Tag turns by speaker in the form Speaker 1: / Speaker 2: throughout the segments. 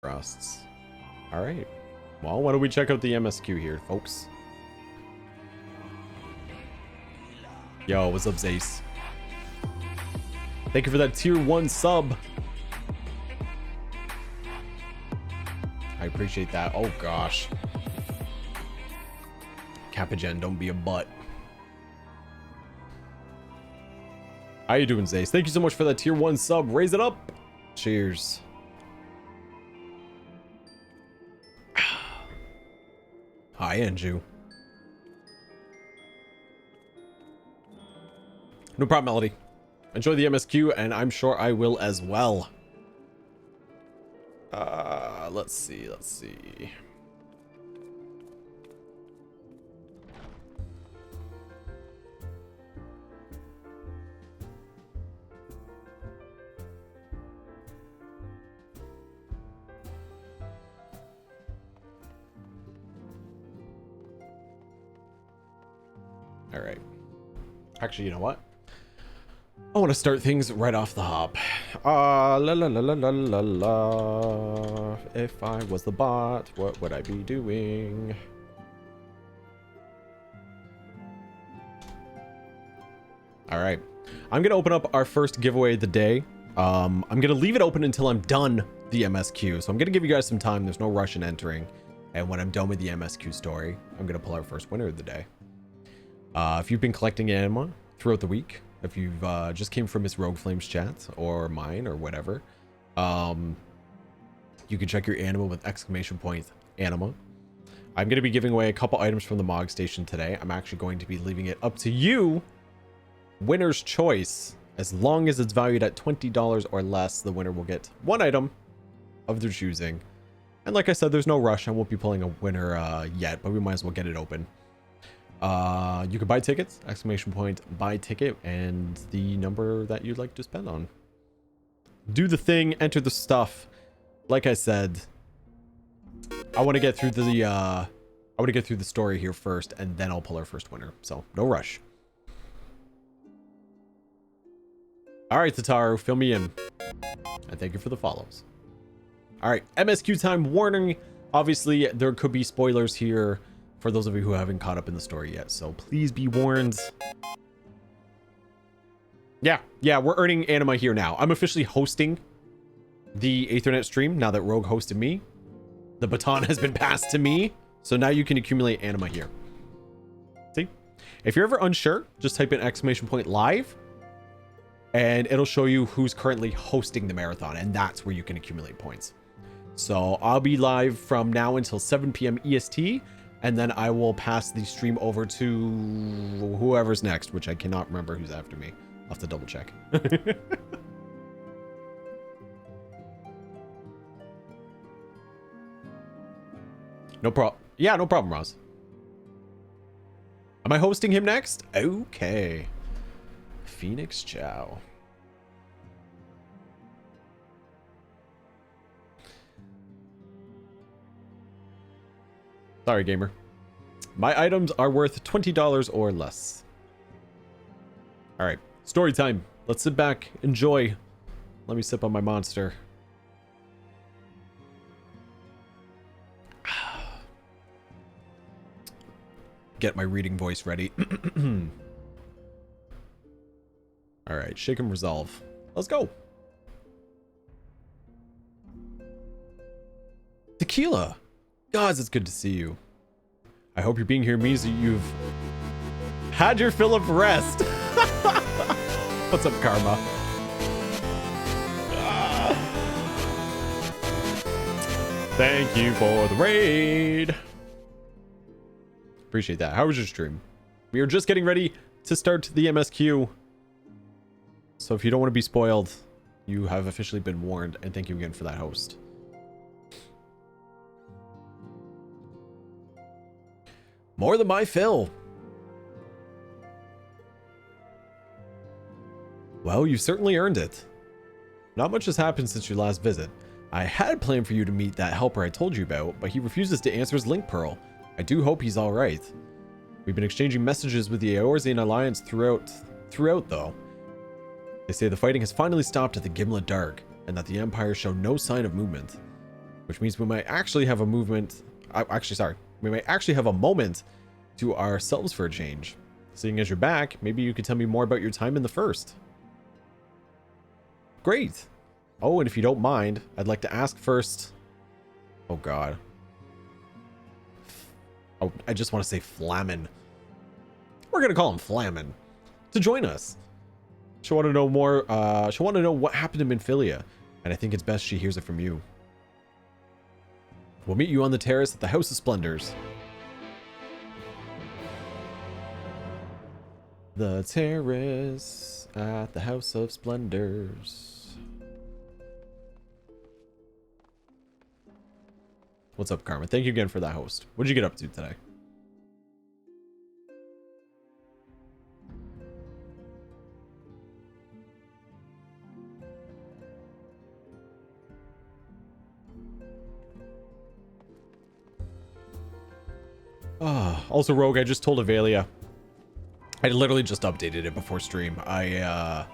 Speaker 1: Trusts. All right. Well, why don't we check out the MSQ here, folks? Yo, what's up, Zace? Thank you for that tier 1 sub. I appreciate that. Oh, gosh. Capagen, don't be a butt. How you doing, Zace? Thank you so much for that tier 1 sub. Raise it up. Cheers. Hi, Anju. No problem, Melody. Enjoy the MSQ, and I'm sure I will as well. Let's see. All right. Actually, you know what? I want to start things right off the hop. La la la la la la la. If I was the bot, what would I be doing? All right. I'm going to open up our first giveaway of the day. I'm going to leave it open until I'm done the MSQ. So I'm going to give you guys some time. There's no rush in entering. And when I'm done with the MSQ story, I'm going to pull our first winner of the day. If you've been collecting anima throughout the week, if you've just came from Miss Rogue Flames chat or mine or whatever, you can check your anima with !anima. I'm going to be giving away a couple items from the Mog Station today. I'm actually going to be leaving it up to you, winner's choice. As long as it's valued at $20 or less, the winner will get one item of their choosing. And like I said, there's no rush. I won't be pulling a winner yet, but we might as well get it open. You can buy tickets, !buy ticket, and the number that you'd like to spend on. Do the thing, enter the stuff. Like I said, I want to get through the story here first, and then I'll pull our first winner. So no rush. All right, Tataru, fill me in, and thank you for the follows. All right, MSQ time warning. Obviously, there could be spoilers here for those of you who haven't caught up in the story yet, so please be warned. Yeah, we're earning anima here now. I'm officially hosting the Aethernet stream now that Rogue hosted me. The baton has been passed to me, so now you can accumulate anima here. See? If you're ever unsure, just type in !live, and it'll show you who's currently hosting the marathon, and that's where you can accumulate points. So I'll be live from now until 7 p.m. EST, and then I will pass the stream over to whoever's next, which I cannot remember who's after me. I'll have to double check. No problem. Yeah, no problem, Ross. Am I hosting him next? Okay. Phoenix Chow. Sorry, gamer. My items are worth $20 or less. All right, story time. Let's sit back, enjoy. Let me sip on my monster. Get my reading voice ready. All right, shake and resolve. Let's go. Tequila. Guys, it's good to see you. I hope you're being here means that you've had your fill of rest. What's up, Karma? Thank you for the raid. Appreciate that. How was your stream? We are just getting ready to start the MSQ. So if you don't want to be spoiled, you have officially been warned, and thank you again for that host. More than my fill. Well, you've certainly earned it. Not much has happened since your last visit. I had planned for you to meet that helper I told you about, but he refuses to answer his link pearl. I do hope he's alright. We've been exchanging messages with the Eorzean Alliance throughout though. They say the fighting has finally stopped at the Gimlet Dark, and that the Empire show no sign of movement. which means we might actually have a movement. Actually, sorry. We might actually have a moment to ourselves for a change. Seeing as you're back, maybe you could tell me more about your time in the first. Great. Oh, and if you don't mind, I'd like to ask first. Oh, God. Oh, I just want to say Flamin. We're going to call him Flamin. To join us. She'll want to know more. She'll want to know what happened to Minfilia. And I think it's best she hears it from you. We'll meet you on the terrace at the House of Splendors. The terrace at the House of Splendors. What's up, Carmen? Thank you again for that host. What did you get up to today? Also, Rogue, I just told Avelia. I literally just updated it before stream. I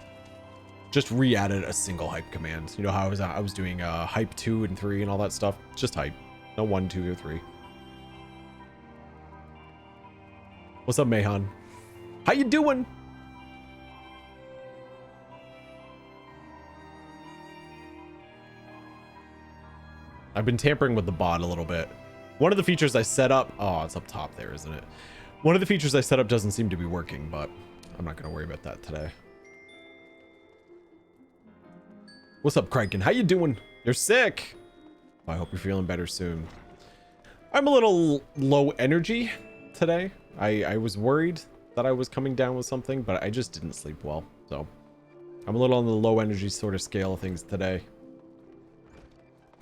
Speaker 1: just re-added a single hype command. You know how I was doing hype 2 and 3 and all that stuff? Just hype. No 1, 2, or 3. What's up, Mayhan? How you doing? I've been tampering with the bot a little bit. One of the features I set up... Oh, it's up top there, isn't it? One of the features I set up doesn't seem to be working, but I'm not going to worry about that today. What's up, Criken? How you doing? You're sick. I hope you're feeling better soon. I'm a little low energy today. I was worried that I was coming down with something, but I just didn't sleep well. So I'm a little on the low energy sort of scale of things today.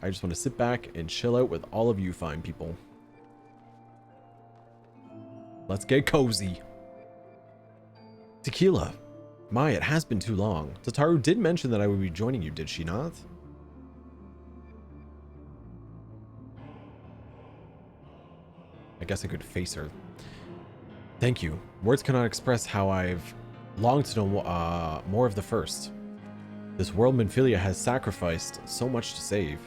Speaker 1: I just want to sit back and chill out with all of you fine people. Let's get cozy. Tequila. My, it has been too long. Tataru did mention that I would be joining you, did she not? I guess I could face her. Thank you. Words cannot express how I've longed to know more of the first. This world Minfilia has sacrificed so much to save.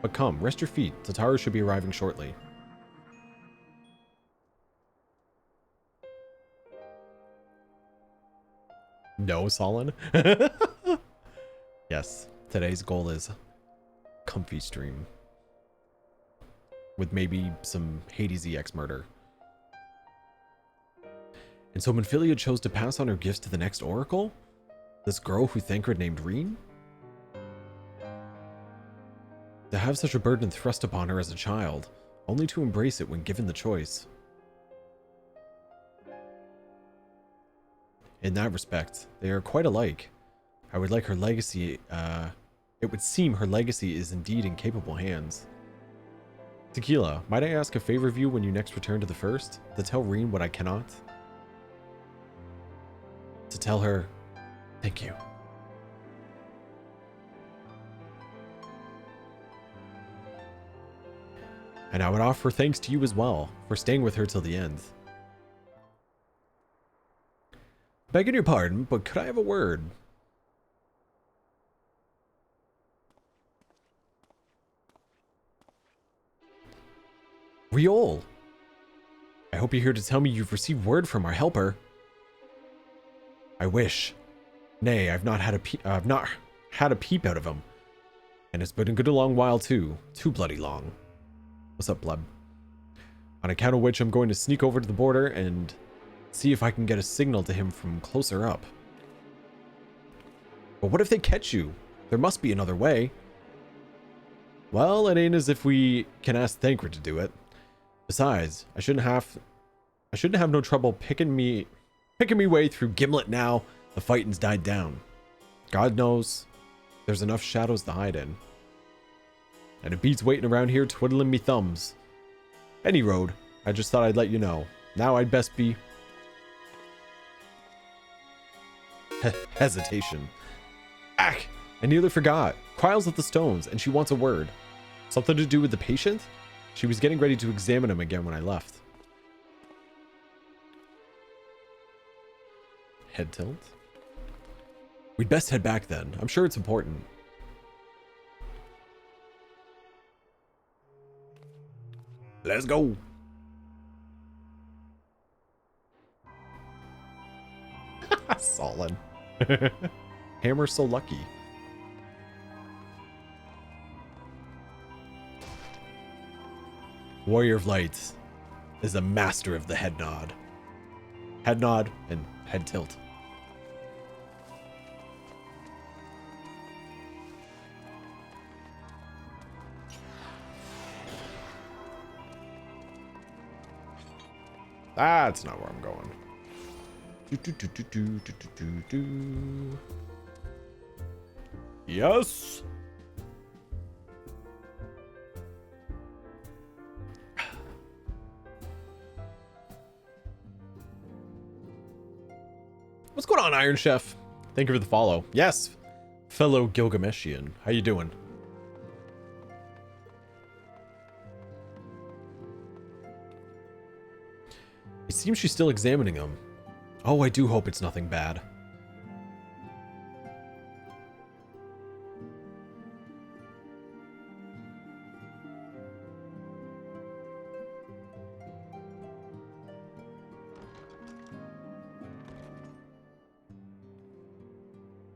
Speaker 1: But come, rest your feet. Tataru should be arriving shortly. No, Solon? Yes, today's goal is comfy stream. With maybe some Hades EX murder. And so Minfilia chose to pass on her gifts to the next oracle? This girl who Thancred named Reen? To have such a burden thrust upon her as a child, only to embrace it when given the choice. In that respect, they are quite alike. I would like her legacy, it would seem her legacy is indeed in capable hands. Tequila, might I ask a favor of you when you next return to the first? To tell Reen what I cannot? To tell her, thank you. And I would offer thanks to you as well, for staying with her till the end. Begging your pardon, but could I have a word? Riol! I hope you're here to tell me you've received word from our helper. I wish. Nay, I've not had a peep out of him. And it's been a good long while too. Too bloody long. What's up, Bleb? On account of which I'm going to sneak over to the border and see if I can get a signal to him from closer up. But what if they catch you? There must be another way. Well, it ain't as if we can ask Thancred to do it. Besides, I shouldn't have no trouble picking me way through Gimlet now the fighting's died down. God knows there's enough shadows to hide in. And it beats waiting around here twiddling me thumbs. Any road, I just thought I'd let you know. Now I'd best be... Hesitation. Ack! I nearly forgot. Kryle's at the stones, and she wants a word. Something to do with the patient? She was getting ready to examine him again when I left. Head tilt? We'd best head back then. I'm sure it's important. Let's go. Solid. Hammer's so lucky. Warrior of Light is a master of the head nod. Head nod and head tilt. That's not where I'm going. Yes. What's going on, Iron Chef? Thank you for the follow. Yes, fellow Gilgameshian. How you doing? It seems she's still examining them. Oh, I do hope it's nothing bad.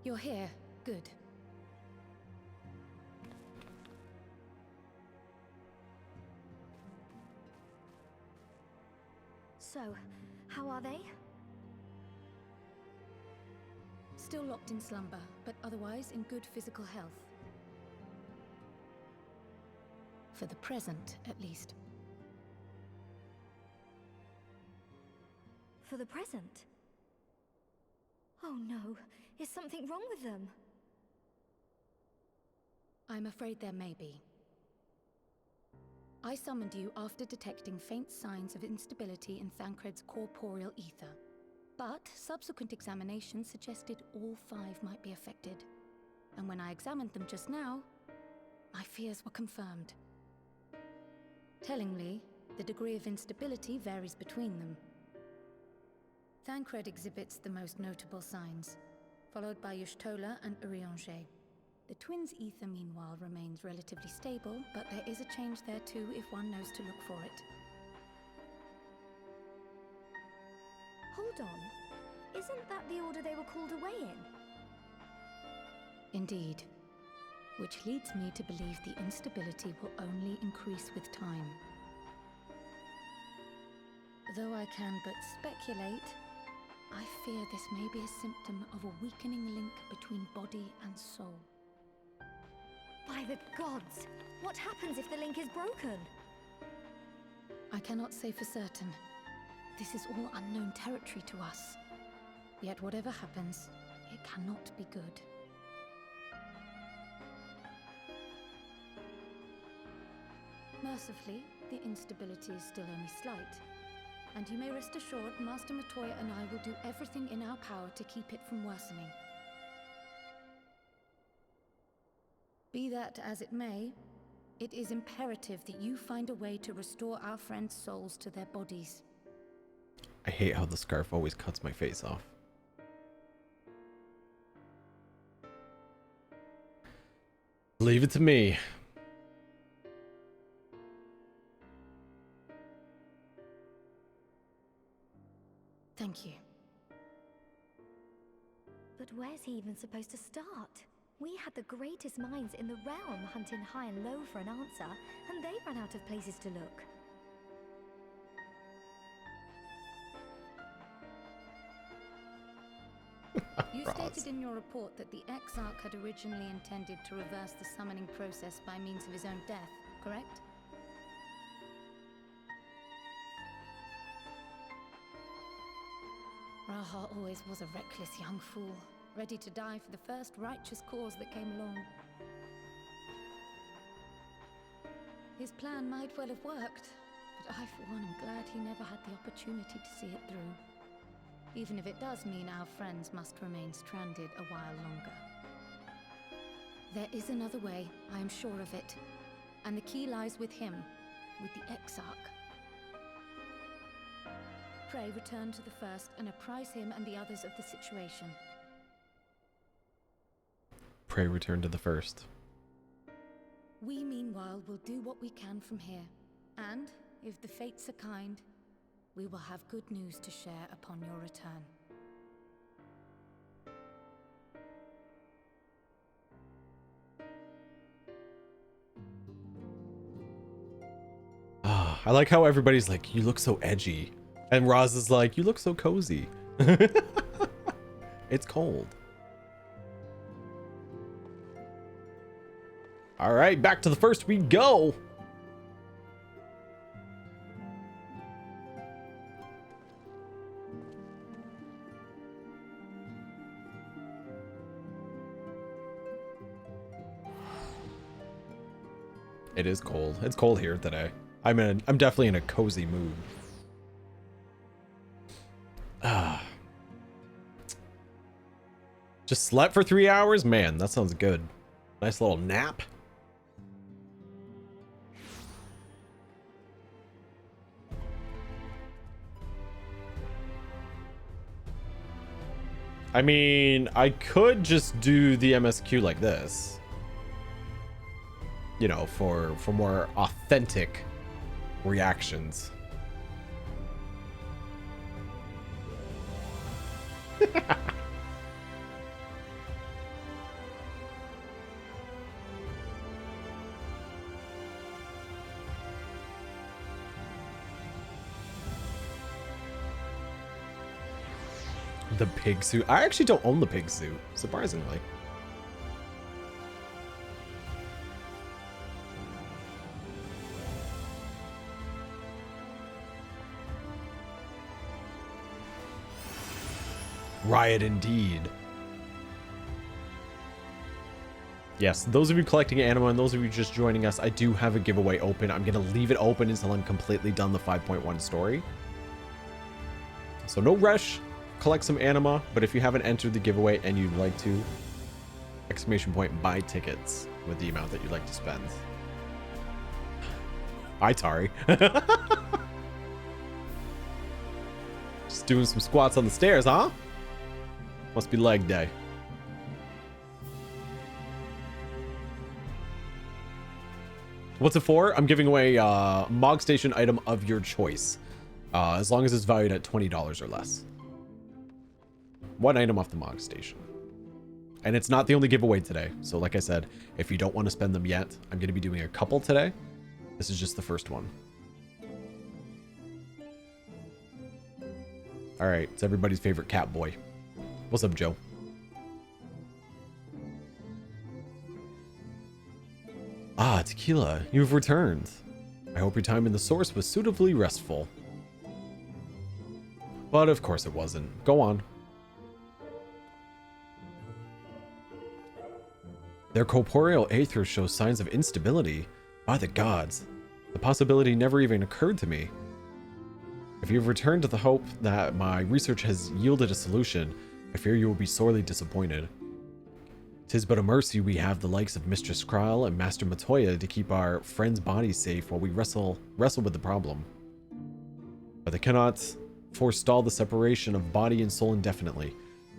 Speaker 2: You're here. Good.
Speaker 3: So, how are they?
Speaker 2: Still locked in slumber, but otherwise in good physical health. For the present, at least.
Speaker 3: For the present? Oh no, is something wrong with them?
Speaker 2: I'm afraid there may be. I summoned you after detecting faint signs of instability in Thancred's corporeal ether. But subsequent examinations suggested all 5 might be affected. And when I examined them just now, my fears were confirmed. Tellingly, the degree of instability varies between them. Thancred exhibits the most notable signs, followed by Y'shtola and Urianger. The twins' ether, meanwhile, remains relatively stable, but there is a change there too if one knows to look for it.
Speaker 3: Hold on. Isn't that the order they were called away in?
Speaker 2: Indeed. Which leads me to believe the instability will only increase with time. Though I can but speculate, I fear this may be a symptom of a weakening link between body and soul.
Speaker 3: By the gods! What happens if the link is broken?
Speaker 2: I cannot say for certain. This is all unknown territory to us. Yet whatever happens, it cannot be good. Mercifully, the instability is still only slight. And you may rest assured Master Matoya and I will do everything in our power to keep it from worsening. Be that as it may, it is imperative that you find a way to restore our friends' souls to their bodies.
Speaker 1: I hate how the scarf always cuts my face off. Leave it to me.
Speaker 2: Thank you.
Speaker 3: But where's he even supposed to start? We had the greatest minds in the realm hunting high and low for an answer, and they ran out of places to look.
Speaker 2: You stated in your report that the Exarch had originally intended to reverse the summoning process by means of his own death, correct? Raha always was a reckless young fool, ready to die for the first righteous cause that came along. His plan might well have worked, but I for one am glad he never had the opportunity to see it through. Even if it does mean our friends must remain stranded a while longer. There is another way, I am sure of it. And the key lies with him, with the Exarch. Pray return to the first and apprise him and the others of the situation.
Speaker 1: Pray return to the first.
Speaker 2: We, meanwhile, will do what we can from here. And, If the fates are kind, we will have good news to share upon your return.
Speaker 1: I like how everybody's like, you look so edgy. And Roz is like, you look so cozy. It's cold. All right, back to the first we go. It is cold. It's cold here today. I'm definitely in a cozy mood. Just slept for 3 hours? Man, that sounds good. Nice little nap. I mean, I could just do the MSQ like this. You know, for more authentic reactions. The pig suit. I actually don't own the pig suit, surprisingly. Riot indeed. Yes, those of you collecting anima and those of you just joining us, I do have a giveaway open. I'm going to leave it open until I'm completely done the 5.1 story. So no rush. Collect some anima, but if you haven't entered the giveaway and you'd like to, !buy tickets with the amount that you'd like to spend. Itari. Just doing some squats on the stairs, huh? Must be leg day. What's it for? I'm giving away a Mog Station item of your choice, as long as it's valued at $20 or less. One item off the Mog Station. And it's not the only giveaway today. So like I said, if you don't want to spend them yet, I'm going to be doing a couple today. This is just the first one. All right, it's everybody's favorite cat boy. What's up, Joe? Ah, Tequila, you've returned. I hope your time in the source was suitably restful. But of course it wasn't. Go on. Their corporeal aether shows signs of instability. By the gods. The possibility never even occurred to me. If you've returned to the hope that my research has yielded a solution, I fear you will be sorely disappointed. 'Tis but a mercy we have the likes of Mistress Krile and Master Matoya to keep our friends' bodies safe while we wrestle with the problem. But they cannot forestall the separation of body and soul indefinitely.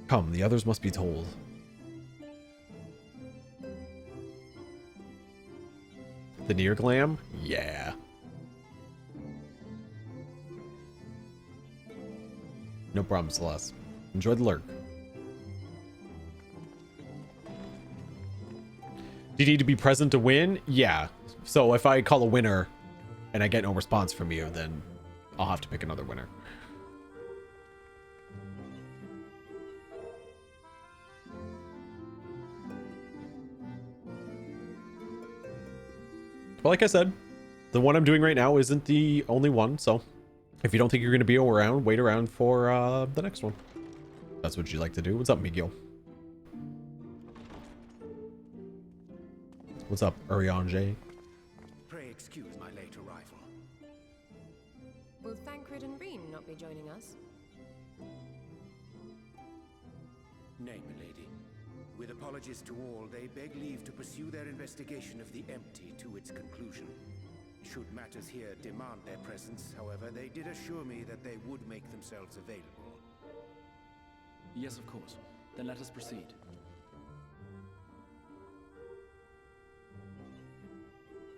Speaker 1: Come, the others must be told. The near glam? Yeah. No problem, Celeste. Enjoy the lurk. Do you need to be present to win? Yeah. So if I call a winner and I get no response from you, then I'll have to pick another winner. But like I said, the one I'm doing right now isn't the only one, so if you don't think you're going to be around, wait around for the next one. That's what you like to do. What's up, Miguel? What's up, Uriange?
Speaker 4: Pray excuse my late arrival.
Speaker 5: Will Thancred and Reen not be joining us?
Speaker 4: Nay, milady. With apologies to all, they beg leave to pursue their investigation of the empty to its conclusion. Should matters here demand their presence, however, they did assure me that they would make themselves available.
Speaker 6: Yes, of course. Then let us proceed.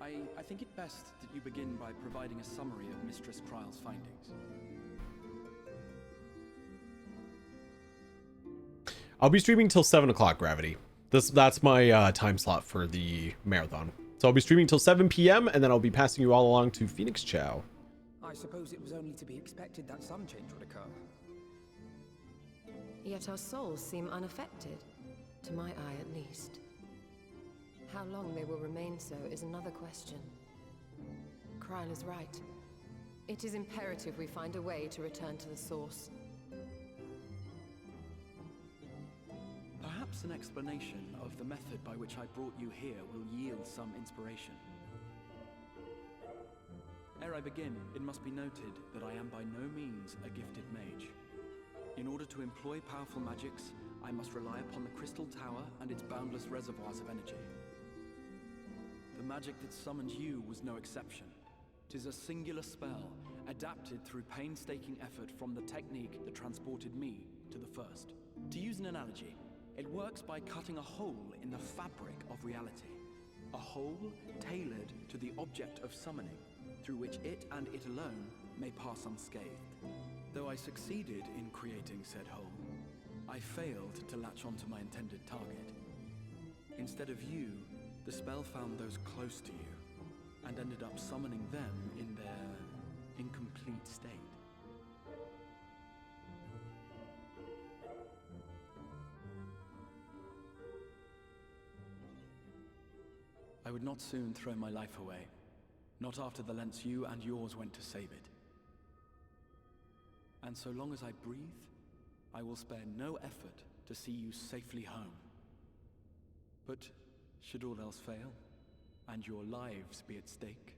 Speaker 6: I think it best that you begin by providing a summary of Mistress Kryle's findings.
Speaker 1: I'll be streaming till 7 o'clock, Gravity. That's my time slot for the marathon. So I'll be streaming till 7 p.m. and then I'll be passing you all along to Phoenix Chow.
Speaker 7: I suppose it was only to be expected that some change would occur.
Speaker 5: Yet our souls seem unaffected, to my eye at least. How long they will remain so is another question. Kryle is right. It is imperative we find a way to return to the source.
Speaker 6: Perhaps an explanation of the method by which I brought you here will yield some inspiration. Ere I begin, it must be noted that I am by no means a gifted mage. In order to employ powerful magics, I must rely upon the Crystal Tower and its boundless reservoirs of energy. The magic that summoned you was no exception. 'Tis a singular spell, adapted through painstaking effort from the technique that transported me to the first. To use an analogy, it works by cutting a hole in the fabric of reality. A hole tailored to the object of summoning, through which it and it alone may pass unscathed. Though I succeeded in creating said hole, I failed to latch onto my intended target. Instead of you, the spell found those close to you, and ended up summoning them in their incomplete state. I would not soon throw my life away, not after the lengths you and yours went to save it. And so long as I breathe, I will spare no effort to see you safely home. But should all else fail, and your lives be at stake,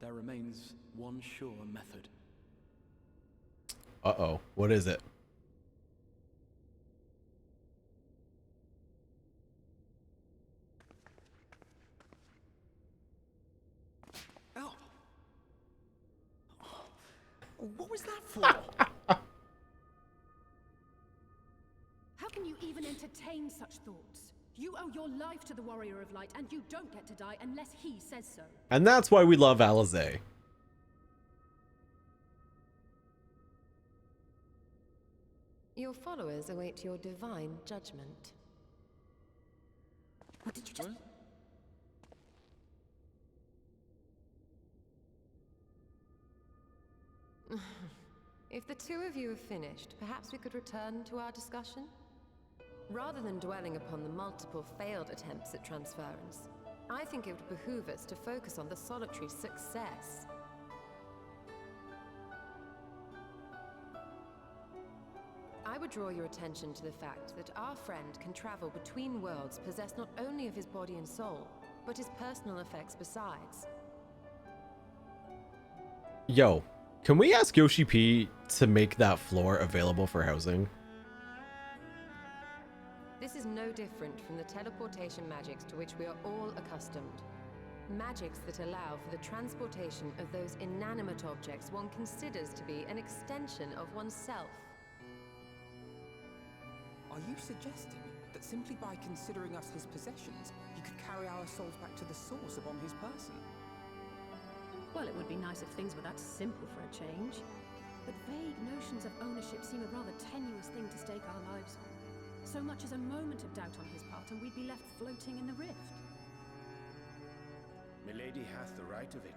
Speaker 6: there remains one sure method.
Speaker 1: Uh-oh. What is it?
Speaker 7: Oh. What was that for?
Speaker 8: How can you even entertain such thoughts? You owe your life to the Warrior of Light, and you don't get to die unless he says so.
Speaker 1: And that's why we love Alizé.
Speaker 5: Your followers await your divine judgment.
Speaker 7: What did you just...
Speaker 5: If the two of you have finished, perhaps we could return to our discussion? Rather than dwelling upon the multiple failed attempts at transference, I think it would behoove us to focus on the solitary success. I would draw your attention to the fact that our friend can travel between worlds possessed not only of his body and soul, but his personal effects besides.
Speaker 1: Yo, can we ask Yoshi P to make that floor available for housing?
Speaker 5: This is no different from the teleportation magics to which we are all accustomed. Magics that allow for the transportation of those inanimate objects one considers to be an extension of oneself.
Speaker 7: Are you suggesting that simply by considering us his possessions, he could carry our souls back to the source upon his person?
Speaker 8: Well, it would be nice if things were that simple for a change. But vague notions of ownership seem a rather tenuous thing to stake our lives on. So much as a moment of doubt on his part, and we'd be left floating in the rift.
Speaker 4: Milady hath the right of it.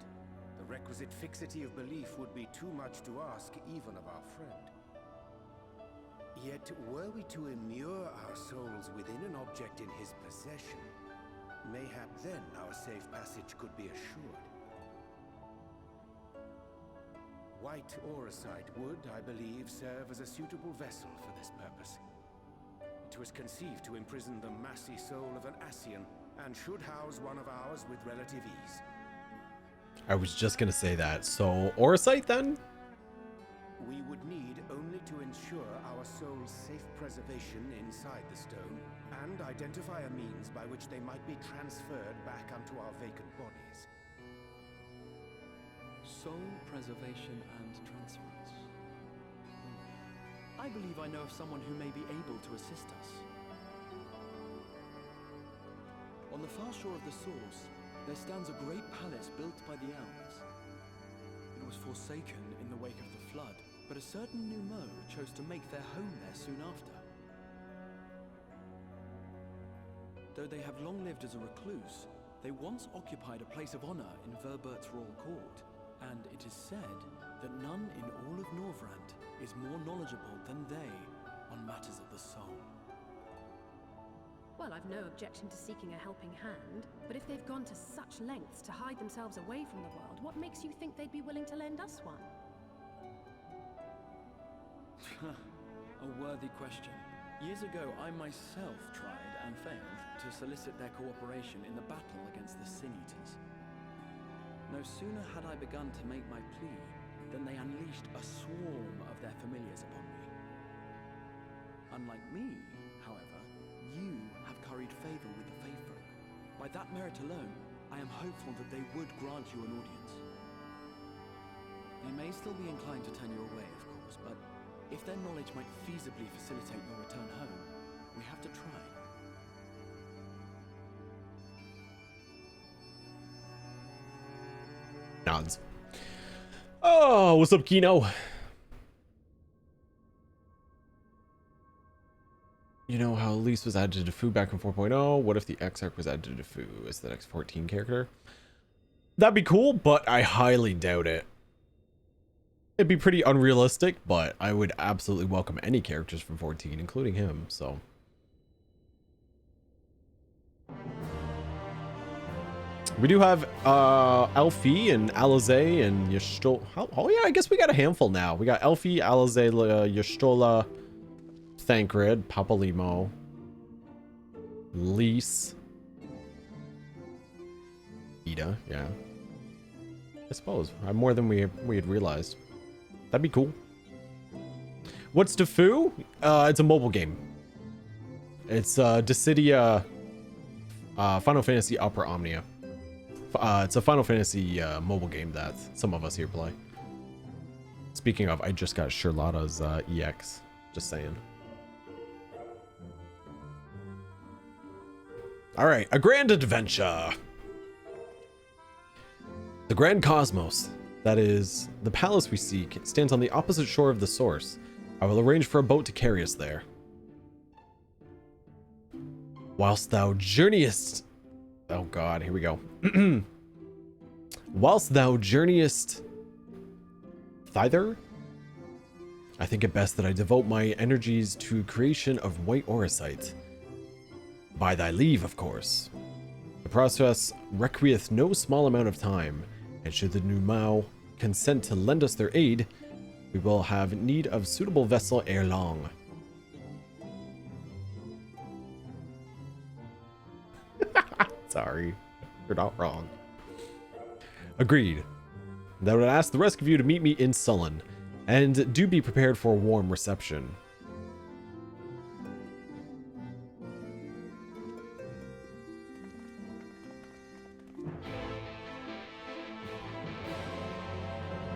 Speaker 4: The requisite fixity of belief would be too much to ask even of our friend. Yet, were we to immure our souls within an object in his possession, mayhap then our safe passage could be assured. White Auracite would, I believe, serve as a suitable vessel for this purpose. It was conceived to imprison the massy soul of an Ascian, and should house one of ours with relative ease.
Speaker 1: I was just gonna say that. So, Auracite then?
Speaker 4: We would need only to ensure our soul's safe preservation inside the stone, and identify a means by which they might be transferred back unto our vacant bodies.
Speaker 6: Soul preservation and transference. I believe I know of someone who may be able to assist us. On the far shore of the source, there stands a great palace built by the elves. It was forsaken in the wake of the flood, but a certain Numo chose to make their home there soon after. Though they have long lived as a recluse, they once occupied a place of honor in Verbert's royal court, and it is said that none in all of Norvrant is more knowledgeable than they on matters of the soul.
Speaker 8: Well, I've no objection to seeking a helping hand, but if they've gone to such lengths to hide themselves away from the world, what makes you think they'd be willing to lend us one?
Speaker 6: A worthy question. Years ago, I myself tried and failed to solicit their cooperation in the battle against the Sin Eaters. No sooner had I begun to make my plea than they unleashed a swarm of their familiars upon me. Unlike me, however, you have curried favor with the Faefolk. By that merit alone, I am hopeful that they would grant you an audience. They may still be inclined to turn you away, of course, but if their knowledge might feasibly facilitate your return home, we have to try.
Speaker 1: Nods. Oh, what's up, Kino? You know how Elise was added to Fu back in 4.0? What if the Exarch was added to Fu as the next 14 character? That'd be cool, but I highly doubt it. It'd be pretty unrealistic, but I would absolutely welcome any characters from 14, including him, so. We do have Elfie and Alize and Yashtola. Oh yeah, I guess we got a handful now. We got Elfie, Alize, Yashtola, Thancred, Papalimo, Lise, Ida, yeah. I suppose. More than we had realized. That'd be cool. What's Defu? It's a mobile game. It's Dissidia Final Fantasy Opera Omnia. It's a Final Fantasy mobile game that some of us here play. Speaking of, I just got Charlotta's EX. Just saying. Alright, a grand adventure. The Grand Cosmos, that is, the palace we seek, stands on the opposite shore of the source. I will arrange for a boat to carry us there. Whilst thou journeyest... Oh god, here we go. Whilst thou journeyest thither, I think it best that I devote my energies to creation of white orosite. By thy leave, of course. The process requieth no small amount of time, and should the Numau consent to lend us their aid, we will have need of suitable vessel ere long. Sorry, you're not wrong. Agreed. I would ask the rest of you to meet me in Sullen, and do be prepared for a warm reception.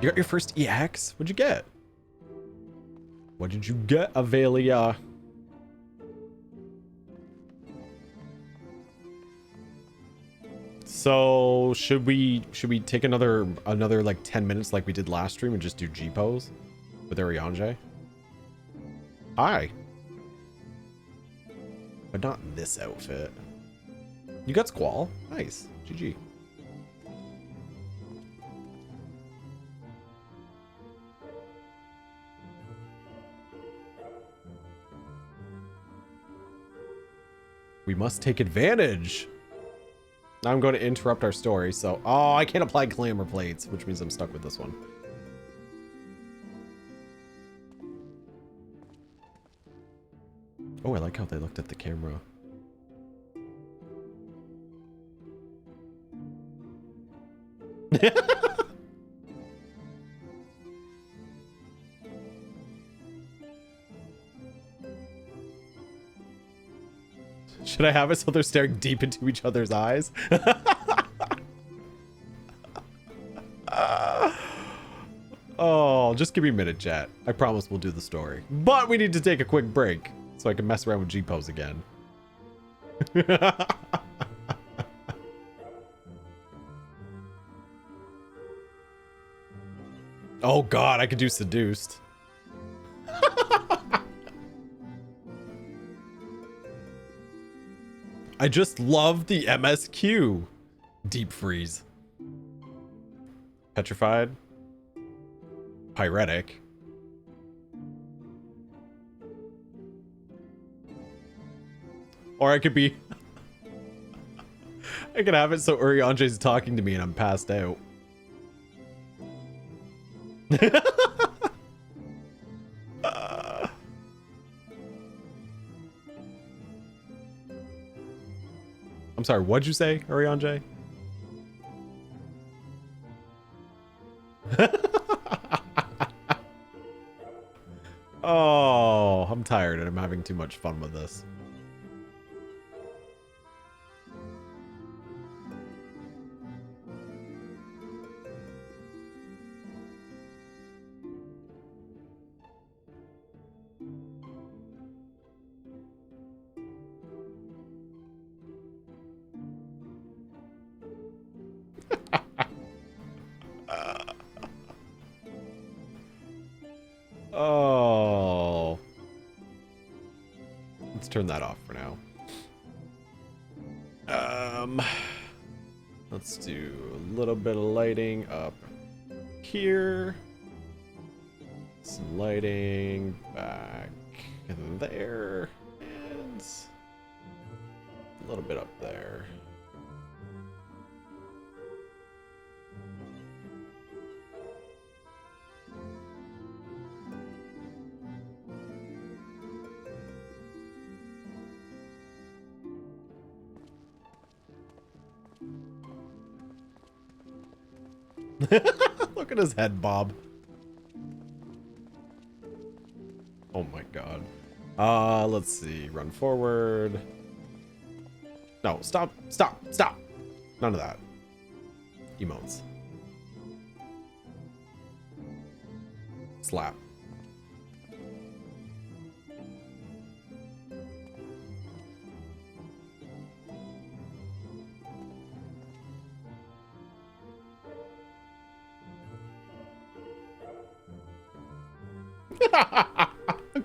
Speaker 1: You got your first EX? What'd you get? What did you get, Avelia? So should we take another like 10 minutes like we did last stream and just do G pose with Ariange? Hi. But not in this outfit. You got Squall. Nice. GG. We must take advantage. Now I'm going to interrupt our story, so... Oh, I can't apply glamour plates, which means I'm stuck with this one. Oh, I like how they looked at the camera. Should I have it so they're staring deep into each other's eyes? Oh, just give me a minute, chat. I promise we'll do the story. But we need to take a quick break so I can mess around with G-pose again. Oh god, I could do seduced. I just love the MSQ. Deep freeze. Petrified. Pyretic. Or I could be... I could have it so Uriange's talking to me and I'm passed out. I'm sorry, what'd you say, Uriange? Oh, I'm tired and I'm having too much fun with this. Oh. Let's turn that off for now. Let's do a little bit of lighting up here. Some lighting back there. And a little bit up there. Look at his head bob. Oh my god. Let's see. Run forward. No, stop. None of that. Emotes. Slap.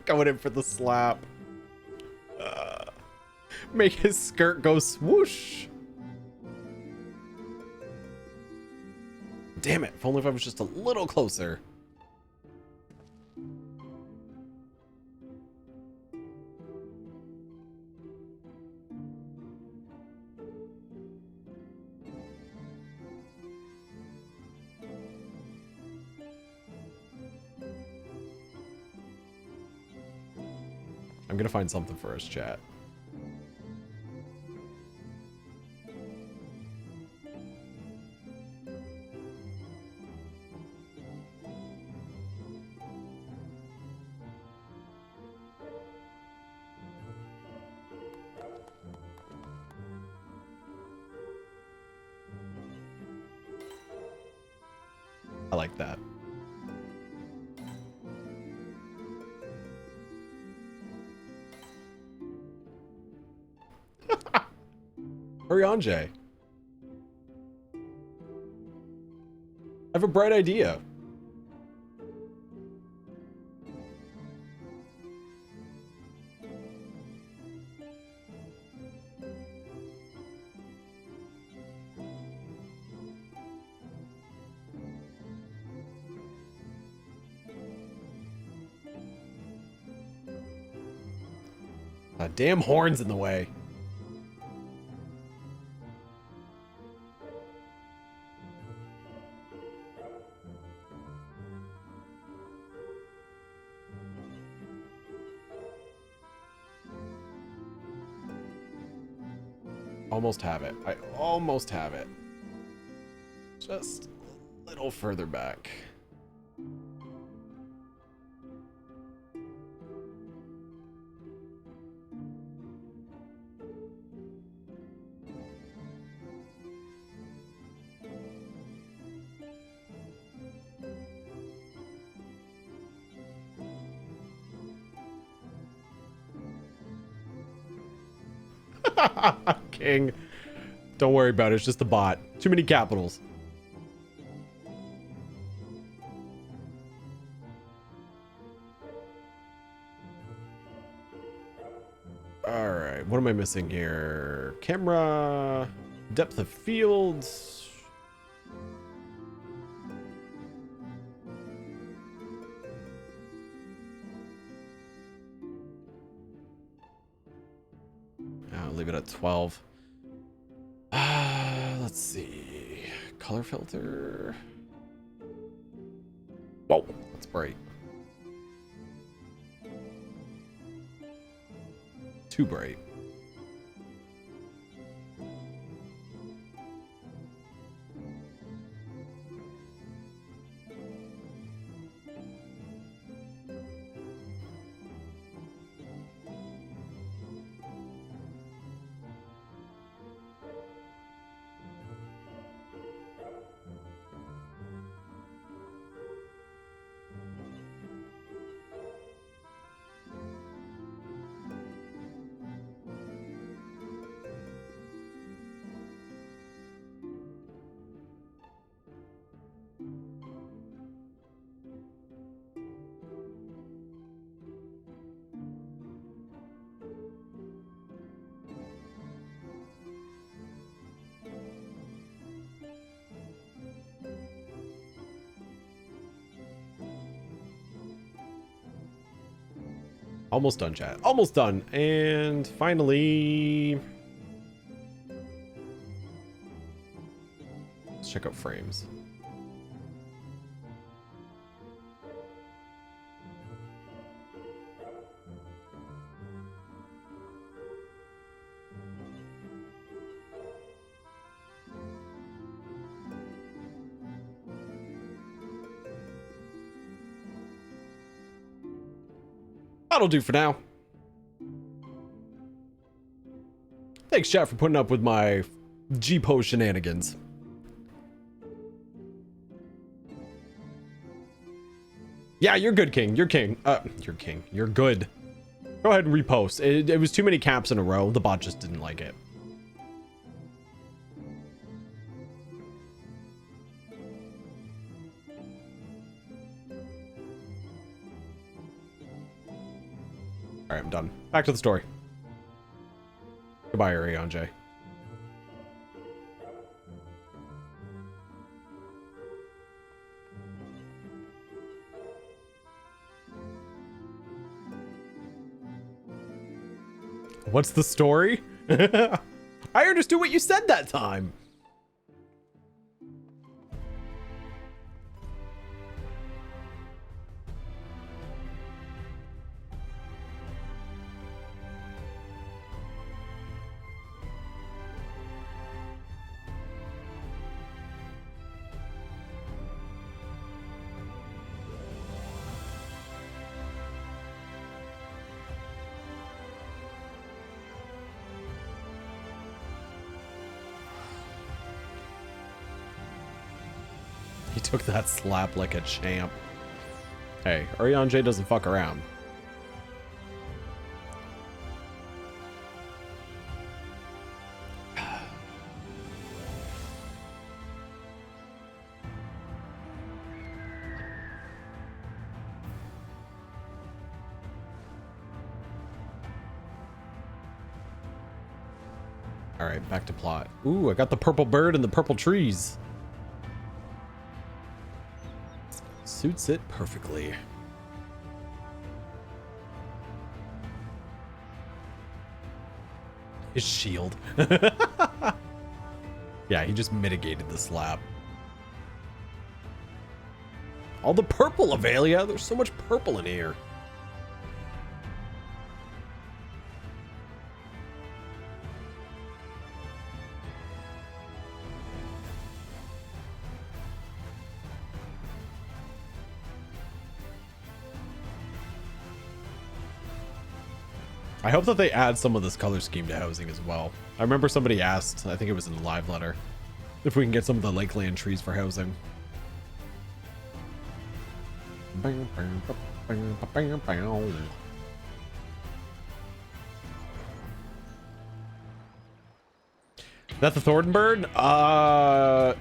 Speaker 1: Going in for the slap. Make his skirt go swoosh. Damn it. If only if I was just a little closer. I'm gonna find something for us, chat. I like that. Uriange. I have a bright idea. Damn horns in the way. Almost have it. I almost have it. Just a little further back. King. Don't worry about it. It's just a bot. Too many capitals. All right, what am I missing here? Camera, depth of field. I'll leave it at 12. Let's see. Color filter. Whoa, that's bright. Too bright. Almost done, chat. Almost done. And finally, let's check out frames. That'll do for now. Thanks, chat, for putting up with my G-Pose shenanigans. Yeah, you're good, King. You're king. You're king. You're good. Go ahead and repost. It was too many caps in a row. The bot just didn't like it. All right, I'm done. Back to the story. Goodbye, Ariane J. What's the story? I understood what you said that time. He took that slap like a champ. Hey, Ariane J doesn't fuck around. All right, back to plot. Ooh, I got the purple bird and the purple trees. Suits it perfectly. His shield. Yeah, he just mitigated the slap. All the purple, Avelia. There's so much purple in here. I hope that they add some of this color scheme to housing as well. I remember somebody asked, I think it was in the live letter, if we can get some of the lakeland trees for housing. That the Thornbird? I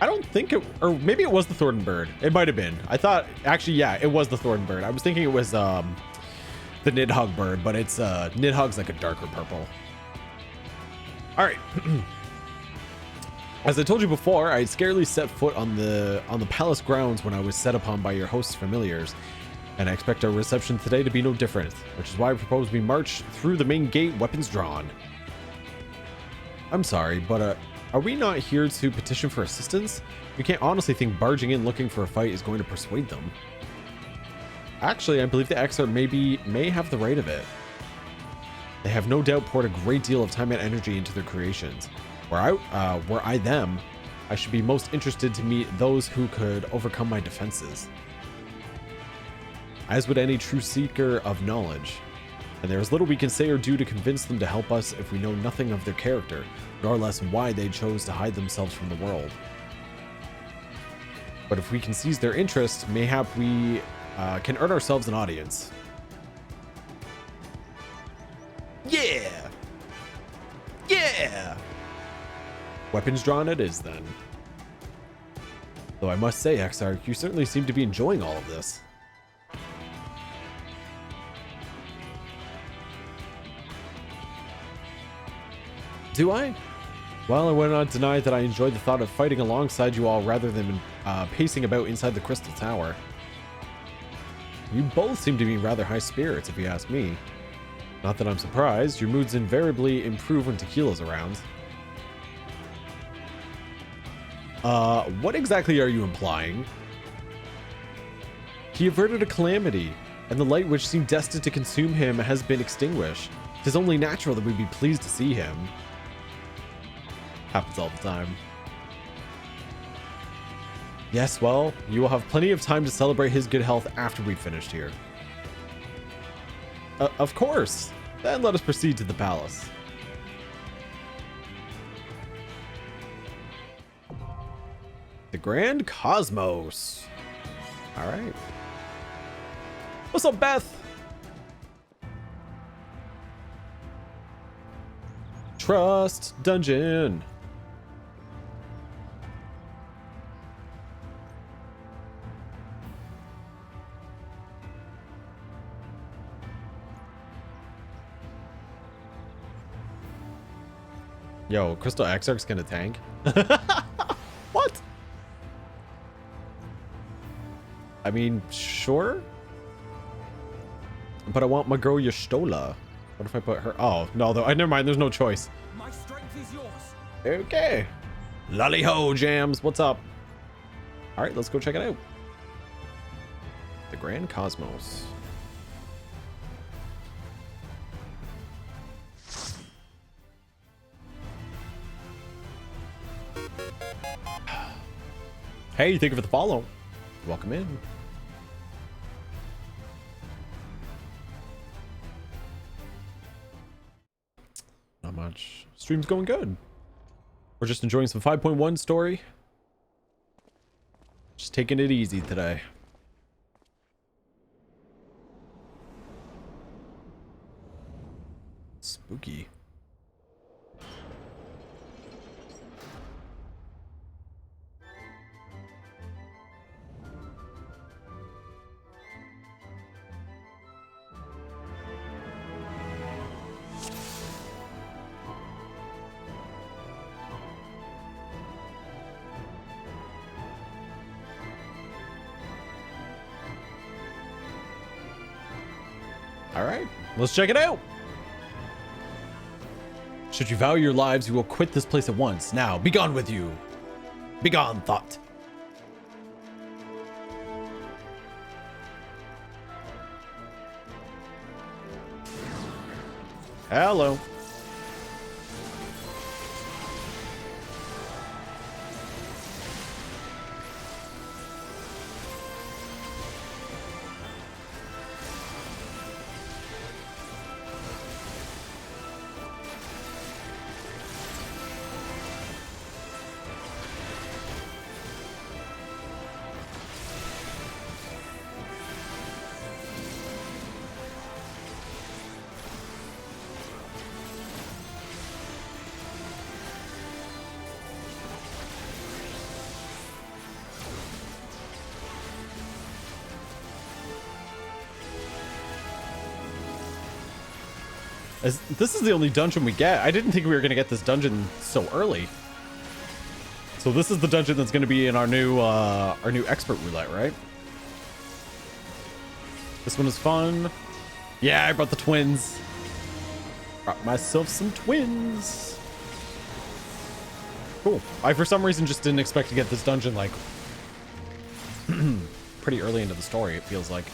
Speaker 1: don't think it, or maybe it was the Thornbird. It might have been. I thought, actually, yeah, it was the Thornbird. I was thinking it was, the Nidhogg bird, but it's Nidhogg's like a darker purple. All right. As I told you before, I had scarcely set foot on the palace grounds when I was set upon by your host's familiars, and I expect our reception today to be no different, which is why I propose we march through the main gate, weapons drawn. I'm sorry, but are we not here to petition for assistance? You can't honestly think barging in looking for a fight is going to persuade them. Actually, I believe the XIV may have the right of it. They have no doubt poured a great deal of time and energy into their creations. Were I them, I should be most interested to meet those who could overcome my defenses. As would any true seeker of knowledge. And there is little we can say or do to convince them to help us if we know nothing of their character, nor less why they chose to hide themselves from the world. But if we can seize their interest, mayhap we can earn ourselves an audience. Yeah! Yeah! Weapons drawn it is then. Though I must say, Exarch, you certainly seem to be enjoying all of this. Do I? Well, I will not deny that I enjoyed the thought of fighting alongside you all rather than pacing about inside the Crystal Tower. You both seem to be rather high spirits, if you ask me. Not that I'm surprised, your moods invariably improve when Tequila's around. What exactly are you implying? He averted a calamity, and the light which seemed destined to consume him has been extinguished. 'Tis only natural that we'd be pleased to see him. Happens all the time. Yes, well, you will have plenty of time to celebrate his good health after we've finished here. Of course. Then let us proceed to the palace. The Grand Cosmos. All right. What's up, Beth? Trust Dungeon. Yo, Crystal Exarch's gonna tank. What? I mean, sure. But I want my girl Yastola. What if I put her? Oh, no, though. Never mind. There's no choice.
Speaker 7: My strength is yours.
Speaker 1: Okay. Lolly ho, Jams. What's up? All right, let's go check it out. The Grand Cosmos. Hey, thank you for the follow. Welcome in. Not much. Stream's going good. We're just enjoying some 5.1 story. Just taking it easy today. Spooky. All right, let's check it out. Should you value your lives, you will quit this place at once. Now, be gone with you. Be gone, thought. Hello. As this is the only dungeon we get. I didn't think we were going to get this dungeon so early. So this is the dungeon that's going to be in our new expert roulette, right? This one is fun. Yeah, I brought the twins. Brought myself some twins. Cool. I, for some reason, just didn't expect to get this dungeon, like, pretty early into the story, it feels like.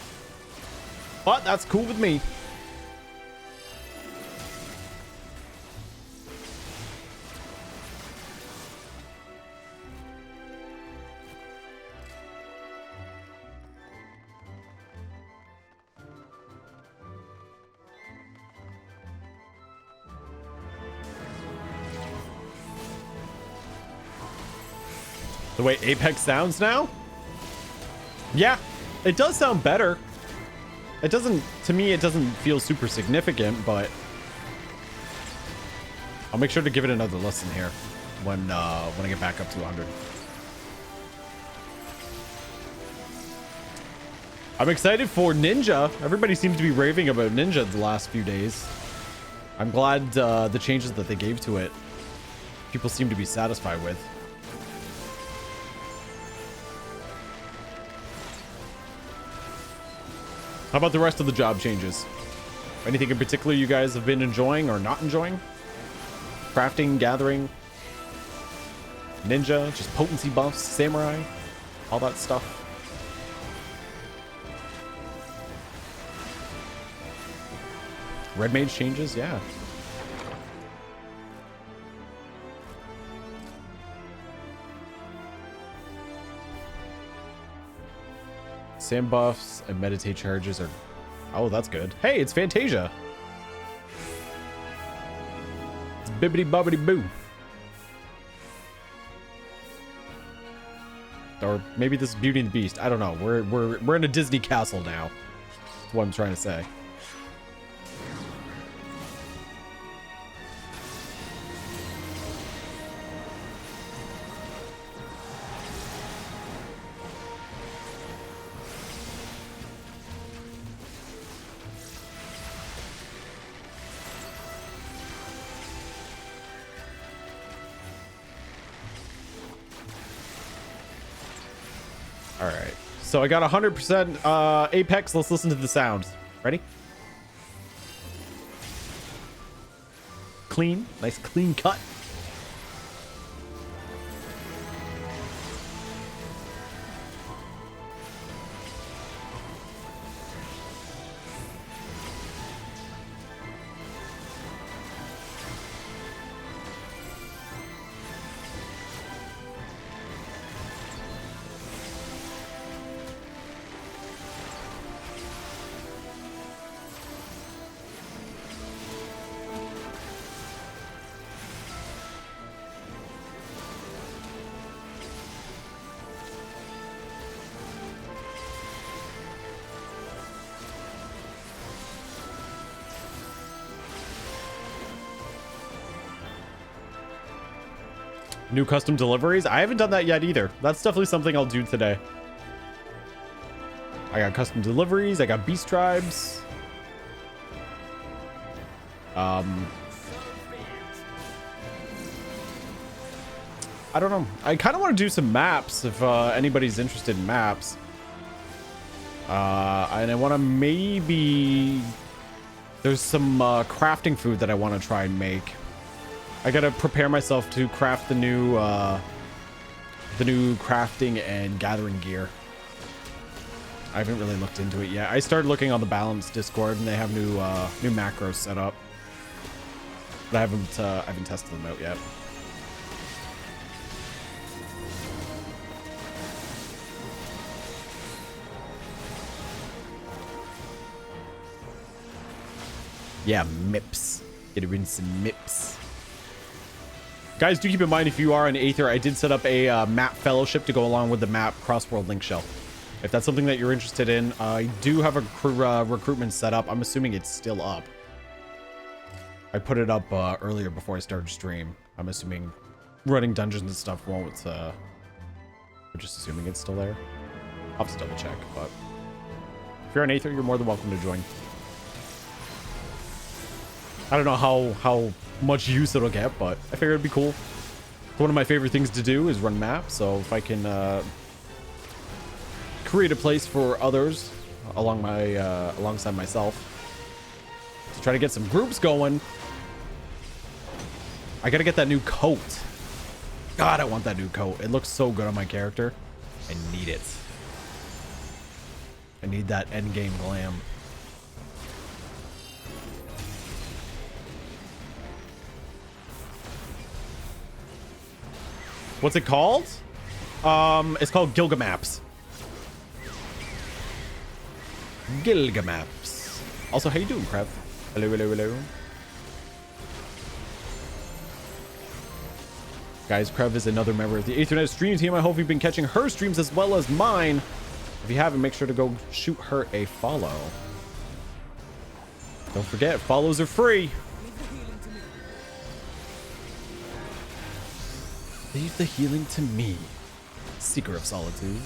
Speaker 1: But that's cool with me. The way Apex sounds now? Yeah, it does sound better. It doesn't, to me, it doesn't feel super significant, but I'll make sure to give it another listen here when I get back up to 100. I'm excited for Ninja. Everybody seems to be raving about Ninja the last few days. I'm glad the changes that they gave to it, people seem to be satisfied with. How about the rest of the job changes? Anything in particular you guys have been enjoying or not enjoying? Crafting, gathering, ninja, just potency buffs, samurai, all that stuff. Red mage changes, yeah. Sam buffs and meditate charges are... Oh, that's good. Hey, it's Fantasia. It's bibbity bobbity boo. Or maybe this is Beauty and the Beast. I don't know. We're in a Disney castle now. That's what I'm trying to say. All right, so I got 100% Apex. Let's listen to the sound. Ready? Clean, nice clean cut. New custom deliveries? I haven't done that yet either. That's definitely something I'll do today. I got custom deliveries. I got beast tribes. I don't know. I kind of want to do some maps if anybody's interested in maps. And I want to maybe... There's some crafting food that I want to try and make. I gotta prepare myself to craft the new crafting and gathering gear. I haven't really looked into it yet. I started looking on the Balance Discord, and they have new macros set up, but I haven't tested them out yet. Yeah, MIPS. Get in some MIPS. Guys, do keep in mind, if you are on Aether, I did set up a map fellowship to go along with the map cross-world link shell. If that's something that you're interested in, I do have a recruitment set up. I'm assuming it's still up. I put it up earlier before I started stream. I'm assuming running dungeons and stuff won't... I'm just assuming it's still there. I'll have to double check, but... If you're on Aether, you're more than welcome to join. I don't know how much use it'll get, but I figured it'd be cool. One of my favorite things to do is run maps, so if I can create a place for others alongside myself to try to get some groups going. I gotta get that new coat. God, I want that new coat. It looks so good on my character. I need it. I need that endgame glam. What's it called? It's called Gilgamaps. Gilgamaps. Also, how you doing, Krev? Hello, hello, hello. Guys, Krev is another member of the Aethernet stream team. I hope you've been catching her streams as well as mine. If you haven't, make sure to go shoot her a follow. Don't forget, follows are free. Leave the healing to me. Seeker of Solitude.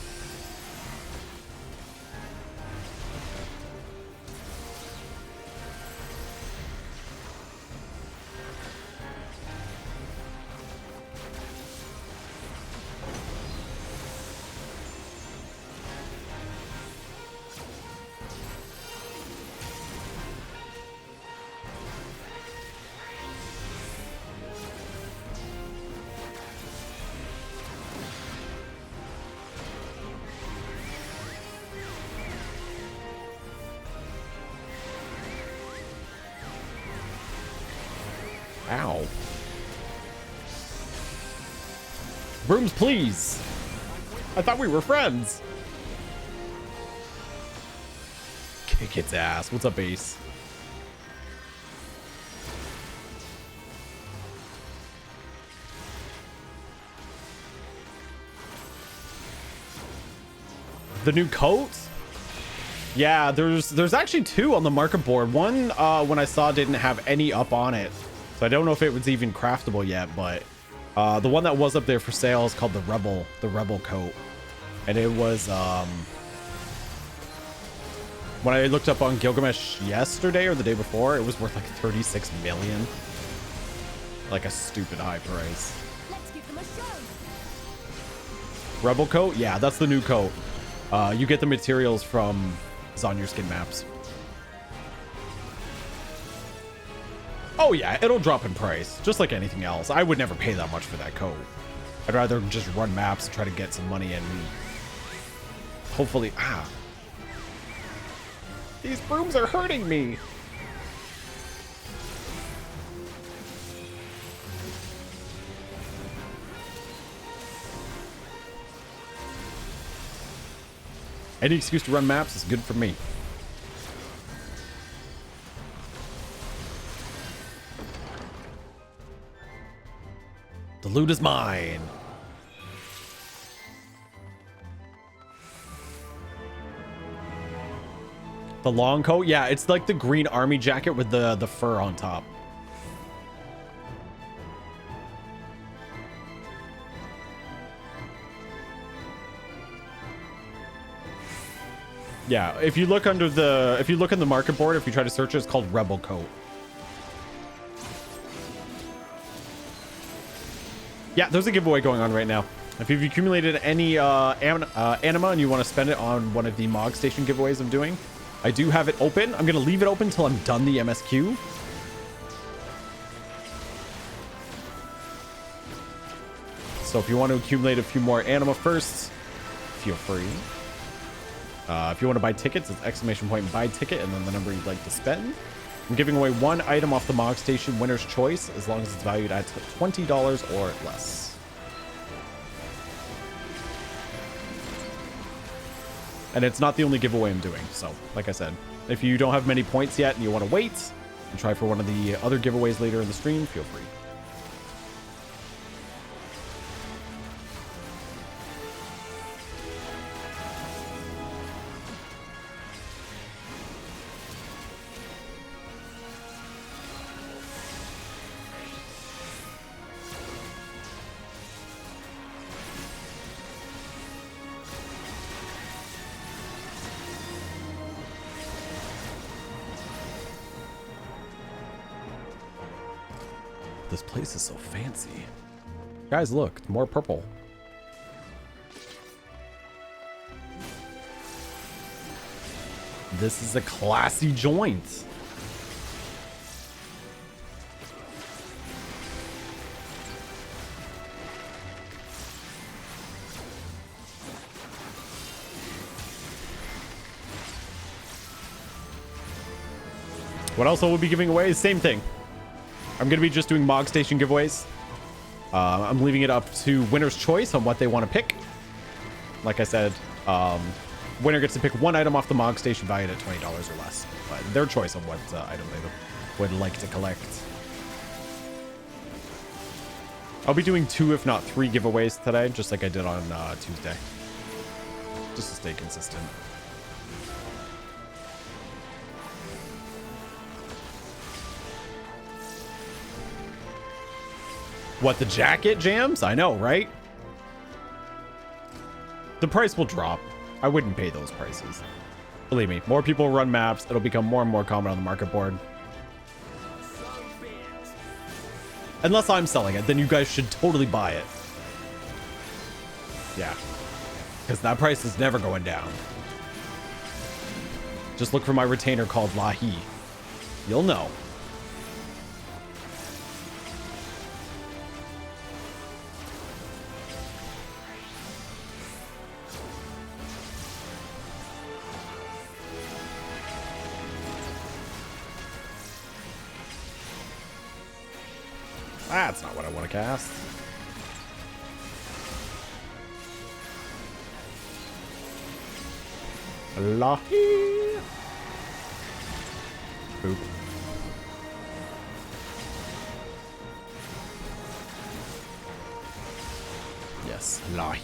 Speaker 1: Ow. Brooms, please. I thought we were friends. Kick its ass. What's up, Ace? The new coat? Yeah, there's actually two on the market board. One, when I saw, didn't have any up on it. So I don't know if it was even craftable yet, but the one that was up there for sale is called the Rebel coat. And it was, when I looked up on Gilgamesh yesterday or the day before, it was worth like 36 million. Like a stupid high price.
Speaker 3: Let's give them a show.
Speaker 1: Rebel coat? Yeah, that's the new coat. You get the materials from On Your Skin maps. Oh yeah, it'll drop in price, just like anything else. I would never pay that much for that coat. I'd rather just run maps and try to get some money and hopefully... These brooms are hurting me! Any excuse to run maps is good for me. The loot is mine. The long coat? Yeah, it's like the green army jacket with the fur on top. Yeah, if you look under the, if you look in the market board, if you try to search it, it's called Rebel Coat. Yeah, there's a giveaway going on right now. If you've accumulated any anima and you want to spend it on one of the Mog Station giveaways I'm doing, I do have it open. I'm going to leave it open until I'm done the MSQ. So if you want to accumulate a few more anima first, feel free. If you want to buy tickets, it's exclamation point buy ticket and then the number you'd like to spend. I'm giving away one item off the Mog Station winner's choice as long as it's valued at $20 or less. And it's not the only giveaway I'm doing. So, like I said, if you don't have many points yet and you want to wait and try for one of the other giveaways later in the stream, feel free. This place is so fancy. Guys, look, it's more purple. This is a classy joint. What else I will be giving away? Same thing. I'm going to be just doing Mog Station giveaways. I'm leaving it up to winner's choice on what they want to pick. Like I said, winner gets to pick one item off the Mog Station valued at $20 or less. But their choice on what item they would like to collect. I'll be doing 2, if not 3 giveaways today, just like I did on Tuesday. Just to stay consistent. What, the jacket jams? I know, right? The price will drop. I wouldn't pay those prices. Believe me, more people run maps. It'll become more and more common on the market board. Unless I'm selling it, then you guys should totally buy it. Yeah. Because that price is never going down. Just look for my retainer called Lahi. You'll know. That's not what I want to cast. Lahi. Poop. Yes, Lahi.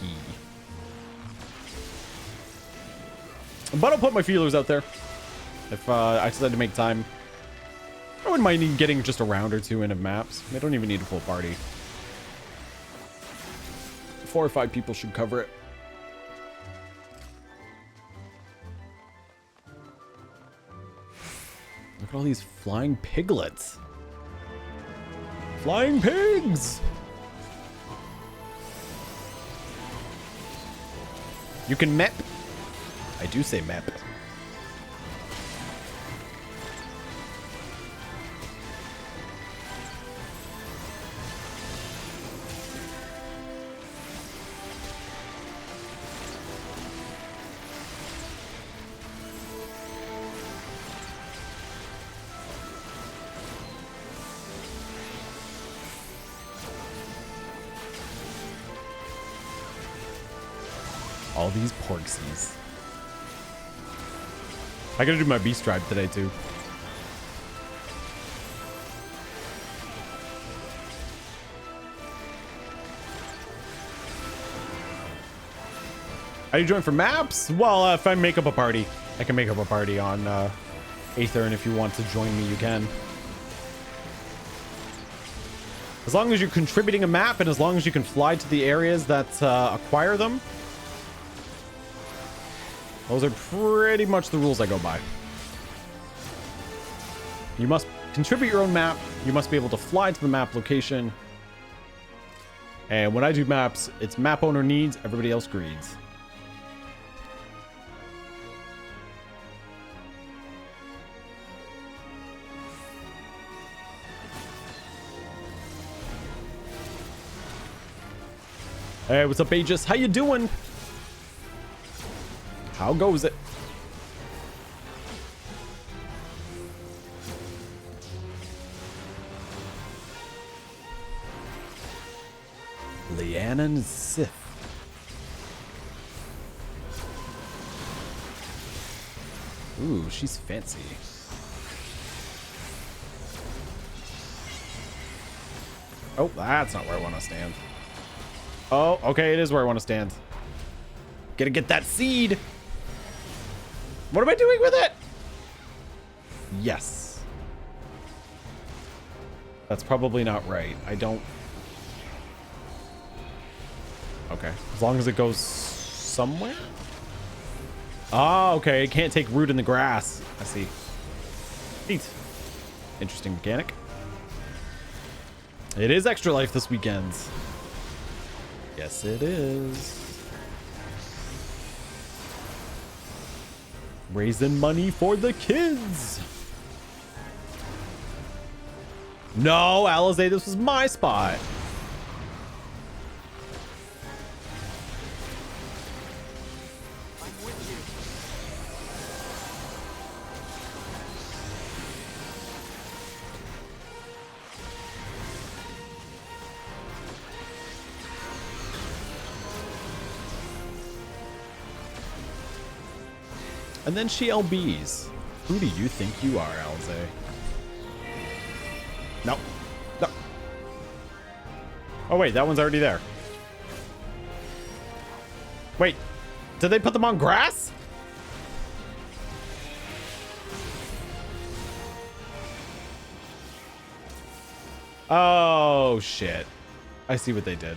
Speaker 1: But I'll put my feelers out there. If I decide to make time. I wouldn't mind even getting just a round or 2 in of maps. I don't even need a full party. 4 or 5 people should cover it. Look at all these flying piglets. Flying pigs! You can mep. I do say mep. All these porksies. I gotta do my beast tribe today too. How do you join for maps? Well, if I make up a party, I can make up a party on Aether, and if you want to join me, you can. As long as you're contributing a map, and as long as you can fly to the areas that acquire them. Those are pretty much the rules I go by. You must contribute your own map. You must be able to fly to the map location. And when I do maps, it's map owner needs, everybody else greeds. Hey, what's up, Aegis? How you doing? How goes it? Leannan Sith. Ooh, she's fancy. Oh, that's not where I want to stand. Oh, okay, it is where I want to stand. Gotta get that seed. What am I doing with it? Yes. That's probably not right. I don't... Okay. As long as it goes somewhere? Ah, okay. It can't take root in the grass. I see. Neat. Interesting mechanic. It is Extra Life this weekend. Yes, it is. Raising money for the kids. No, Alizé, this was my spot. And then she LBs. Who do you think you are, Alizé? No. No. Oh, wait. That one's already there. Wait. Did they put them on grass? Oh, shit. I see what they did.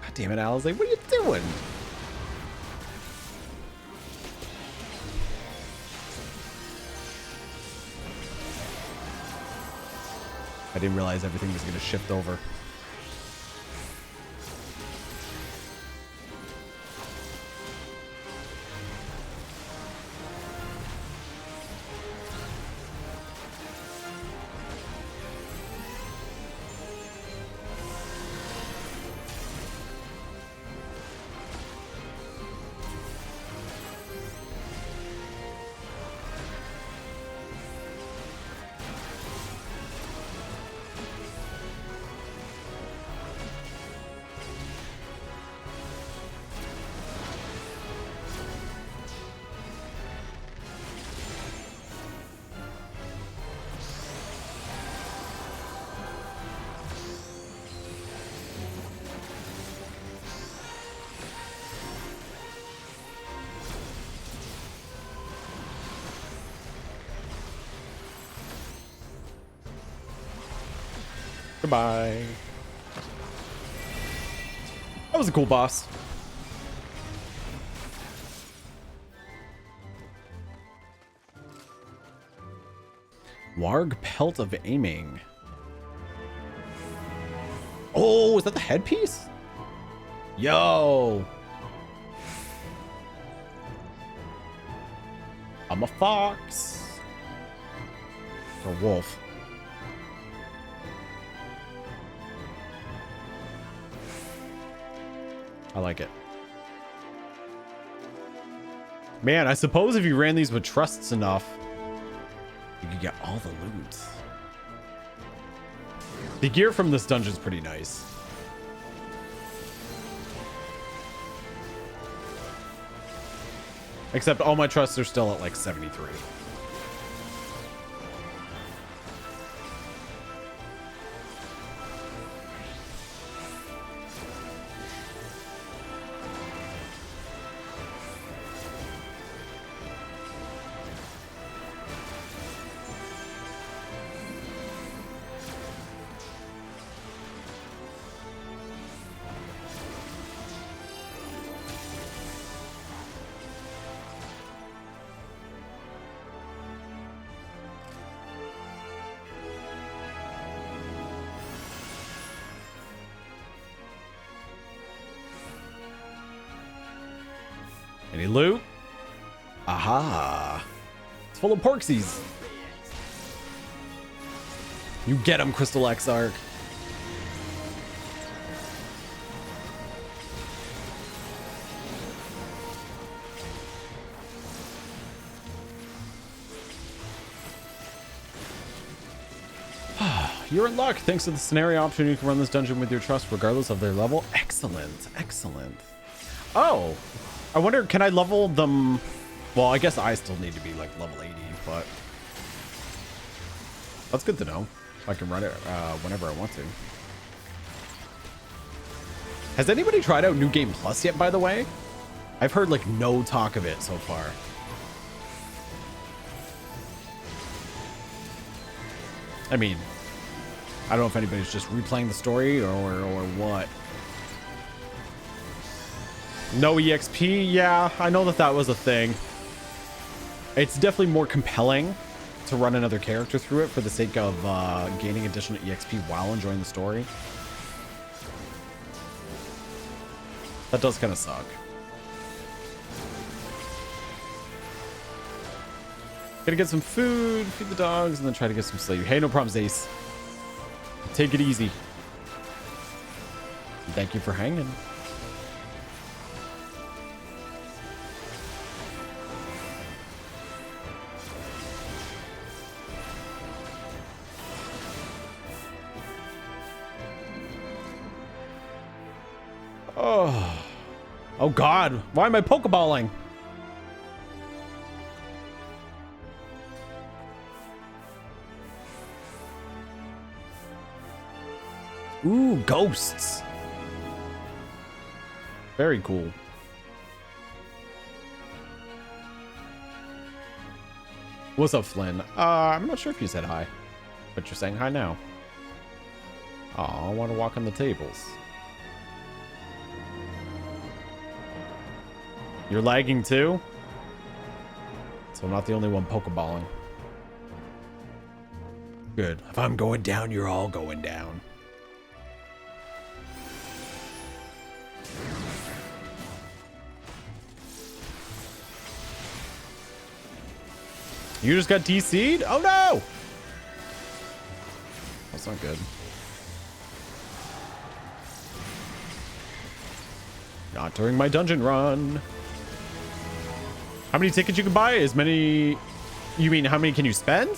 Speaker 1: God damn it, Alizé. What are you doing? I didn't realize everything was going to shift over. Goodbye. That was a cool boss. Warg Pelt of Aiming. Oh, is that the headpiece? Yo. I'm a fox. Or wolf. I like it. Man, I suppose if you ran these with trusts enough, you could get all the loot. The gear from this dungeon is pretty nice. Except all my trusts are still at like 73. Any loot? Aha. It's full of porksies. You get him, Crystal Exarch. You're in luck. Thanks to the scenario option, you can run this dungeon with your trust regardless of their level. Excellent. Excellent. Oh. I wonder, can I level them? Well, I guess I still need to be like level 80, but that's good to know. I can run it whenever I want to. Has anybody tried out New Game Plus yet, by the way? I've heard like no talk of it so far. I mean, I don't know if anybody's just replaying the story or what. No EXP? Yeah, I know that was a thing. It's definitely more compelling to run another character through it for the sake of gaining additional EXP while enjoying the story. That does kind of suck. Gonna get some food, feed the dogs, and then try to get some sleep. Hey, no problems, Ace. Take it easy. Thank you for hanging. Oh God, why am I Pokeballing? Ooh, ghosts. Very cool. What's up, Flynn? I'm not sure if you said hi, but you're saying hi now. Aw, I want to walk on the tables. You're lagging too? So I'm not the only one Pokeballing. Good. If I'm going down, you're all going down. You just got DC'd? Oh no! That's not good. Not during my dungeon run. How many tickets you can buy? As many... You mean how many can you spend?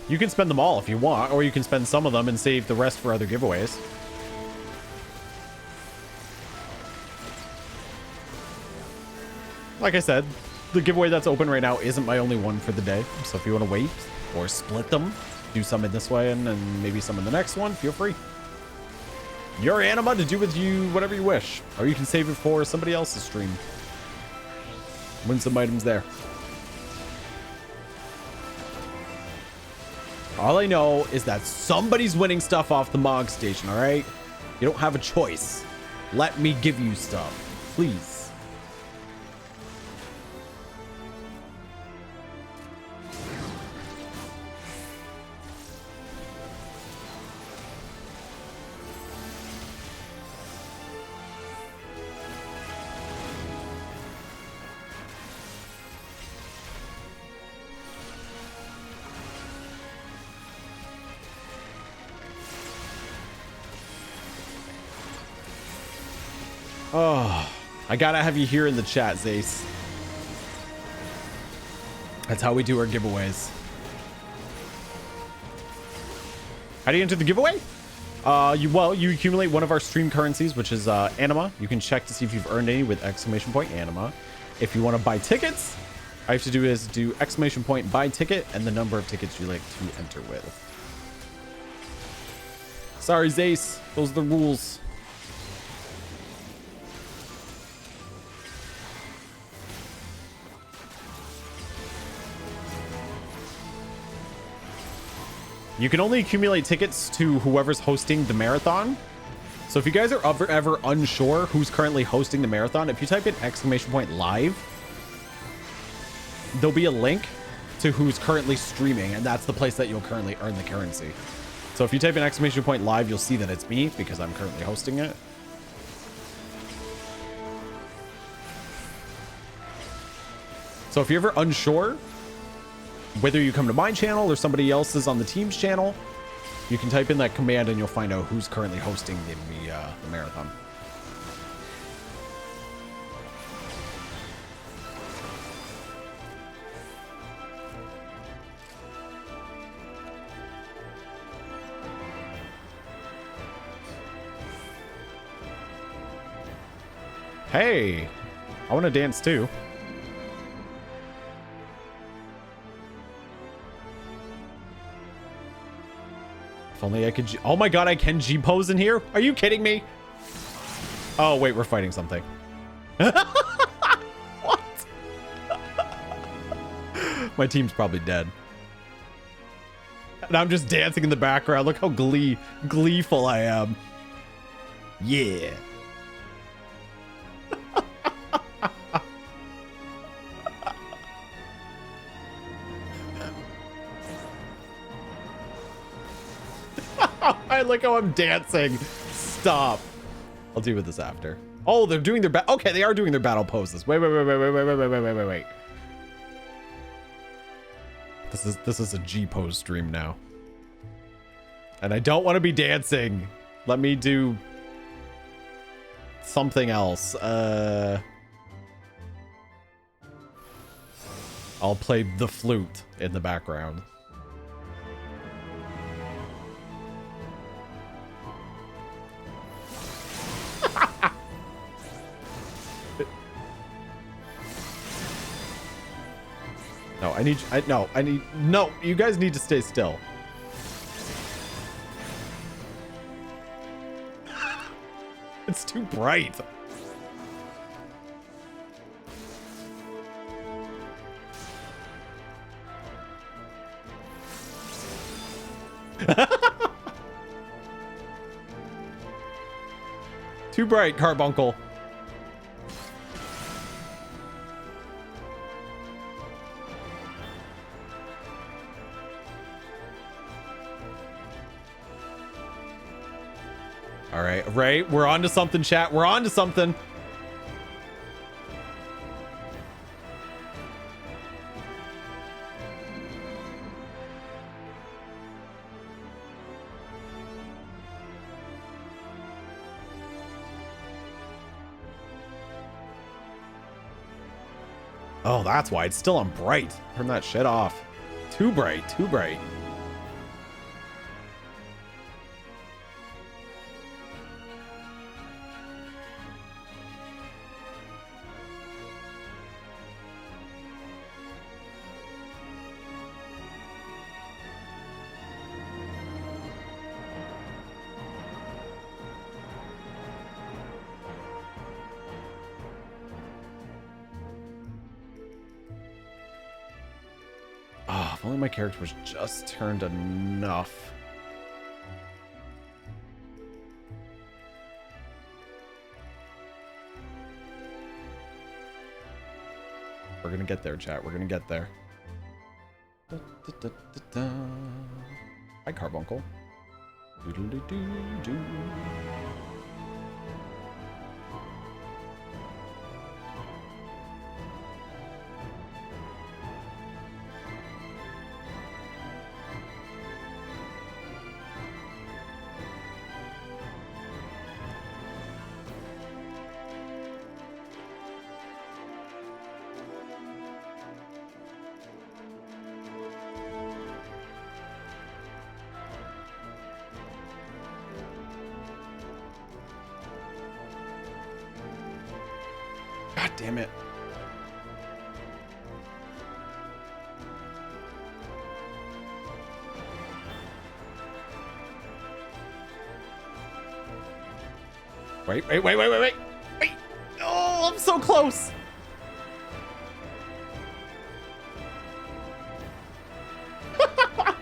Speaker 1: You can spend them all if you want, or you can spend some of them and save the rest for other giveaways. Like I said, the giveaway that's open right now isn't my only one for the day. So if you want to wait or split them, do some in this way and then maybe some in the next one, feel free. Your anima to do with you whatever you wish. Or you can save it for somebody else's stream. Win some items there. All I know is that somebody's winning stuff off the Mog Station, all right? You don't have a choice. Let me give you stuff, please. Oh, I gotta have you here in the chat, Zace. That's how we do our giveaways. How do you enter the giveaway? You accumulate one of our stream currencies, which is anima. You can check to see if you've earned any with !anima. If you want to buy tickets, all you have to do is do !buy ticket and the number of tickets you like to enter with. Sorry, Zace. Those are the rules. You can only accumulate tickets to whoever's hosting the marathon. So if you guys are ever unsure who's currently hosting the marathon, if you type in !live, there'll be a link to who's currently streaming, and that's the place that you'll currently earn the currency. So if you type in !live, you'll see that it's me because I'm currently hosting it. So if you're ever unsure whether you come to my channel or somebody else's on the team's channel, you can type in that command and you'll find out who's currently hosting the marathon. Hey, I want to dance too. If only I could oh my god, I can G-pose in here? Are you kidding me? Oh, wait, we're fighting something. What? My team's probably dead. And I'm just dancing in the background. Look how gleeful I am. Yeah. I like how I'm dancing. Stop. I'll deal with this after. Oh, they're doing their okay, they are doing their battle poses. Wait. This is a G pose stream now. And I don't want to be dancing. Let me do something else. I'll play the flute in the background. No, you guys need to stay still. It's too bright. Too bright, Carbuncle. All right, right. We're on to something, chat. We're on to something. Oh, that's why it's still on bright. Turn that shit off. Too bright, too bright. If only my character was just turned enough. We're gonna get there, chat. We're gonna get there. Da, da, da, da, da. Hi, Carbuncle. Doodle-doo-doo-doo. God damn it. Wait. Wait. Oh, I'm so close.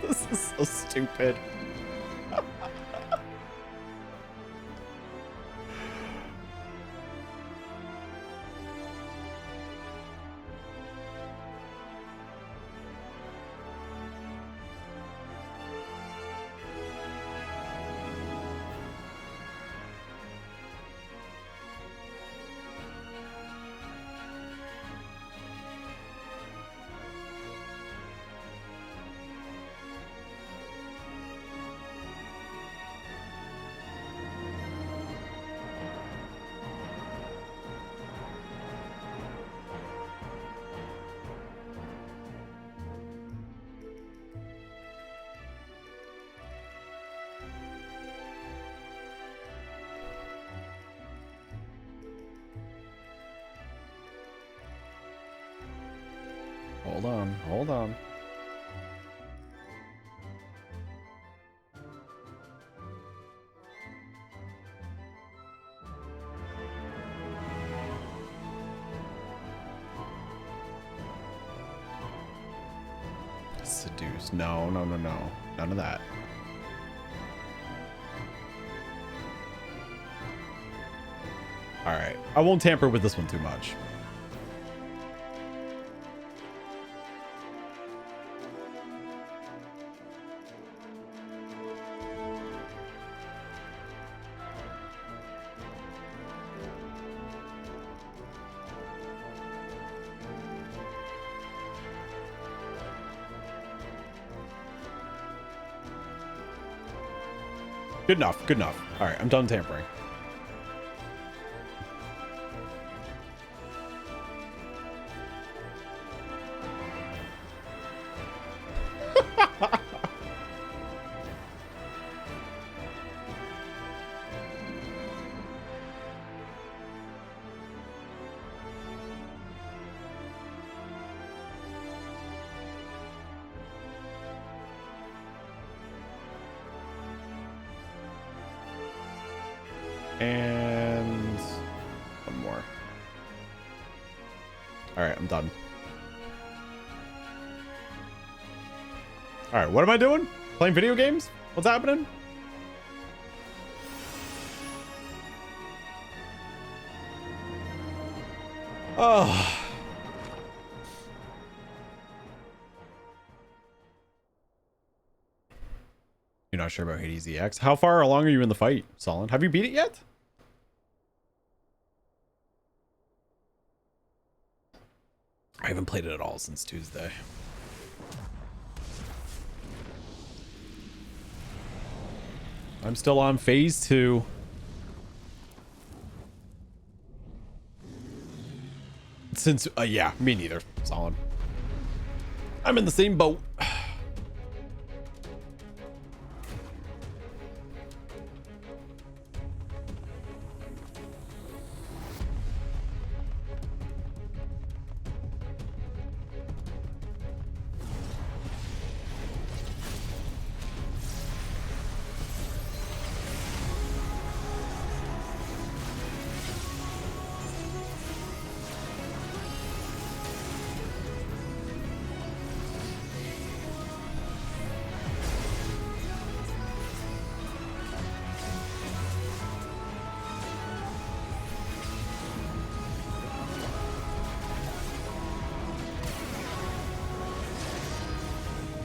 Speaker 1: This is so stupid. Hold on. seduce. No, no, no, no. None of that. All right. I won't tamper with this one too much. Good enough. Good enough. All right. I'm done tampering. And one more. All right, I'm done. All right, what am I doing? Playing video games? What's happening? Oh. You're not sure about Hades EX? How far along are you in the fight, Solon? Have you beat it yet? I haven't played it at all since Tuesday. I'm still on phase 2. Since, yeah, me neither, Solon. I'm in the same boat.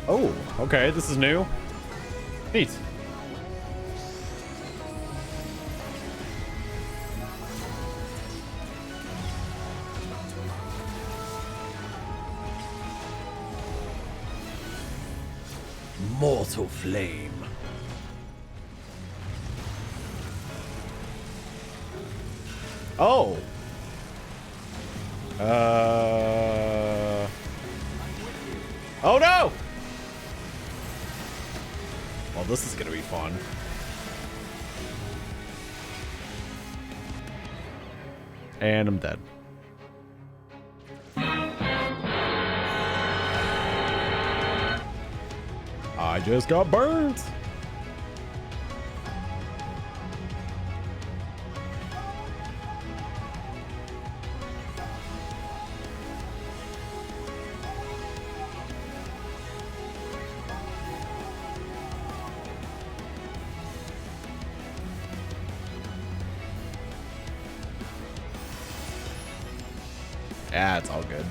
Speaker 1: Oh, okay, this is new. Neat. Mortal Flame. Oh. Oh no! Well, this is gonna be fun. And I'm dead. I just got burnt. Yeah, it's all good.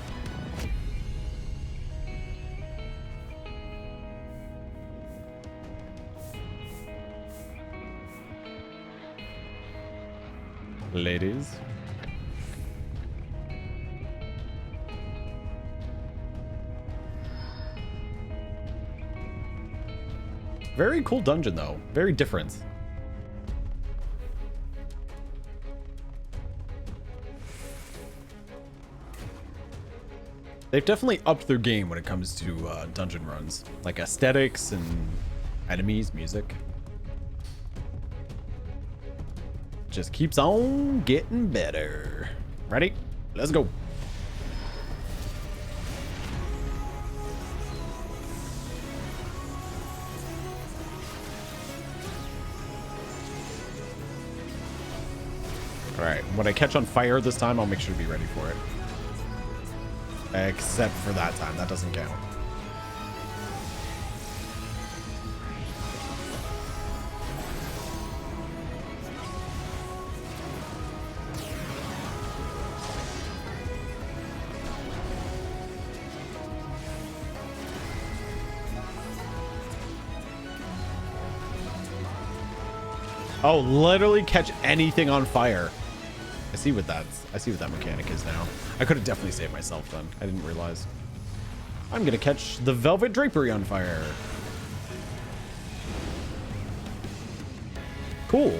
Speaker 1: Ladies. Very cool dungeon though. Very different. They've definitely upped their game when it comes to dungeon runs. Like aesthetics and enemies, music. Just keeps on getting better. Ready? Let's go. Alright, when I catch on fire this time, I'll make sure to be ready for it. Except for that time. That doesn't count. Oh, literally catch anything on fire. I see what that mechanic is now. I could have definitely saved myself then. I didn't realize. I'm gonna catch the velvet drapery on fire. Cool.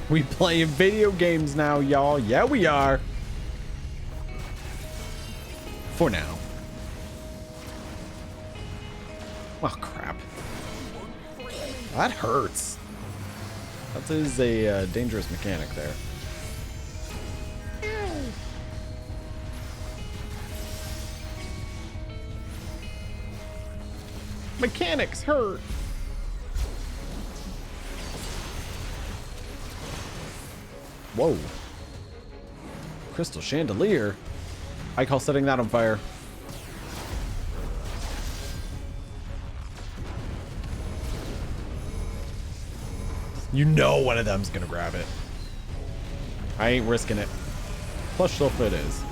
Speaker 1: We playing video games now, y'all. Yeah, we are. For now. Oh, crap. That hurts. That is a dangerous mechanic there. Mechanics hurt. Whoa. Crystal chandelier. I call setting that on fire. You know one of them's gonna grab it. I ain't risking it. Plush sofa it is.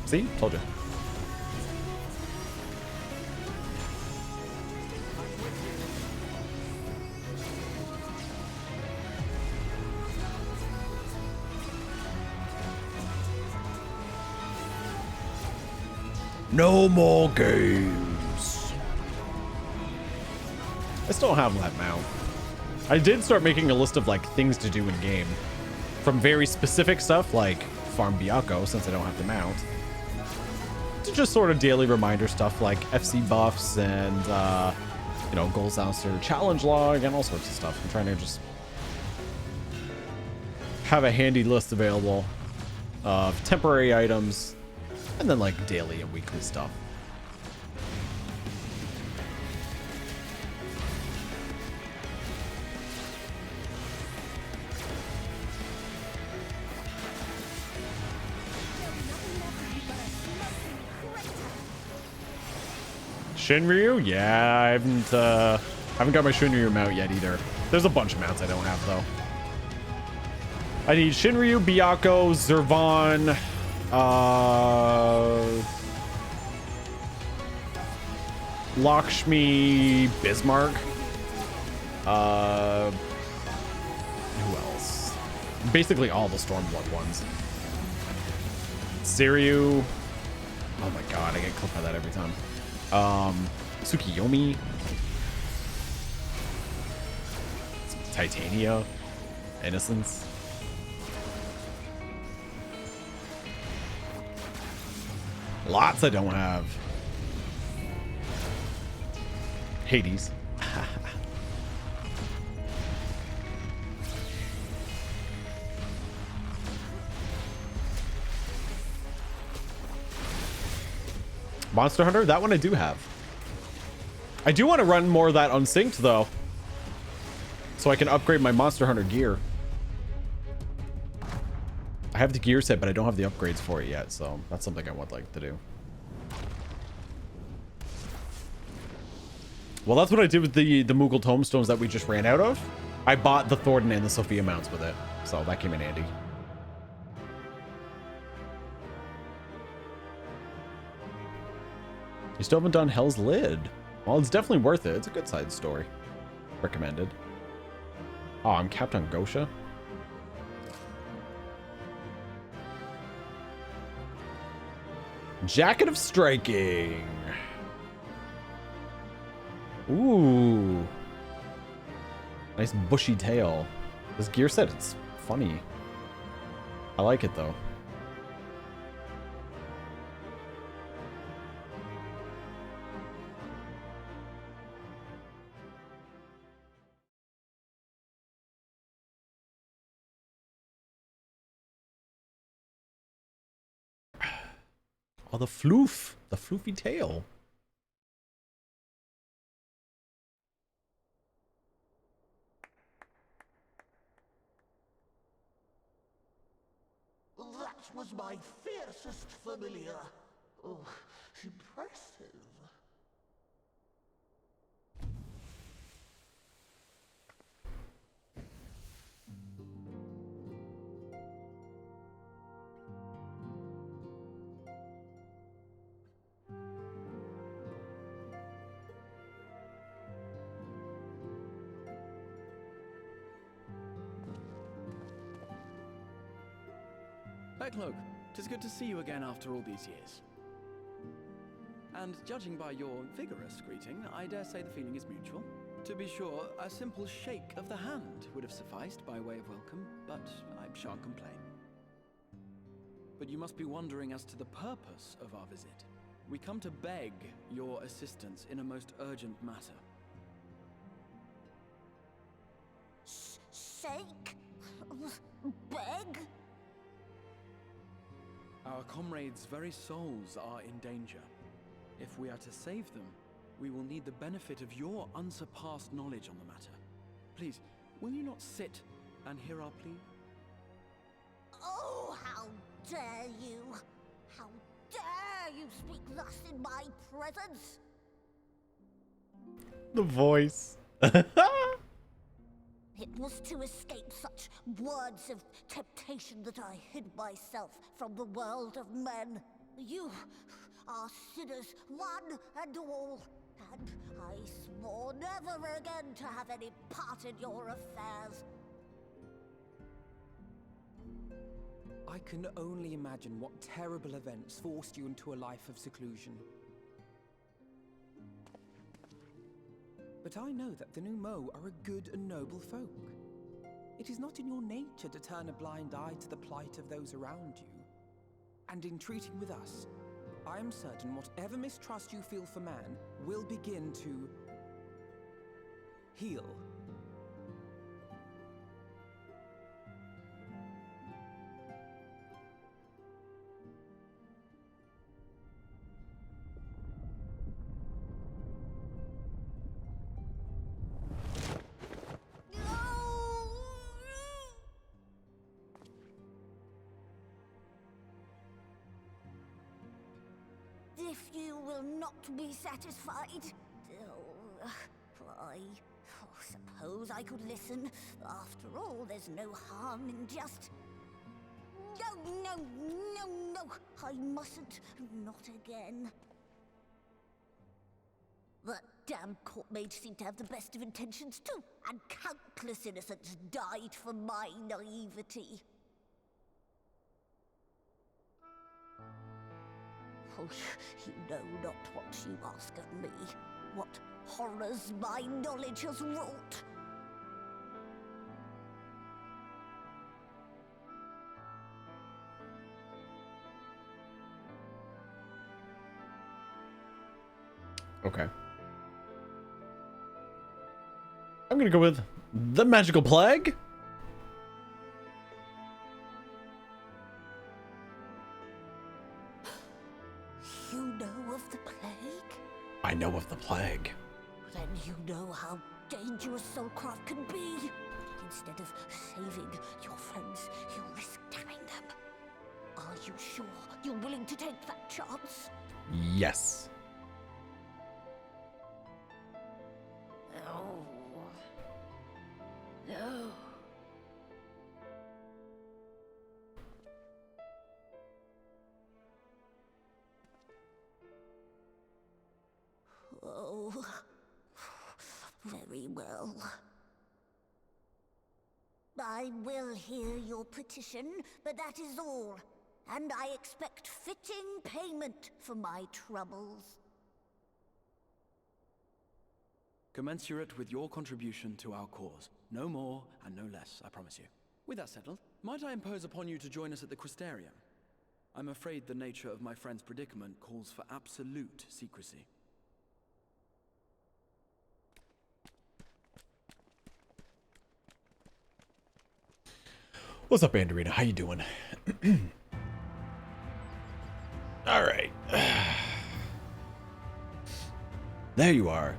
Speaker 1: See? Told you. No more games. I still have that mount. I did start making a list of like things to do in game, from very specific stuff like farm Biako since I don't have the mount, to just sort of daily reminder stuff like FC buffs and you know, goals announcer challenge log and all sorts of stuff. I'm trying to just have a handy list available of temporary items. And then like daily and weekly stuff. Shinryu? Yeah, I haven't got my Shinryu mount yet either. There's a bunch of mounts I don't have though. I need Shinryu, Biako, Zervan, Lakshmi, Bismarck. Who else? Basically all the Stormblood ones. Siryu. Oh my god, I get clipped by that every time. Tsukiyomi. Titania. Innocence. Lots I don't have. Hades. Monster Hunter? That one I do have. I do want to run more of that unsynced though, so I can upgrade my Monster Hunter gear. I have the gear set, but I don't have the upgrades for it yet, so that's something I would like to do. Well, that's what I did with the Moogle Tomestones that we just ran out of. I bought the Thornton and the Sophia mounts with it, so that came in handy. You still haven't done Hell's Lid. Well, it's definitely worth it. It's a good side story. Recommended. Oh, I'm capped on Gosha. Jacket of Striking. Ooh. Nice bushy tail. This gear set, it's funny. I like it though. Oh, the floof. The floofy tail.
Speaker 9: That was my fiercest familiar. Oh, impressive.
Speaker 6: Cloak, 'tis good to see you again after all these years. And judging by your vigorous greeting, I dare say the feeling is mutual. To be sure, a simple shake of the hand would have sufficed by way of welcome, but I shan't complain. But you must be wondering as to the purpose of our visit. We come to beg your assistance in a most urgent matter.
Speaker 9: Sake? Beg?
Speaker 6: Our comrades' very souls are in danger. If we are to save them, we will need the benefit of your unsurpassed knowledge on the matter. Please, will you not sit and hear our plea?
Speaker 9: Oh, how dare you! How dare you speak thus in my presence!
Speaker 1: The voice.
Speaker 9: It was to escape such words of temptation that I hid myself from the world of men. You are sinners, one and all, and I swore never again to have any part in your affairs.
Speaker 7: I can only imagine what terrible events forced you into a life of seclusion. But I know that the Numo are a good and noble folk. It is not in your nature to turn a blind eye to the plight of those around you. And in treating with us, I am certain whatever mistrust you feel for man will begin to heal.
Speaker 9: If you will not be satisfied, I suppose I could listen. After all, there's no harm in just... No, I mustn't. Not again. That damn court mage seemed to have the best of intentions too, and countless innocents died for my naivety. Oh, you know not what you ask of me, what horrors my knowledge has wrought.
Speaker 1: Okay. I'm gonna go with the magical plague.
Speaker 9: You know of the plague?
Speaker 1: I know of the plague.
Speaker 9: Then you know how dangerous soulcraft can be. Instead of saving your friends, you risk damning them. Are you sure you're willing to take that chance?
Speaker 1: Yes.
Speaker 9: No. No. Oh, very well. I will hear your petition, but that is all. And I expect fitting payment for my troubles.
Speaker 6: Commensurate with your contribution to our cause. No more and no less, I promise you. With that settled, might I impose upon you to join us at the Crystarium? I'm afraid the nature of my friend's predicament calls for absolute secrecy.
Speaker 1: What's up, Andrina? How you doing? All right. There you are.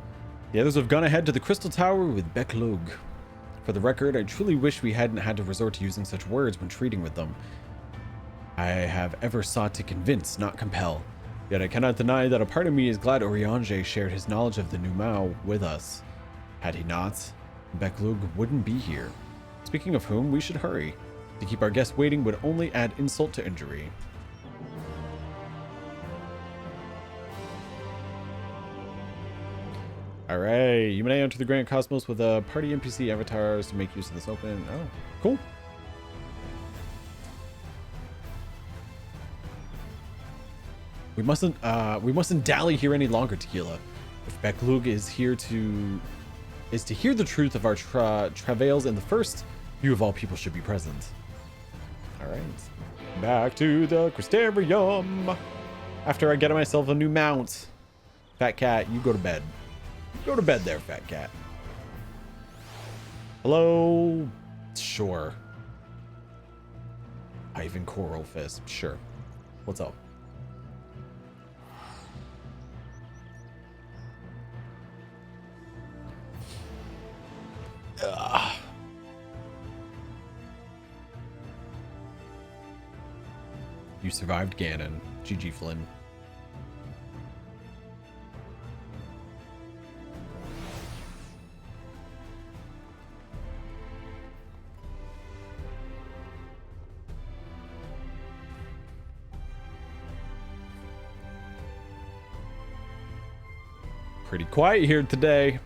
Speaker 1: The others have gone ahead to the Crystal Tower with Beklug. For the record, I truly wish we hadn't had to resort to using such words when treating with them. I have ever sought to convince, not compel. Yet I cannot deny that a part of me is glad Oriange shared his knowledge of the Numau with us. Had he not, Beklug wouldn't be here. Speaking of whom, we should hurry. To keep our guests waiting would only add insult to injury. Alright, you may enter the Grand Cosmos with a party NPC avatars to make use of this open. Oh, cool. We mustn't dally here any longer, Tequila. If Beklug is to hear the truth of our travails in the first, you of all people should be present. Alright. Back to the Crystarium. After I get myself a new mount. Fat cat, you go to bed. Go to bed there, fat cat. Hello? Sure. Ivan Coral Fist. Sure. What's up? Ugh. You survived Ganon. GG Flynn. Pretty quiet here today.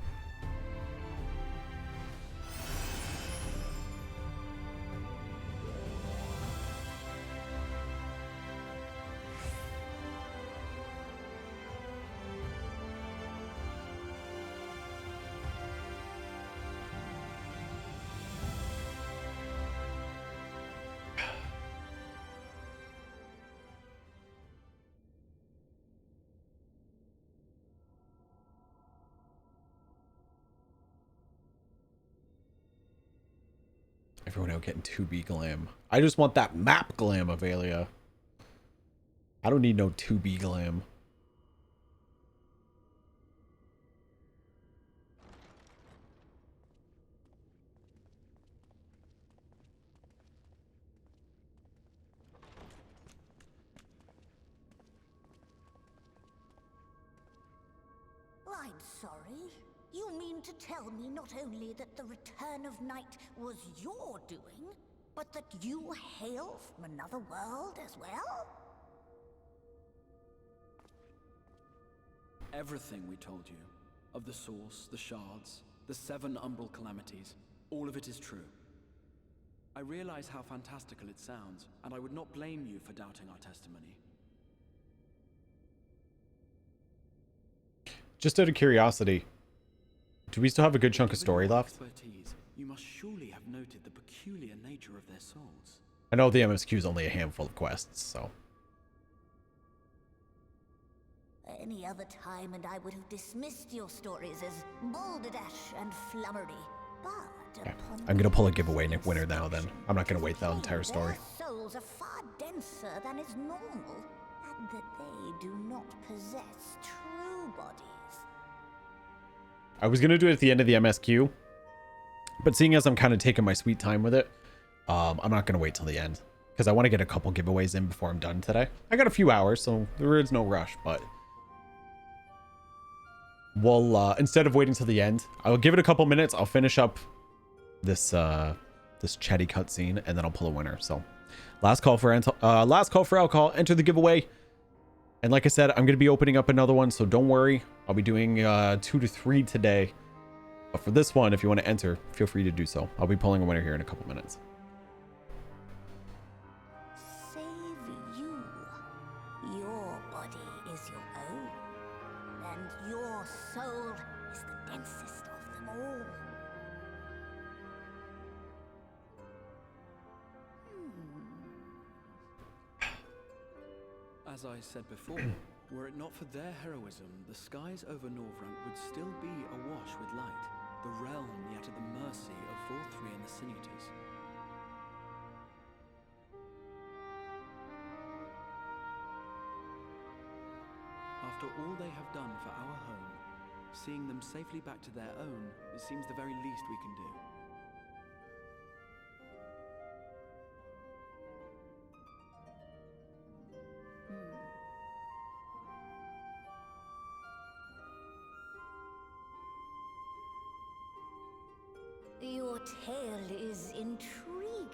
Speaker 1: Everyone out getting 2B glam. I just want that map glam, Avelia. I don't need no 2B glam.
Speaker 9: I'm sorry. You mean to tell me not only that the return of night was your doing, but that you hail from another world as well?
Speaker 6: Everything we told you, of the source, the shards, the 7 umbral calamities, all of it is true. I realize how fantastical it sounds, and I would not blame you for doubting our testimony.
Speaker 1: Just out of curiosity, do we still have a good chunk of story left?
Speaker 6: Expertise, you must surely have noted the peculiar nature of their souls.
Speaker 1: I know the MSQ is only a handful of quests, so.
Speaker 9: Any other time and I would have dismissed your stories as balderdash and flummery. But
Speaker 1: Okay.
Speaker 9: upon
Speaker 1: I'm gonna pull a giveaway winner now then. I'm not gonna wait that entire
Speaker 9: their
Speaker 1: story.
Speaker 9: souls are far denser than is normal, and that they do not possess true bodies.
Speaker 1: I was gonna do it at the end of the MSQ, but seeing as I'm kind of taking my sweet time with it, I'm not gonna wait till the end because I want to get a couple giveaways in before I'm done today. I got a few hours, so there is no rush, but we'll instead of waiting till the end, I'll give it a couple minutes. I'll finish up this this chatty cutscene, and then I'll pull a winner. So last call for alcohol. Enter the giveaway. And like I said, I'm going to be opening up another one, so don't worry. I'll be doing 2 to 3 today. But for this one, if you want to enter, feel free to do so. I'll be pulling a winner here in a couple minutes.
Speaker 9: Save you. Your body is your own, and your soul is the densest of them all.
Speaker 6: As I said before, were it not for their heroism, the skies over Norvrant would still be awash with light, the realm yet at the mercy of Vorthri and the Sinutus. After all they have done for our home, seeing them safely back to their own, it seems the very least we can do.
Speaker 9: Your tale is intriguing.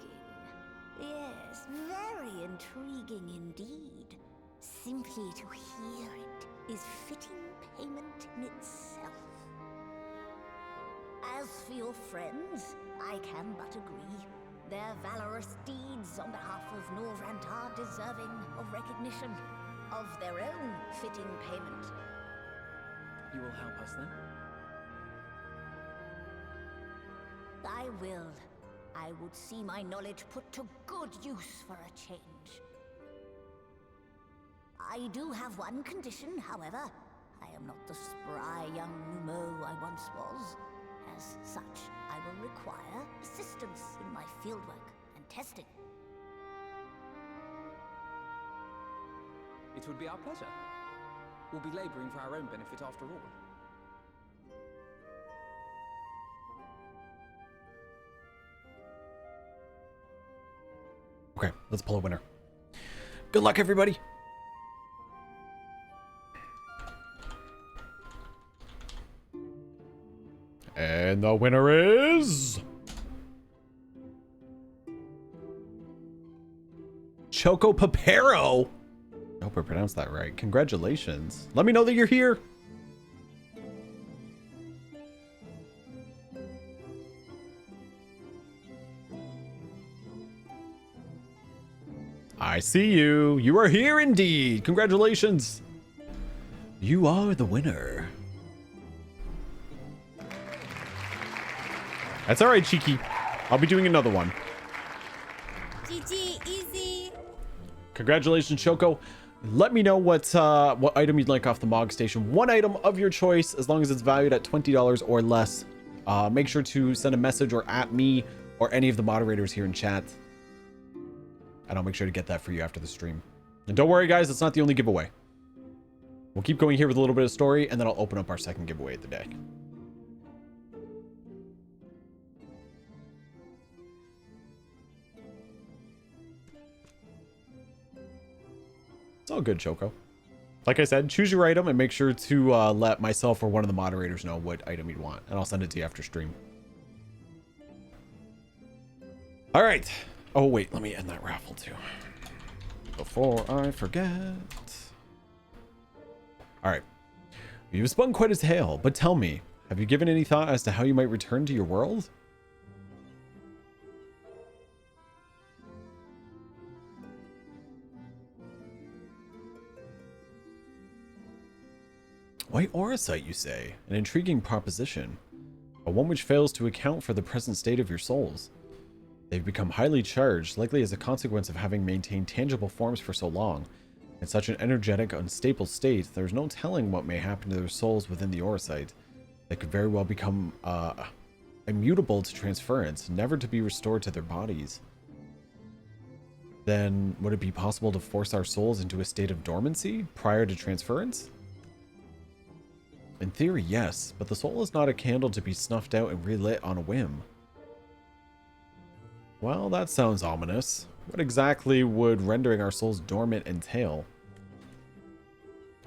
Speaker 9: Yes, very intriguing indeed. Simply to hear it is fitting payment in itself. As for your friends, I can but agree. Their valorous deeds on behalf of Norvrant are deserving of recognition, of their own fitting payment.
Speaker 6: You will help us then?
Speaker 9: I will. I would see my knowledge put to good use for a change. I do have one condition, however. I am not the spry young Numo I once was. As such, I will require assistance in my fieldwork and testing.
Speaker 7: It would be our pleasure. We'll be laboring for our own benefit after all.
Speaker 1: Okay, let's pull a winner. Good luck, everybody. And the winner is Choco Papero. I hope I pronounced that right. Congratulations. Let me know that you're here. I see you. You are here indeed. Congratulations. You are the winner. That's all right, Cheeky. I'll be doing another one.
Speaker 9: GG, easy.
Speaker 1: Congratulations, Choco. Let me know what item you'd like off the Mog Station. One item of your choice, as long as it's valued at $20 or less. Make sure to send a message or at me or any of the moderators here in chat. And I'll make sure to get that for you after the stream. And don't worry, guys, it's not the only giveaway. We'll keep going here with a little bit of story, and then I'll open up our second giveaway of the day. It's all good, Choco. Like I said, choose your item and make sure to let myself or one of the moderators know what item you'd want, and I'll send it to you after stream. All right. Oh, wait, let me end that raffle too before I forget. All right. You've spun quite a tale, but tell me, have you given any thought as to how you might return to your world? White Auracite, you say? An intriguing proposition, but one which fails to account for the present state of your souls. They've become highly charged, likely as a consequence of having maintained tangible forms for so long. In such an energetic, unstable state, there's no telling what may happen to their souls within the Auracite. They could very well become immutable to transference, never to be restored to their bodies. Then, would it be possible to force our souls into a state of dormancy prior to transference? In theory, yes, but the soul is not a candle to be snuffed out and relit on a whim. Well, that sounds ominous. What exactly would rendering our souls dormant entail?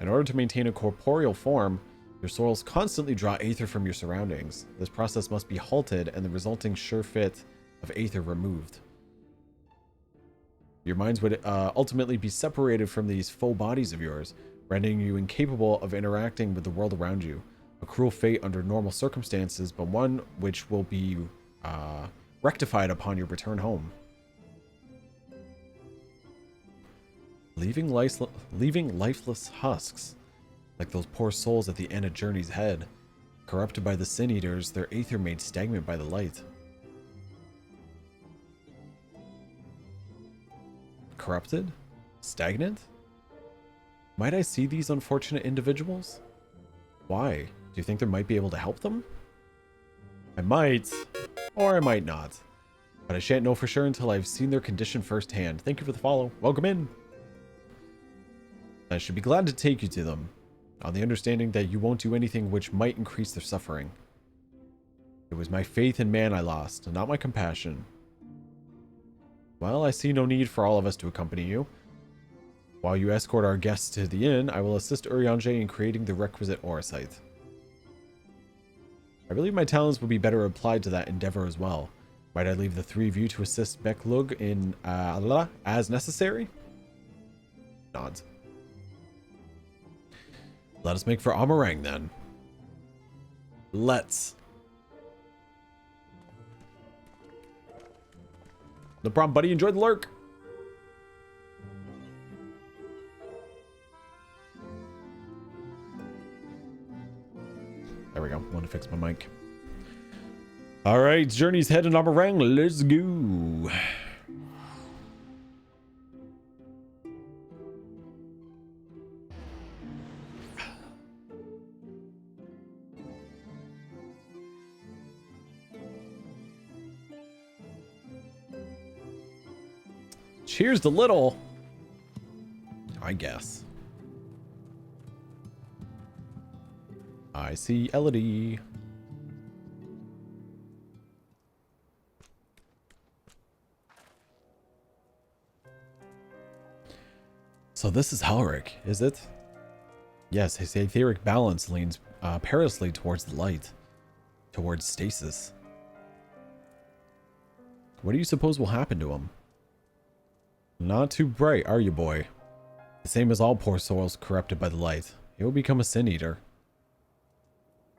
Speaker 1: In order to maintain a corporeal form, your souls constantly draw aether from your surroundings. This process must be halted and the resulting surefit of aether removed. Your minds would ultimately be separated from these faux bodies of yours, rendering you incapable of interacting with the world around you. A cruel fate under normal circumstances, but one which will be rectified upon your return home. Leaving lifeless husks, like those poor souls at the end of Journey's Head. Corrupted by the Sin Eaters, their aether made stagnant by the light. Corrupted? Stagnant? Might I see these unfortunate individuals? Why? Do you think they might be able to help them? I might, or I might not. But I shan't know for sure until I've seen their condition firsthand. Thank you for the follow. Welcome in. I should be glad to take you to them. on the understanding that you won't do anything which might increase their suffering. It was my faith in man I lost, not my compassion. Well, I see no need for all of us to accompany you. While you escort our guests to the inn, I will assist Urianger in creating the requisite Orosite. I believe my talents would be better applied to that endeavor as well. Might I leave the three of you to assist Beklug in as necessary? Nods. Let us make for Amarang then. Let's. No problem, buddy. Enjoy the lurk. There we go. Want to fix my mic. All right, journey's heading on Amarang. Let's go. Cheers to little. I guess. I see Elodie. So this is Halric, is it? Yes, his etheric balance leans perilously towards the light. Towards stasis. What do you suppose will happen to him? Not too bright, are you, boy? The same as all poor souls corrupted by the light. He will become a sin-eater.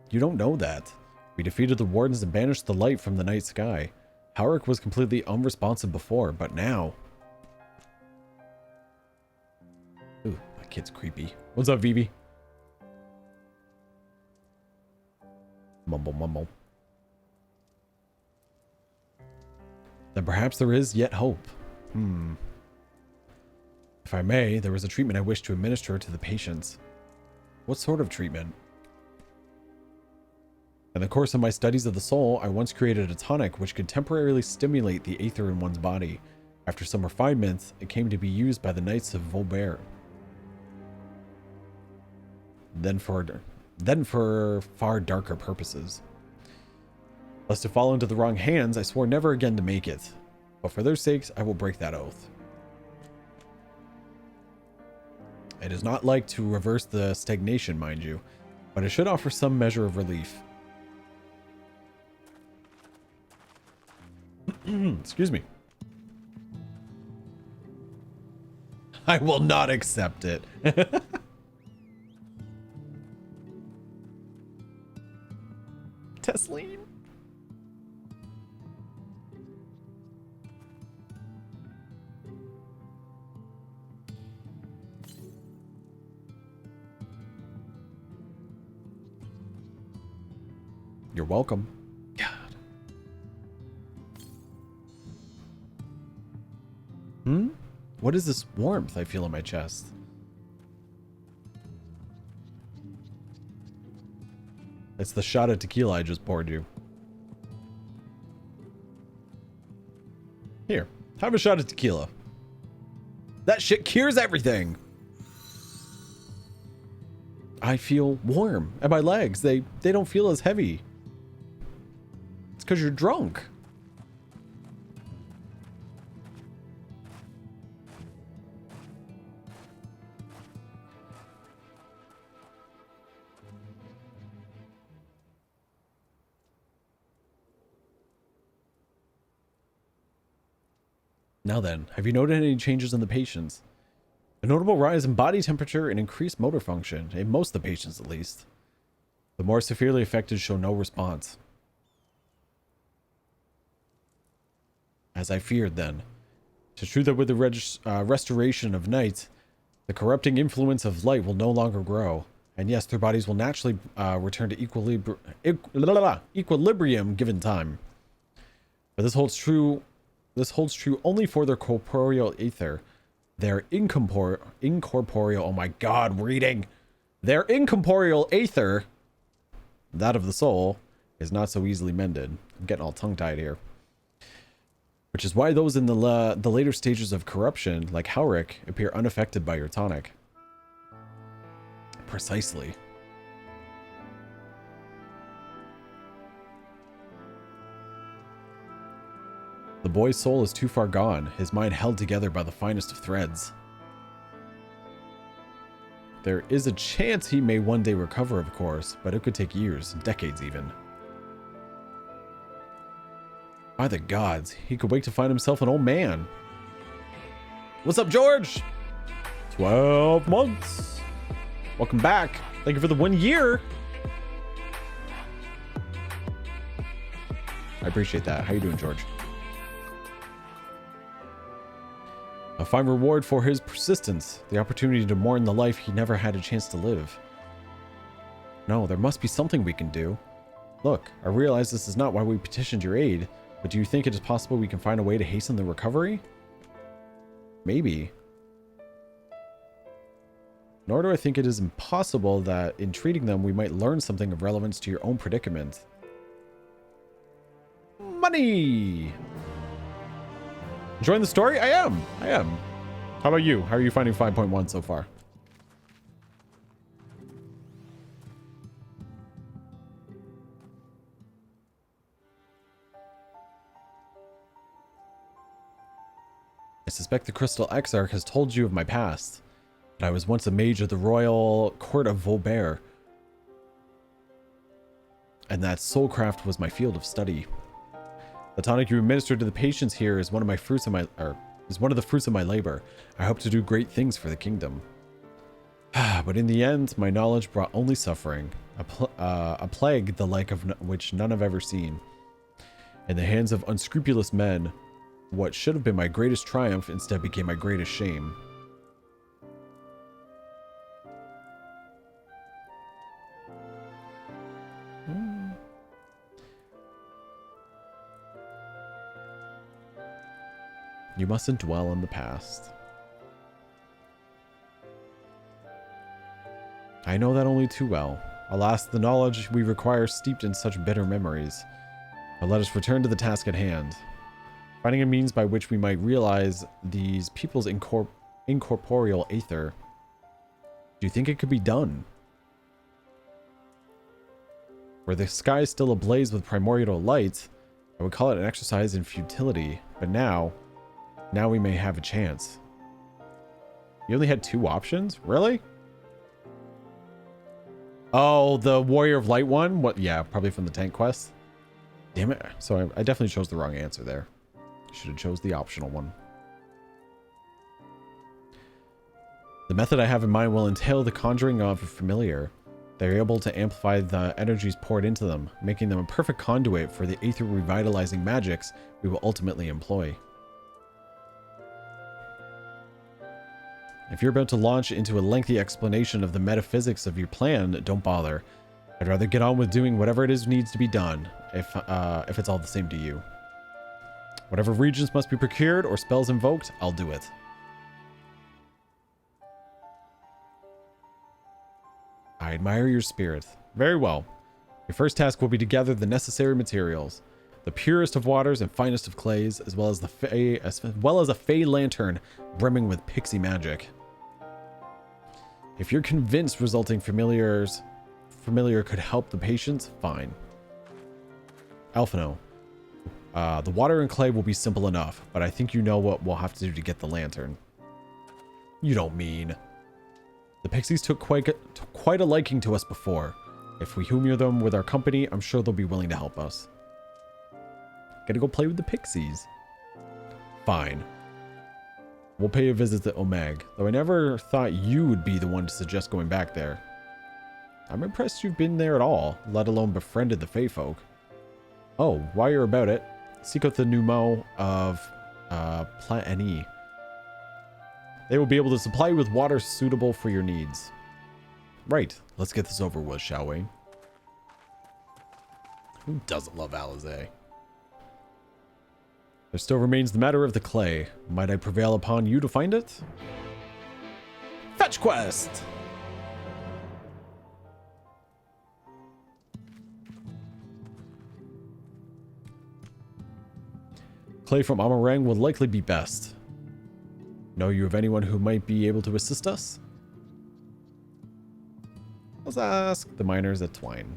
Speaker 1: You don't know that. We defeated the wardens and banished the light from the night sky. Halric was completely unresponsive before, but now... Ooh, that kid's creepy. What's up, Vivi? Mumble, mumble. Then perhaps there is yet hope. If I may, there was a treatment I wish to administer to the patients. What sort of treatment? In the course of my studies of the soul, I once created a tonic which could temporarily stimulate the aether in one's body. After some refinements, it came to be used by the Knights of Volbert. Then for far darker purposes. Lest it fall into the wrong hands, I swore never again to make it. But for their sakes, I will break that oath. It is not like to reverse the stagnation, mind you, but it should offer some measure of relief. Excuse me. I will not accept it. Tesleen? You're welcome. God. What is this warmth I feel in my chest? It's the shot of tequila I just poured you. Here, have a shot of tequila. That shit cures everything. I feel warm, and my legs, they don't feel as heavy. It's because you're drunk. Now then, have you noted any changes in the patients? A notable rise in body temperature and increased motor function, in most of the patients at least. The more severely affected show no response. As I feared then. 'Tis true that with the restoration of night, the corrupting influence of light will no longer grow. And yes, their bodies will naturally return to equilibrium given time. But this holds true only for their corporeal aether. Their incorporeal, oh my god, reading. Their incorporeal aether, that of the soul, is not so easily mended. I'm getting all tongue-tied here. Which is why those in the later stages of corruption, like Halric, appear unaffected by your tonic. precisely. The boy's soul is too far gone, his mind held together by the finest of threads. There is a chance he may one day recover, of course, but it could take years, decades even. By the gods, he could wake to find himself an old man. What's up, George? 12 months. Welcome back. Thank you for the 1 year. I appreciate that. How you doing, George? A fine reward for his persistence, the opportunity to mourn the life he never had a chance to live. No, there must be something we can do. Look, I realize this is not why we petitioned your aid, but do you think it is possible we can find a way to hasten the recovery? Maybe. Nor do I think it is impossible that in treating them we might learn something of relevance to your own predicament. Money! Enjoying the story? I am. How about you? How are you finding 5.1 so far? I suspect the Crystal Exarch has told you of my past. But I was once a mage of the royal court of Volbert. And that soulcraft was my field of study. The tonic you administer to the patients here is one of the fruits of my labor. I hope to do great things for the kingdom. But in the end, my knowledge brought only suffering, a plague the like of which none have ever seen. In the hands of unscrupulous men, what should have been my greatest triumph instead became my greatest shame. You mustn't dwell on the past. I know that only too well. Alas, the knowledge we require steeped in such bitter memories. But let us return to the task at hand. Finding a means by which we might realize these people's incorporeal aether. Do you think it could be done? Were the sky still ablaze with primordial light, I would call it an exercise in futility. But now we may have a chance. You only had 2 options? Really? Oh, the Warrior of Light one? What? Yeah, probably from the tank quest. Damn it. So I definitely chose the wrong answer there. Should have chose the optional one. The method I have in mind will entail the conjuring of a familiar. They're able to amplify the energies poured into them, making them a perfect conduit for the aether revitalizing magics we will ultimately employ. If you're about to launch into a lengthy explanation of the metaphysics of your plan, don't bother. I'd rather get on with doing whatever it is needs to be done, if it's all the same to you. Whatever regions must be procured or spells invoked, I'll do it. I admire your spirit. Very well. Your first task will be to gather the necessary materials. The purest of waters and finest of clays, as well as a fey lantern brimming with pixie magic. If you're convinced resulting familiar could help the patients, fine. Alphino, the water and clay will be simple enough, but I think you know what we'll have to do to get the lantern. You don't mean. The pixies took quite a liking to us before. If we humor them with our company, I'm sure they'll be willing to help us. Gotta go play with the pixies. Fine. We'll pay a visit to Omeg, though I never thought you would be the one to suggest going back there. I'm impressed you've been there at all, let alone befriended the Fey folk. Oh, while you're about it, seek out the Numo of Platani. They will be able to supply you with water suitable for your needs. Right, let's get this over with, shall we? Who doesn't love Alizé? There still remains the matter of the clay. Might I prevail upon you to find it? Fetch quest! Clay from Amarang will likely be best. Know you of anyone who might be able to assist us? Let's ask the miners at Twine.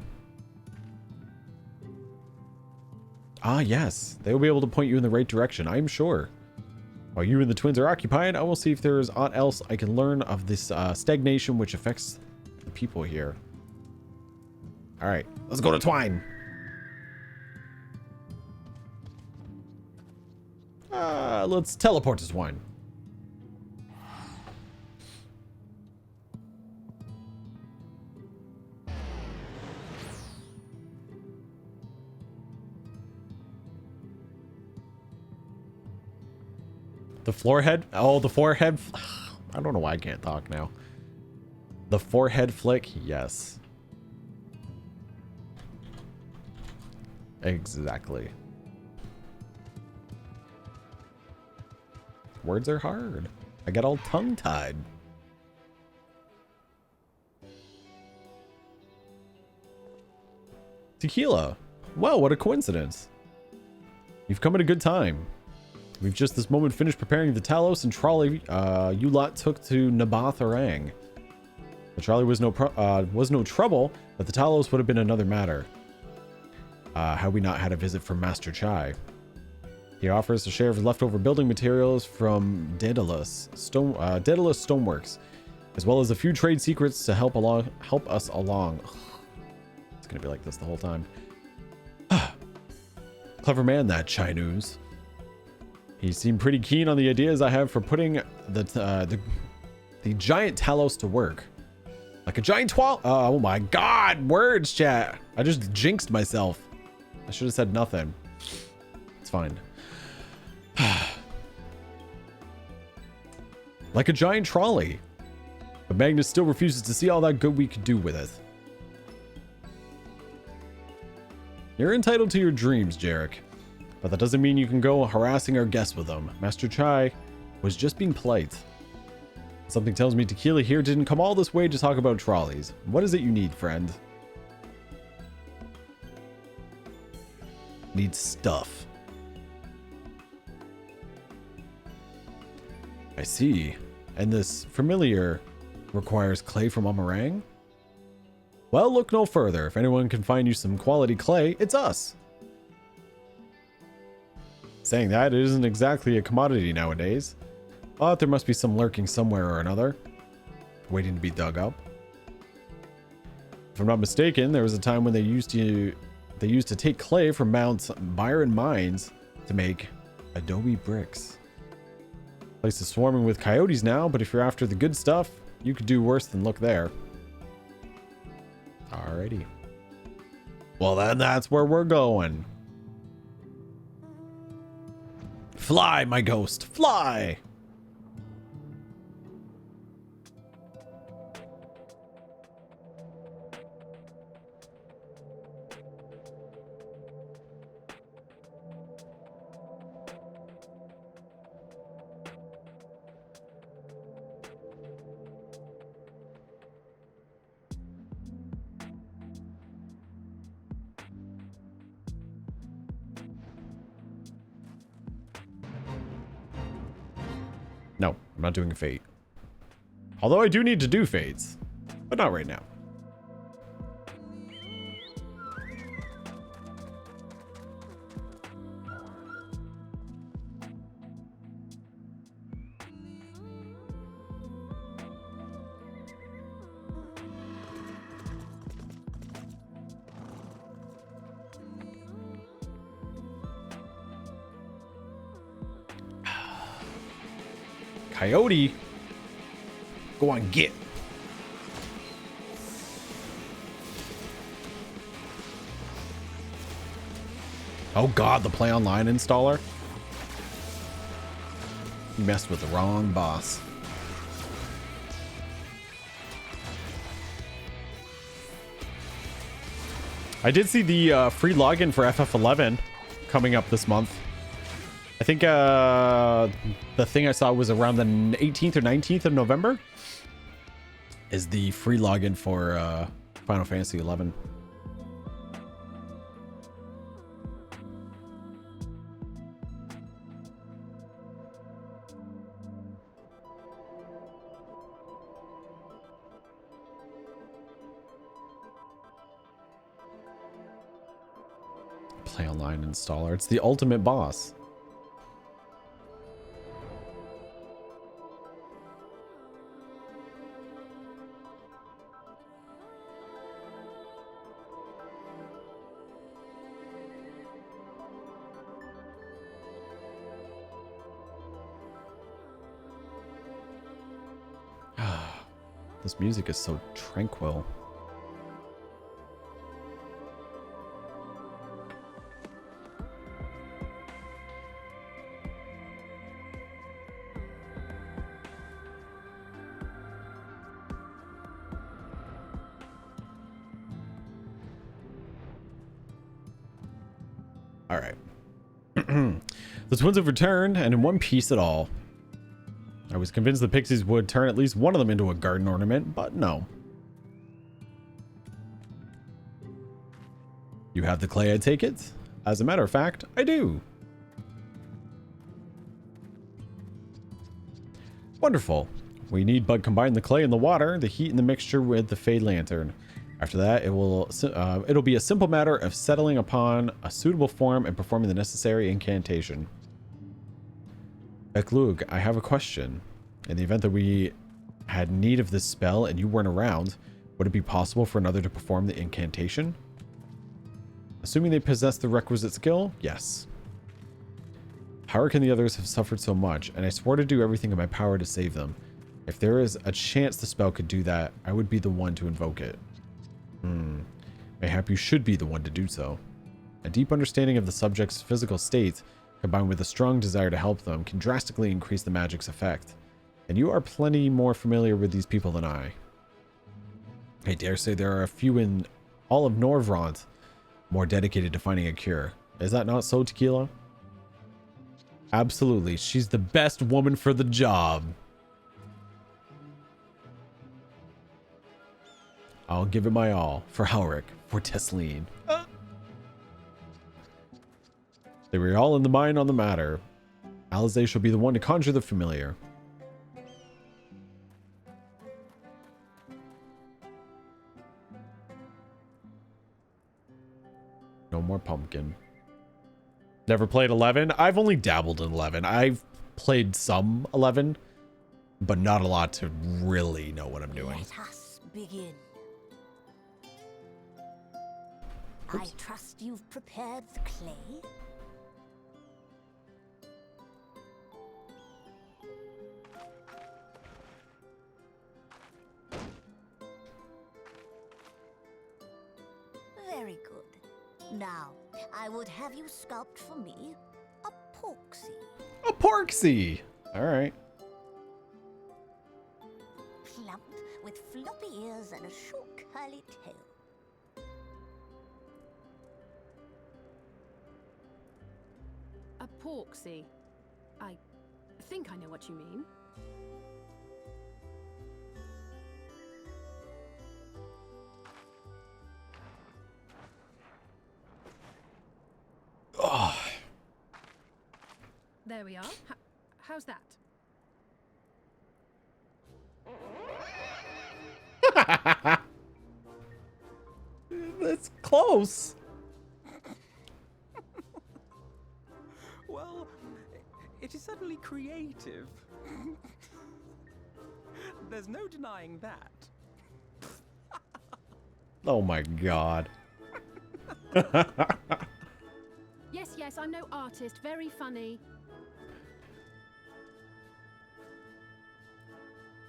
Speaker 1: Ah, yes. They will be able to point you in the right direction, I'm sure. While you and the twins are occupied, I will see if there is aught else I can learn of this stagnation which affects the people here. Alright, let's go to Twine. Let's teleport to Twine. The forehead? Oh, the forehead. I don't know why I can't talk now. The forehead flick? Yes. Exactly. Words are hard. I get all tongue-tied. Tequila. Well, what a coincidence. You've come at a good time. We've just this moment finished preparing the Talos and trolley you lot took to Naboth Orang. The trolley was no trouble, but the Talos would have been another matter. Had we not had a visit from Master Chai. He offers a share of leftover building materials from Daedalus Stoneworks, as well as a few trade secrets to help us along. Ugh. It's gonna be like this the whole time. Clever man, that Chai News. He seemed pretty keen on the ideas I have for putting the giant Talos to work. Like a giant oh my god, words, chat. I just jinxed myself. I should have said nothing. It's fine. Like a giant trolley. But Magnus still refuses to see all that good we could do with it. You're entitled to your dreams, Jarek. But that doesn't mean you can go harassing our guests with them. Master Chai was just being polite. Something tells me Tequila here didn't come all this way to talk about trolleys. What is it you need, friend? Need stuff. I see. And this familiar requires clay from Amarang? Well, look no further. If anyone can find you some quality clay, it's us. Saying that, it isn't exactly a commodity nowadays. But there must be some lurking somewhere or another, waiting to be dug up. If I'm not mistaken, there was a time when they used to take clay from Mount Byron mines to make adobe bricks. The place is swarming with coyotes now, but if you're after the good stuff, you could do worse than look there. Alrighty. Well, then that's where we're going. Fly, my ghost, fly! No, I'm not doing a fate. Although I do need to do fates, but not right now. Coyote, go on, get. Oh god, the Play Online installer. You messed with the wrong boss. I did see the free login for FF11 coming up this month. I think the thing I saw was around the 18th or 19th of November is the free login for Final Fantasy 11. Play online installer. It's the ultimate boss. This music is so tranquil. All right. The twins have returned, and in one piece at all. I was convinced the pixies would turn at least one of them into a garden ornament, but no. You have the clay, I take it? As a matter of fact, I do. Wonderful. We need but combine the clay and the water, the heat and the mixture with the Fade Lantern. After that, it'll be a simple matter of settling upon a suitable form and performing the necessary incantation. Eklug, I have a question. In the event that we had need of this spell and you weren't around, would it be possible for another to perform the incantation? Assuming they possess the requisite skill, yes. Harik and the others have suffered so much, and I swore to do everything in my power to save them. If there is a chance the spell could do that, I would be the one to invoke it. Mayhap you should be the one to do so. A deep understanding of the subject's physical state, combined with a strong desire to help them, can drastically increase the magic's effect. And you are plenty more familiar with these people than I. I dare say there are a few in all of Norvrant more dedicated to finding a cure. Is that not so, Tequila? Absolutely. She's the best woman for the job. I'll give it my all. For Harik. For Tesleen. They were all in the mind on the matter. Alize shall be the one to conjure the familiar. No more pumpkin. Never played 11. I've only dabbled in 11. I've played some 11, but not a lot to really know what I'm doing.
Speaker 9: Let us begin.
Speaker 1: Oops.
Speaker 9: I trust you've prepared the clay. Very good. Now, I would have you sculpt for me a porksy.
Speaker 1: A porksy! Alright.
Speaker 9: Plump with floppy ears and a short curly tail.
Speaker 8: A porksy. I think I know what you mean.
Speaker 1: Oh.
Speaker 8: There we are. How's that?
Speaker 1: That's close.
Speaker 7: Well, it is certainly creative. There's no denying that.
Speaker 1: Oh my god.
Speaker 8: Yes, I'm no artist. Very funny.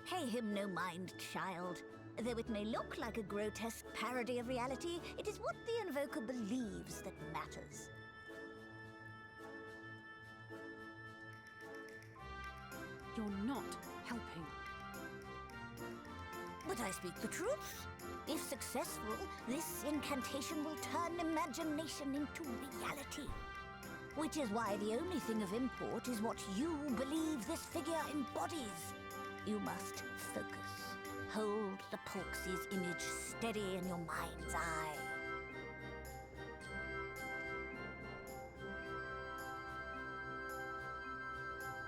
Speaker 9: Pay him no mind, child. Though it may look like a grotesque parody of reality, it is what the invoker believes that matters.
Speaker 8: You're not helping.
Speaker 9: But I speak the truth. If successful, this incantation will turn imagination into reality. Which is why the only thing of import is what you believe this figure embodies. You must focus. Hold the Porksy's image steady in your mind's eye.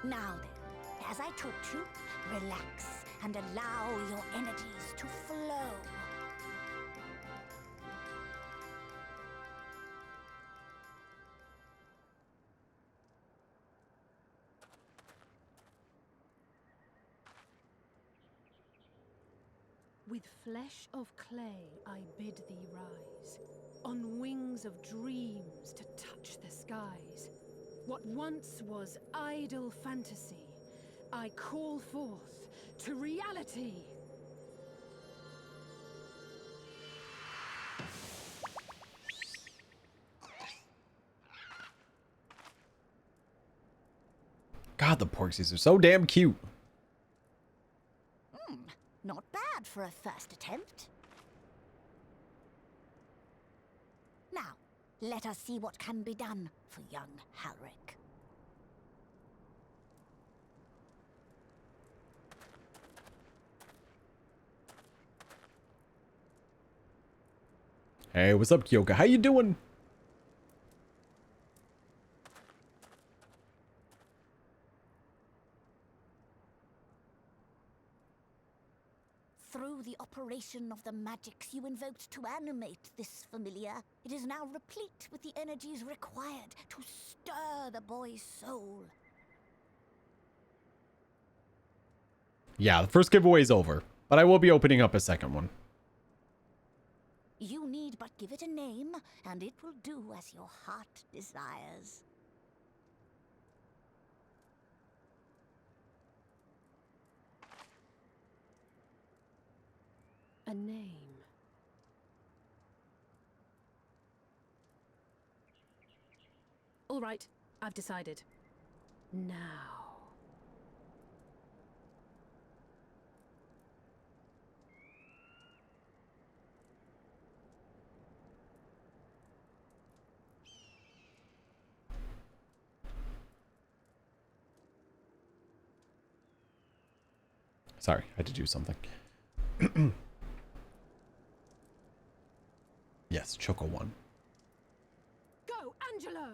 Speaker 9: Now then, as I taught you, relax and allow your energies to flow.
Speaker 8: With flesh of clay I bid thee rise, on wings of dreams to touch the skies. What once was idle fantasy, I call forth to reality.
Speaker 1: God, the Porksies are so damn cute.
Speaker 9: Not bad for a first attempt. Now, let us see what can be done for young Halric.
Speaker 1: Hey, what's up, Kyoka? How you doing?
Speaker 9: Through the operation of the magics you invoked to animate this familiar, it is now replete with the energies required to stir the boy's soul.
Speaker 1: Yeah, the first giveaway is over, but I will be opening up a second one.
Speaker 9: You need but give it a name, and it will do as your heart desires.
Speaker 8: A name. All right, I've decided. Now.
Speaker 1: Sorry, I had to do something. Yes, Choco won.
Speaker 8: Go, Angelo!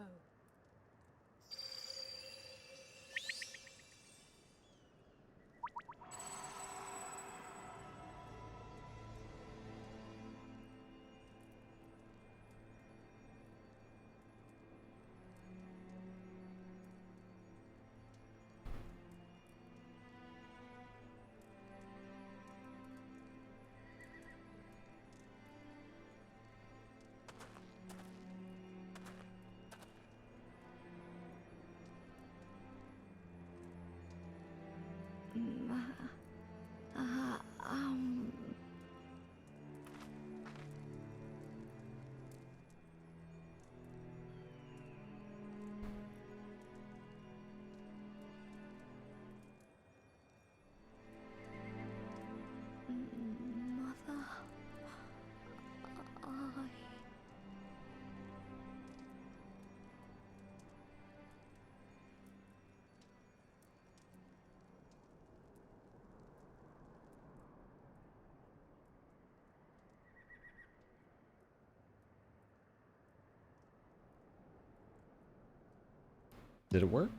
Speaker 1: Did it work?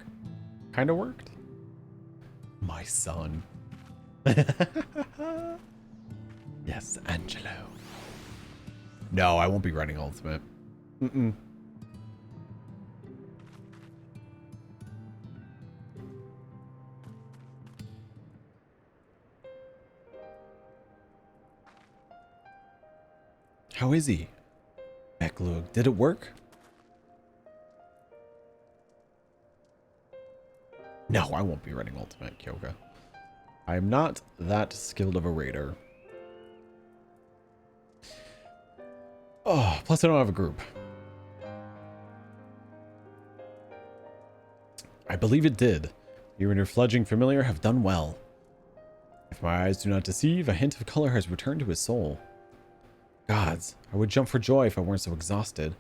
Speaker 1: Kind of worked. My son. Yes, Angelo. No, I won't be running Ultimate. Mm-mm. How is he? Eklug, did it work? No, I won't be running Ultimate, Kyoka. I am not that skilled of a raider. Oh, plus I don't have a group. I believe it did. You and your fledgling familiar have done well. If my eyes do not deceive, a hint of color has returned to his soul. Gods, I would jump for joy if I weren't so exhausted.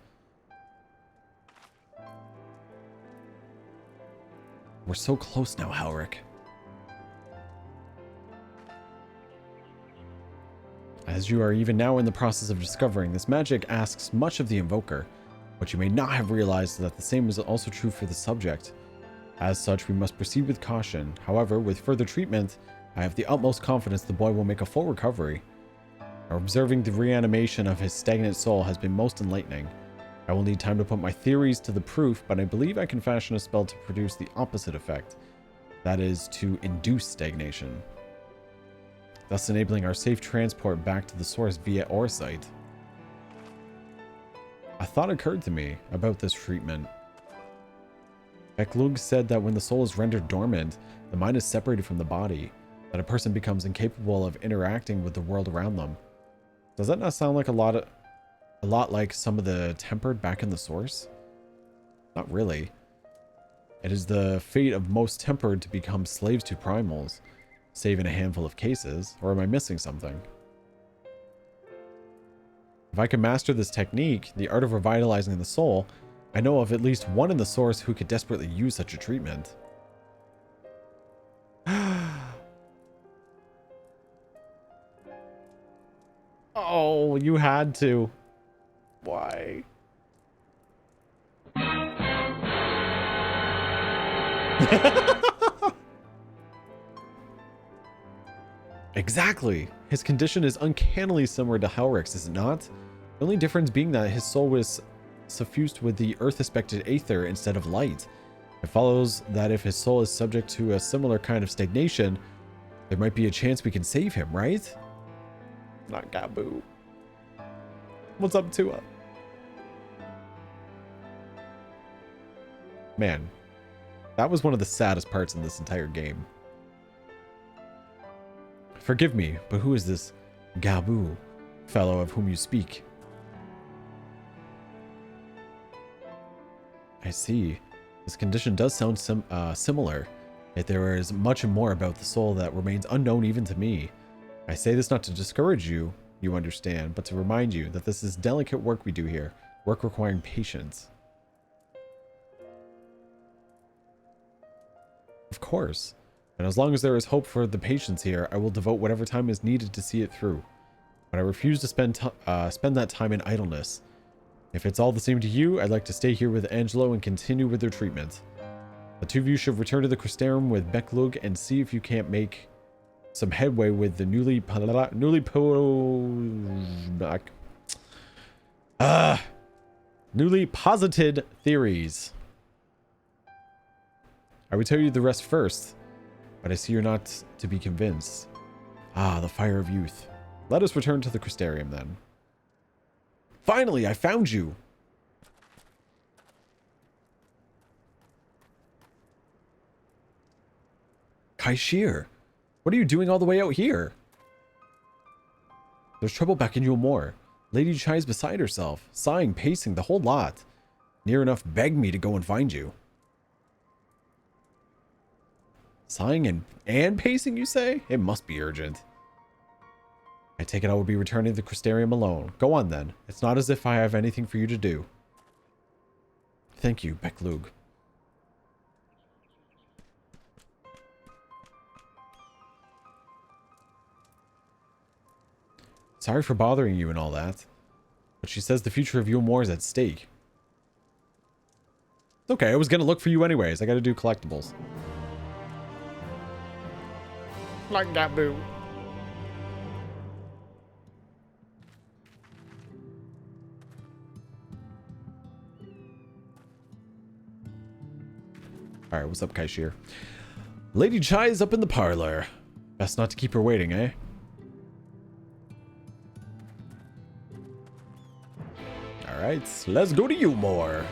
Speaker 1: We're so close now, Halric. As you are even now in the process of discovering, this magic asks much of the invoker. What you may not have realized is that the same is also true for the subject. As such, we must proceed with caution. However, with further treatment, I have the utmost confidence the boy will make a full recovery. Observing the reanimation of his stagnant soul has been most enlightening. I will need time to put my theories to the proof, but I believe I can fashion a spell to produce the opposite effect. That is, to induce stagnation. thus enabling our safe transport back to the source via Oresight. A thought occurred to me about this treatment. Beklug said that when the soul is rendered dormant, the mind is separated from the body, that a person becomes incapable of interacting with the world around them. Does that not sound like a lot like some of the tempered back in the source? Not really. It is the fate of most tempered to become slaves to primals, save in a handful of cases, or am I missing something? If I can master this technique, the art of revitalizing the soul, I know of at least one in the source who could desperately use such a treatment. Oh, you had to. Why? Exactly. His condition is uncannily similar to Helric's, is it not? The only difference being that his soul was suffused with the earth-aspected aether instead of light. It follows that if his soul is subject to a similar kind of stagnation, there might be a chance we can save him, right? Not Gabu. What's up, Tua? Man, that was one of the saddest parts in this entire game. Forgive me, but who is this Gabu fellow of whom you speak? I see. This condition does sound similar, yet there is much more about the soul that remains unknown even to me. I say this not to discourage you, you understand, but to remind you that this is delicate work we do here, work requiring patience. Of course. And as long as there is hope for the patients here, I will devote whatever time is needed to see it through. But I refuse to spend that time in idleness. If it's all the same to you, I'd like to stay here with Angelo and continue with their treatment. The two of you should return to the Crystarium with Beklug and see if you can't make some headway with the newly posited theories. I would tell you the rest first, but I see you're not to be convinced. Ah, the fire of youth. Let us return to the Crystarium then. Finally, I found you! Kaishir, what are you doing all the way out here? There's trouble back in Yulmore. Lady Chai's beside herself, sighing, pacing, the whole lot. Near enough begged me to go and find you. Sighing and pacing, you say? It must be urgent. I take it I will be returning to the Crystarium alone. Go on then. It's not as if I have anything for you to do. Thank you, Beklug. Sorry for bothering you and all that, but she says the future of Yulmore is at stake. Okay, I was gonna look for you anyways. I gotta do collectibles. Like Gabu. Alright, what's up, Kaishir? Lady Chai is up in the parlor. Best not to keep her waiting, eh? Alright, let's go to Yulmore.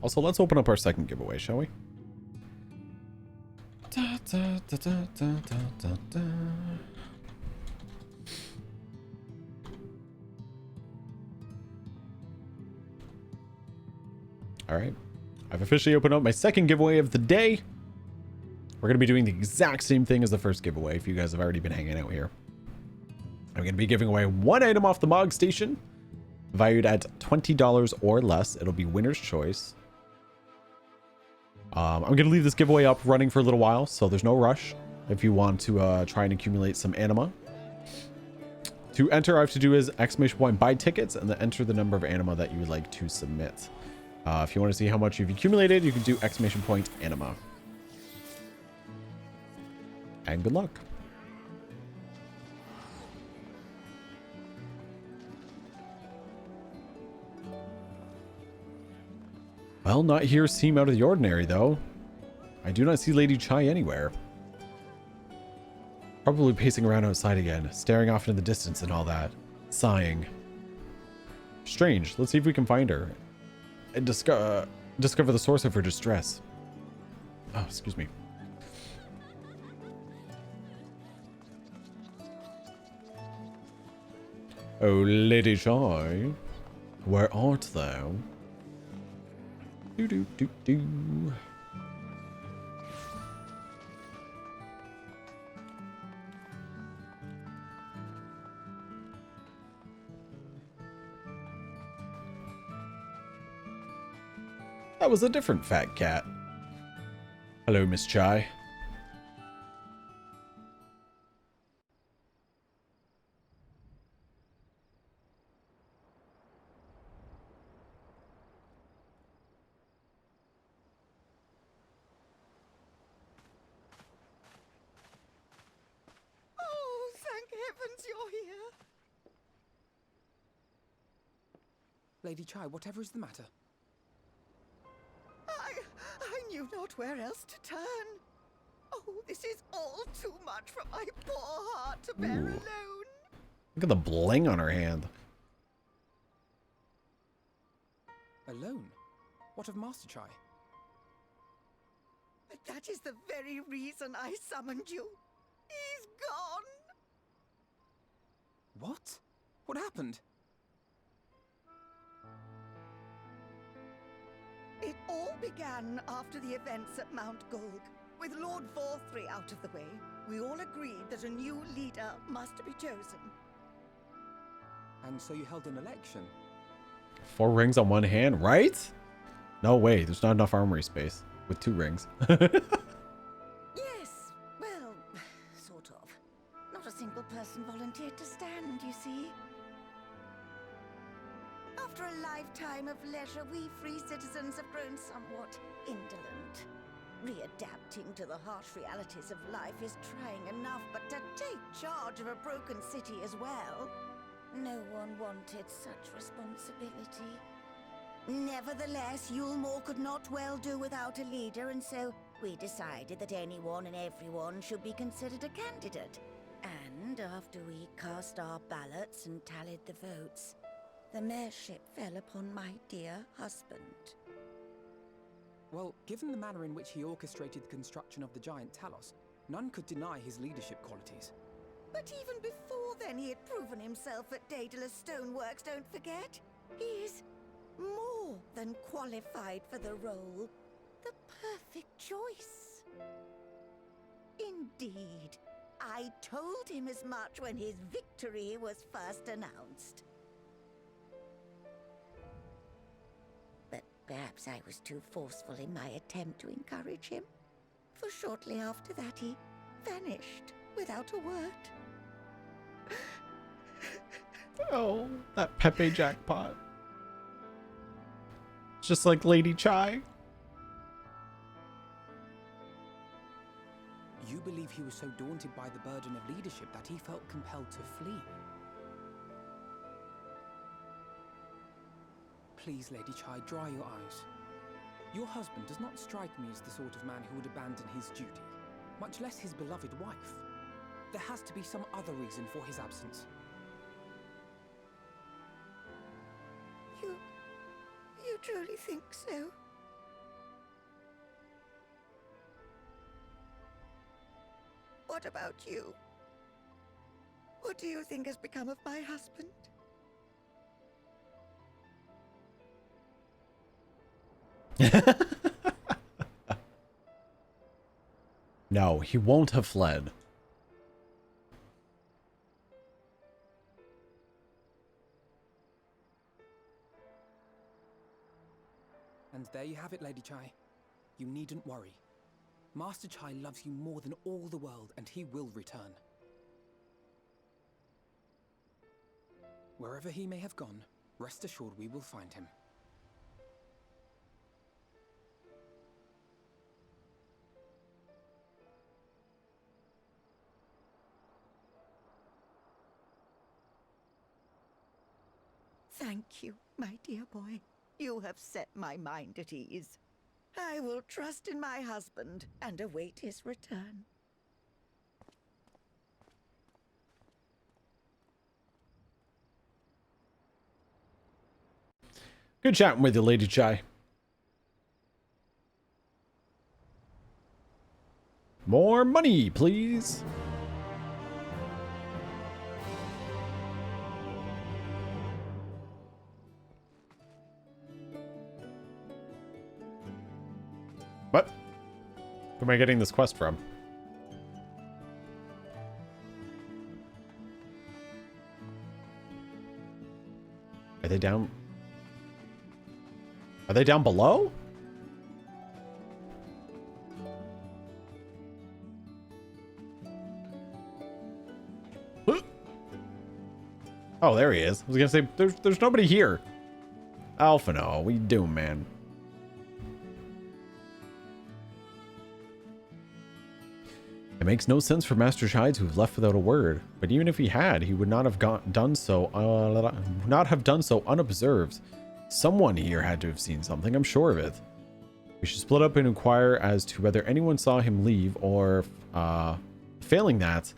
Speaker 1: Also, let's open up our second giveaway, shall we? Da, da, da, da, da, da, da. All right. I've officially opened up my second giveaway of the day. We're going to be doing the exact same thing as the first giveaway if you guys have already been hanging out here. I'm going to be giving away one item off the Mog Station, valued at $20 or less. It'll be winner's choice. I'm going to leave this giveaway up running for a little while, so there's no rush if you want to try and accumulate some anima. To enter, all I have to do is ! buy tickets and then enter the number of anima that you would like to submit. If you want to see how much you've accumulated, you can do ! anima. And good luck. Well, not here seem out of the ordinary, though. I do not see Lady Chai anywhere. Probably pacing around outside again, staring off into the distance and all that. Sighing. Strange. Let's see if we can find her. And discover the source of her distress. Oh, excuse me. Oh, Lady Chai. Where art thou? Do do do do. That was a different fat cat. Hello, Miss Chai.
Speaker 10: Oh, thank heavens you're here.
Speaker 7: Lady Chai, whatever is the matter?
Speaker 10: I knew not where else to turn. Oh, this is all too much for my poor heart to bear
Speaker 1: Ooh.
Speaker 10: alone.
Speaker 1: Look at the bling on her hand.
Speaker 7: Alone? What of Master Chai?
Speaker 10: That is the very reason I summoned you. He's gone.
Speaker 7: What? What happened?
Speaker 10: It all began after the events at Mount Golg. With Lord Vorthry out of the way, we all agreed that a new leader must be chosen.
Speaker 7: And so you held an election?
Speaker 1: 4 rings on one hand, right? No way, there's not enough armory space with 2 rings.
Speaker 10: Yes, well, sort of. Not a single person volunteered to stand, you see. After a lifetime of leisure, we free citizens have grown somewhat indolent. Readapting to the harsh realities of life is trying enough, but to take charge of a broken city as well? No one wanted such responsibility. Nevertheless, Yulmore could not well do without a leader, and so we decided that anyone and everyone should be considered a candidate. And after we cast our ballots and tallied the votes, the mayorship fell upon my dear husband.
Speaker 7: Well, given the manner in which he orchestrated the construction of the giant Talos, none could deny his leadership qualities.
Speaker 10: But even before then, he had proven himself at Daedalus Stoneworks, don't forget. He is more than qualified for the role. The perfect choice. Indeed. I told him as much when his victory was first announced. But perhaps I was too forceful in my attempt to encourage him. For shortly after that, he vanished without a word.
Speaker 1: Oh, that Pepe jackpot. Just like Lady Chai.
Speaker 7: You believe he was so daunted by the burden of leadership that he felt compelled to flee? Please, Lady Chai, dry your eyes. Your husband does not strike me as the sort of man who would abandon his duty, much less his beloved wife. There has to be some other reason for his absence.
Speaker 10: You truly think so? What about you? What do you think has become of my husband?
Speaker 1: No, he won't have fled.
Speaker 7: And there you have it, Lady Chai. You needn't worry. Master Chai loves you more than all the world, and he will return. Wherever he may have gone, rest assured we will find him.
Speaker 10: Thank you, my dear boy. You have set my mind at ease. I will trust in my husband and await his return.
Speaker 1: Good chatting with you, Lady Chai. More money, please. What? Who am I getting this quest from? Are they down? Are they down below? Oh, there he is. I was gonna say, there's nobody here. Alphino, what you doing, man? It makes no sense for Master Chai to have left without a word, but even if he had, he would not have done so unobserved. Someone here had to have seen something, I'm sure of it. We should split up and inquire as to whether anyone saw him leave, or, failing that,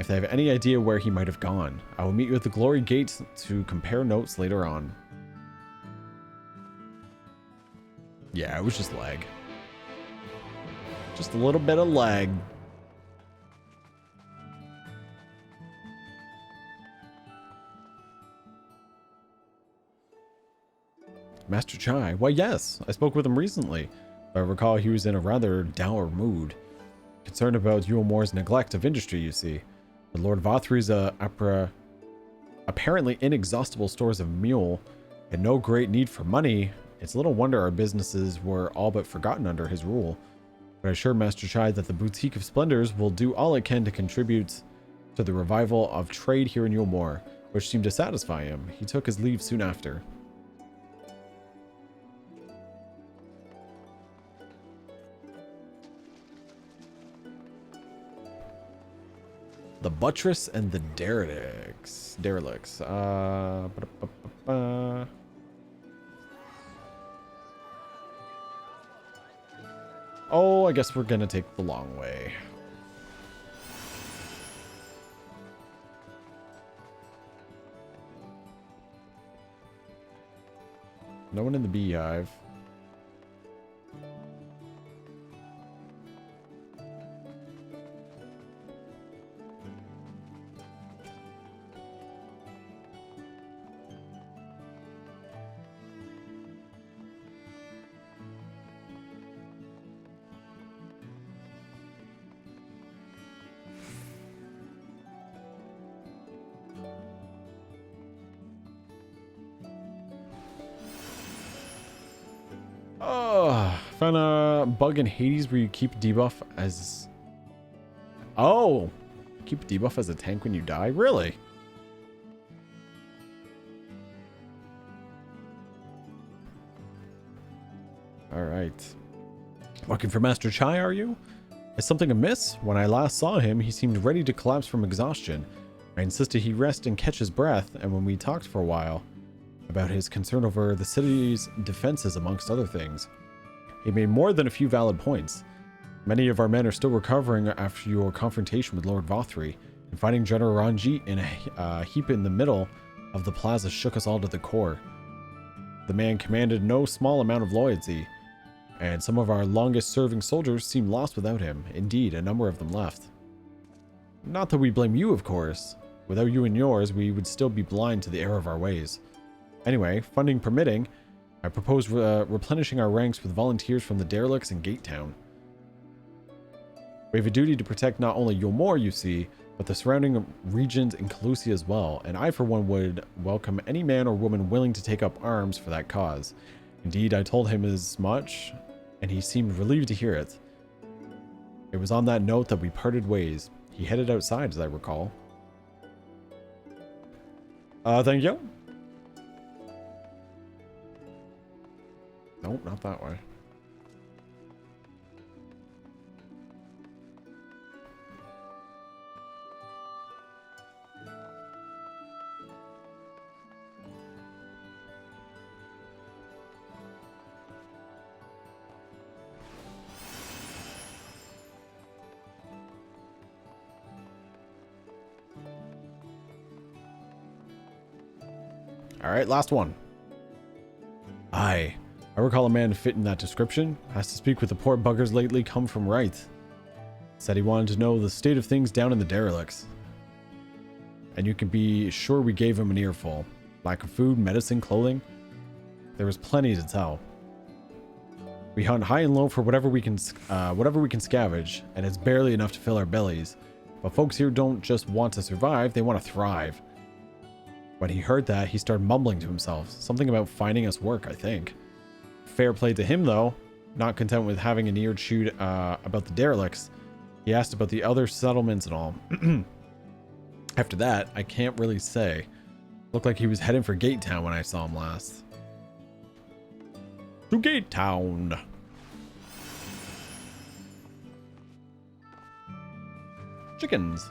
Speaker 1: if they have any idea where he might have gone. I will meet you at the Glory Gate to compare notes later on. Yeah, it was just lag. Just a little bit of lag. Master Chai? Why, yes. I spoke with him recently. I recall he was in a rather dour mood. Concerned about Yulmore's neglect of industry, you see. But Lord Vothry's apparently inexhaustible stores of mule had no great need for money. It's little wonder our businesses were all but forgotten under his rule. But I assure Master Chai that the Boutique of Splendors will do all it can to contribute to the revival of trade here in Yulmore, which seemed to satisfy him. He took his leave soon after. The Buttress and the Derelicts. Oh, I guess we're gonna take the long way. No one in the beehive. Oh, found a bug in Hades where you keep debuff as... Oh, keep debuff as a tank when you die? Really? Alright. Looking for Master Chai, are you? Is something amiss? When I last saw him, he seemed ready to collapse from exhaustion. I insisted he rest and catch his breath, and when we talked for a while about his concern over the city's defenses amongst other things, he made more than a few valid points. Many of our men are still recovering after your confrontation with Lord Vothry, and finding General Ranjit in a heap in the middle of the plaza shook us all to the core. The man commanded no small amount of loyalty, and some of our longest-serving soldiers seemed lost without him. Indeed, a number of them left. Not that we blame you, of course. Without you and yours, we would still be blind to the error of our ways. Anyway, funding permitting, I propose replenishing our ranks with volunteers from the Derelicts and Gate Town. We have a duty to protect not only Yulmore, you see, but the surrounding regions in Calusia as well, and I for one would welcome any man or woman willing to take up arms for that cause. Indeed, I told him as much, and he seemed relieved to hear it. It was on that note that we parted ways. He headed outside, as I recall. Thank you. Nope, not that way. All right, last one. I recall a man fit in that description. Asked to speak with the poor buggers lately come from right. Said he wanted to know the state of things down in the derelicts. And you can be sure we gave him an earful. Lack of food, medicine, clothing. There was plenty to tell. We hunt high and low for whatever we can scavenge, and it's barely enough to fill our bellies. But folks here don't just want to survive, they want to thrive. When he heard that, he started mumbling to himself. Something about finding us work, I think. Fair play to him, though. Not content with having an ear chewed about the derelicts, he asked about the other settlements and all. After that, I can't really say. Looked like he was heading for Gate Town when I saw him last. To Gate Town. Chickens.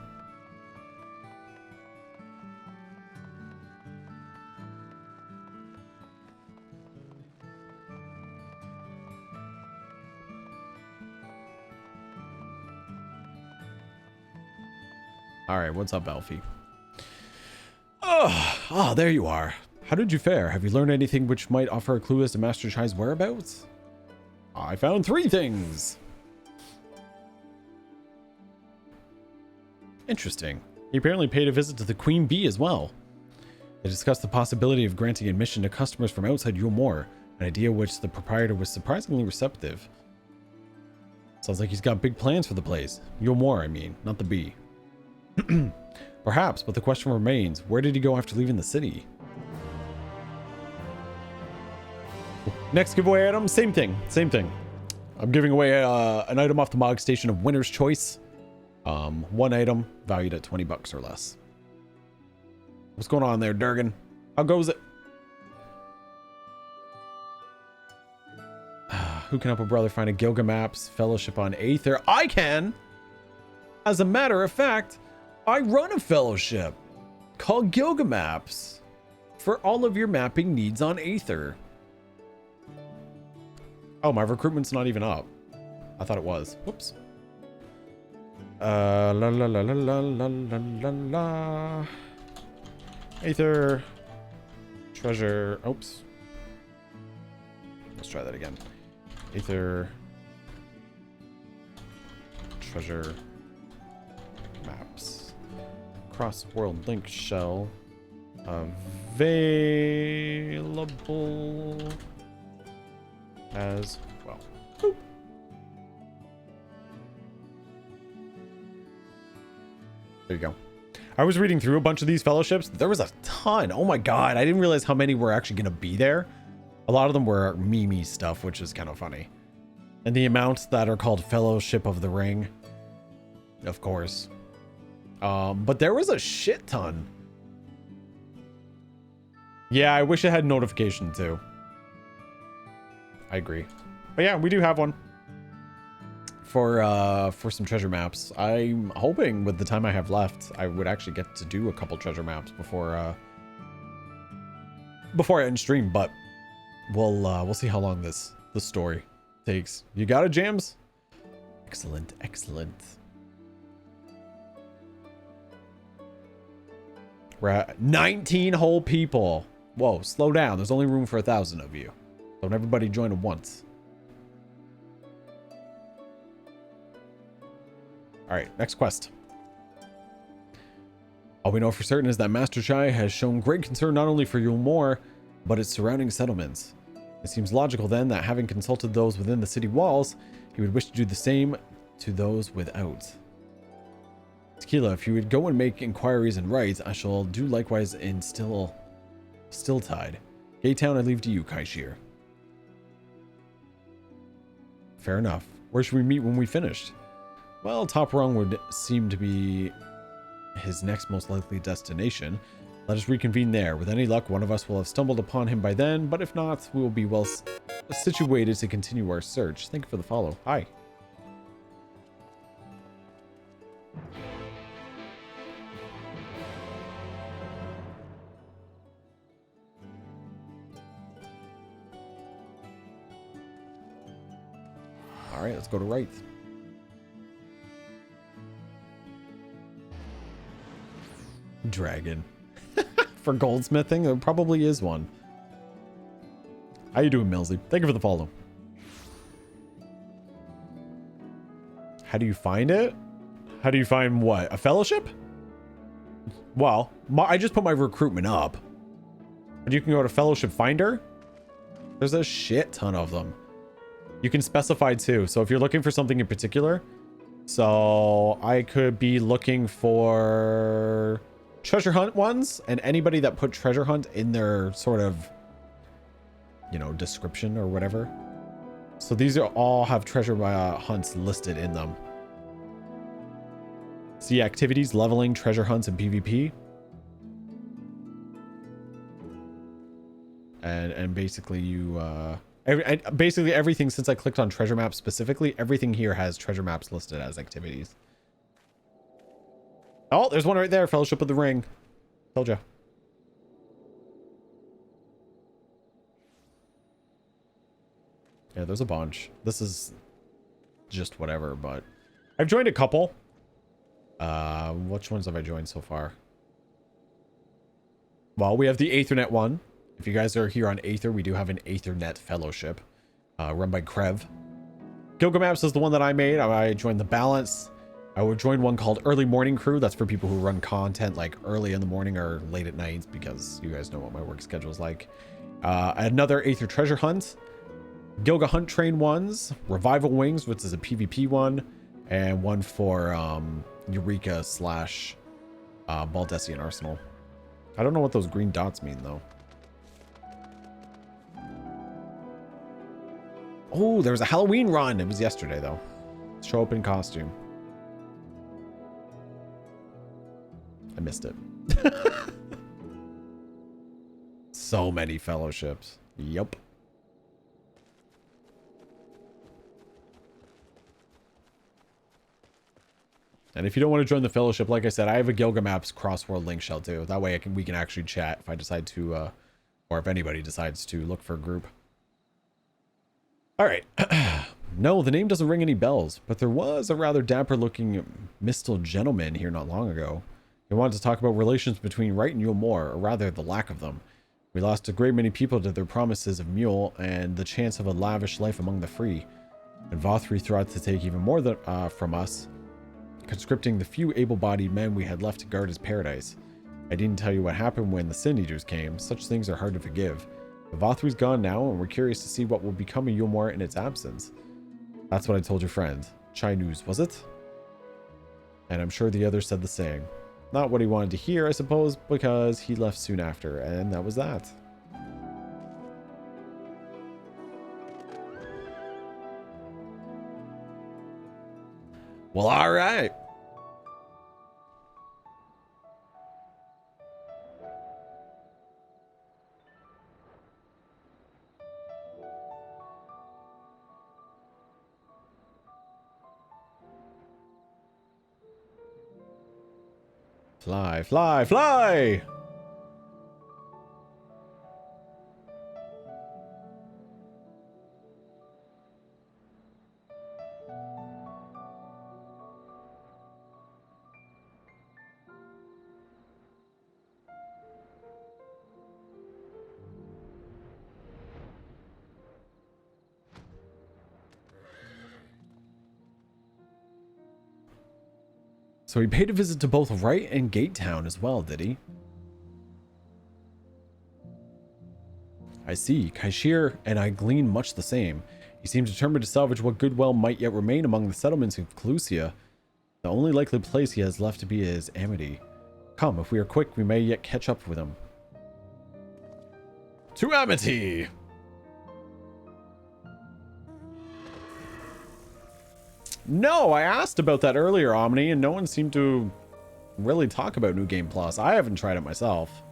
Speaker 1: All right, what's up, Alfie? Oh, there you are. How did you fare? Have you learned anything which might offer a clue as to Master Chai's whereabouts? I found 3 things. Interesting. He apparently paid a visit to the Queen Bee as well. They discussed the possibility of granting admission to customers from outside Yulmore, an idea which the proprietor was surprisingly receptive. Sounds like he's got big plans for the place. Yulmore, I mean, not the bee. Perhaps, but the question remains, where did he go after leaving the city? Next giveaway item, same thing. I'm giving away an item off the Mog Station of Winner's Choice. 1 item valued at 20 bucks or less. What's going on there, Durgan? How goes it? Who can help a brother find a Gilgamaps fellowship on Aether? I can! As a matter of fact, I run a fellowship called Gilgamaps for all of your mapping needs on Aether. Oh, my recruitment's not even up. I thought it was. Whoops. La la la la la la la la. Aether. Treasure. Oops. Let's try that again. Aether. Treasure. Maps. Cross-world link shell. Available as well. Boop. There you go. I was reading through a bunch of these fellowships. There was a ton. Oh my god. I didn't realize how many were actually going to be there. A lot of them were meme stuff, which is kind of funny. And the amounts that are called Fellowship of the Ring. Of course. But there was a shit ton. Yeah, I wish it had notification too. I agree. But yeah, we do have one. For some treasure maps. I'm hoping with the time I have left, I would actually get to do a couple treasure maps before I end stream, but we'll see how long this story takes. You got it, Jams? Excellent, excellent. We're at 19 whole people. Whoa, slow down. There's only room for 1,000 of you. Don't everybody join at once. Alright, next quest. All we know for certain is that Master Chai has shown great concern not only for Yulmore, but its surrounding settlements. It seems logical then that having consulted those within the city walls, he would wish to do the same to those without. Tequila, if you would go and make inquiries and rights, I shall do likewise in Stilltide. Gate Town I leave to you, Kaishir. Fair enough. Where should we meet when we finished? Well, Top Rung would seem to be his next most likely destination. Let us reconvene there. With any luck, one of us will have stumbled upon him by then, but if not, we will be well situated to continue our search. Thank you for the follow. Hi. All right, let's go to right. Dragon. for goldsmithing. There probably is one. How you doing, Millsy? Thank you for the follow. How do you find it? How do you find what? A fellowship? Well, I just put my recruitment up. And you can go to Fellowship Finder. There's a shit ton of them. You can specify too. So if you're looking for something in particular, so I could be looking for treasure hunt ones, and anybody that put treasure hunt in their sort of, you know, description or whatever. So these are all have treasure hunts listed in them. See activities, leveling, treasure hunts, and PvP. And basically you basically everything, since I clicked on treasure maps specifically, everything here has treasure maps listed as activities. Oh, there's one right there. Fellowship of the Ring. Told ya. Yeah, there's a bunch. This is just whatever, but I've joined a couple. Which ones have I joined so far? Well, we have the Aethernet one. If you guys are here on Aether, we do have an Aethernet fellowship run by Krev. Gilgamaps is the one that I made. I joined the Balance. I would join one called Early Morning Crew. That's for people who run content like early in the morning or late at night, because you guys know what my work schedule is like. Another Aether Treasure Hunt. Gilga Hunt Train ones. Revival Wings, which is a PvP one. And one for Eureka / Baldessian Arsenal. I don't know what those green dots mean, though. Oh, there was a Halloween run. It was yesterday, though. Show up in costume. I missed it. So many fellowships. Yup. And if you don't want to join the fellowship, like I said, I have a Gilgamaps crossworld link shell too. That way we can actually chat if I decide to, or if anybody decides to look for a group. All right. No, the name doesn't ring any bells, but there was a rather dapper looking Mistal gentleman here not long ago. He wanted to talk about relations between Wright and Yule Moor, or rather the lack of them. We lost a great many people to their promises of Mule and the chance of a lavish life among the free. And Vothri thought to take even more from us, conscripting the few able-bodied men we had left to guard his paradise. I didn't tell you what happened when the Sin Eaters came. Such things are hard to forgive. But Vothri's gone now, and we're curious to see what will become of Yule Moor in its absence. That's what I told your friend. Chai news, was it? And I'm sure the others said the same. Not what he wanted to hear, I suppose, because he left soon after, and that was that. Well, all right. Fly, fly, fly! So he paid a visit to both Wright and Gatetown as well, did he? I see. Kaishir and I glean much the same. He seemed determined to salvage what goodwill might yet remain among the settlements of Clusia. The only likely place he has left to be is Amity. Come, if we are quick, we may yet catch up with him. To Amity! No, I asked about that earlier, Omni, and no one seemed to really talk about New Game Plus. I haven't tried it myself.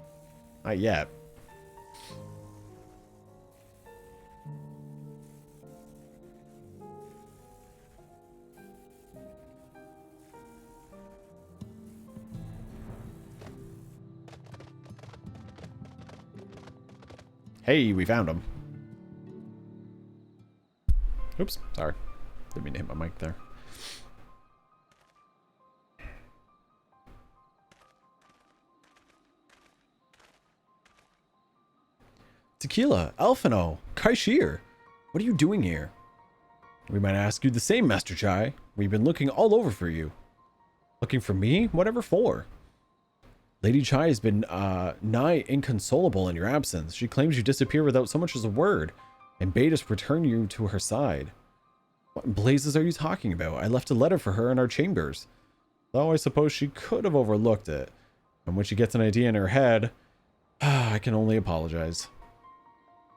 Speaker 1: Not yet. Hey, we found him. Oops, sorry. Didn't mean to hit my mic there. Tequila, Elfino, Kaishir, what are you doing here? We might ask you the same, Master Chai. We've been looking all over for you. Looking for me? Whatever for? Lady Chai has been nigh inconsolable in your absence. She claims you disappeared without so much as a word, and bade us return you to her side. What in blazes are you talking about? I left a letter for her in our chambers. Though I suppose she could have overlooked it. And when she gets an idea in her head, I can only apologize.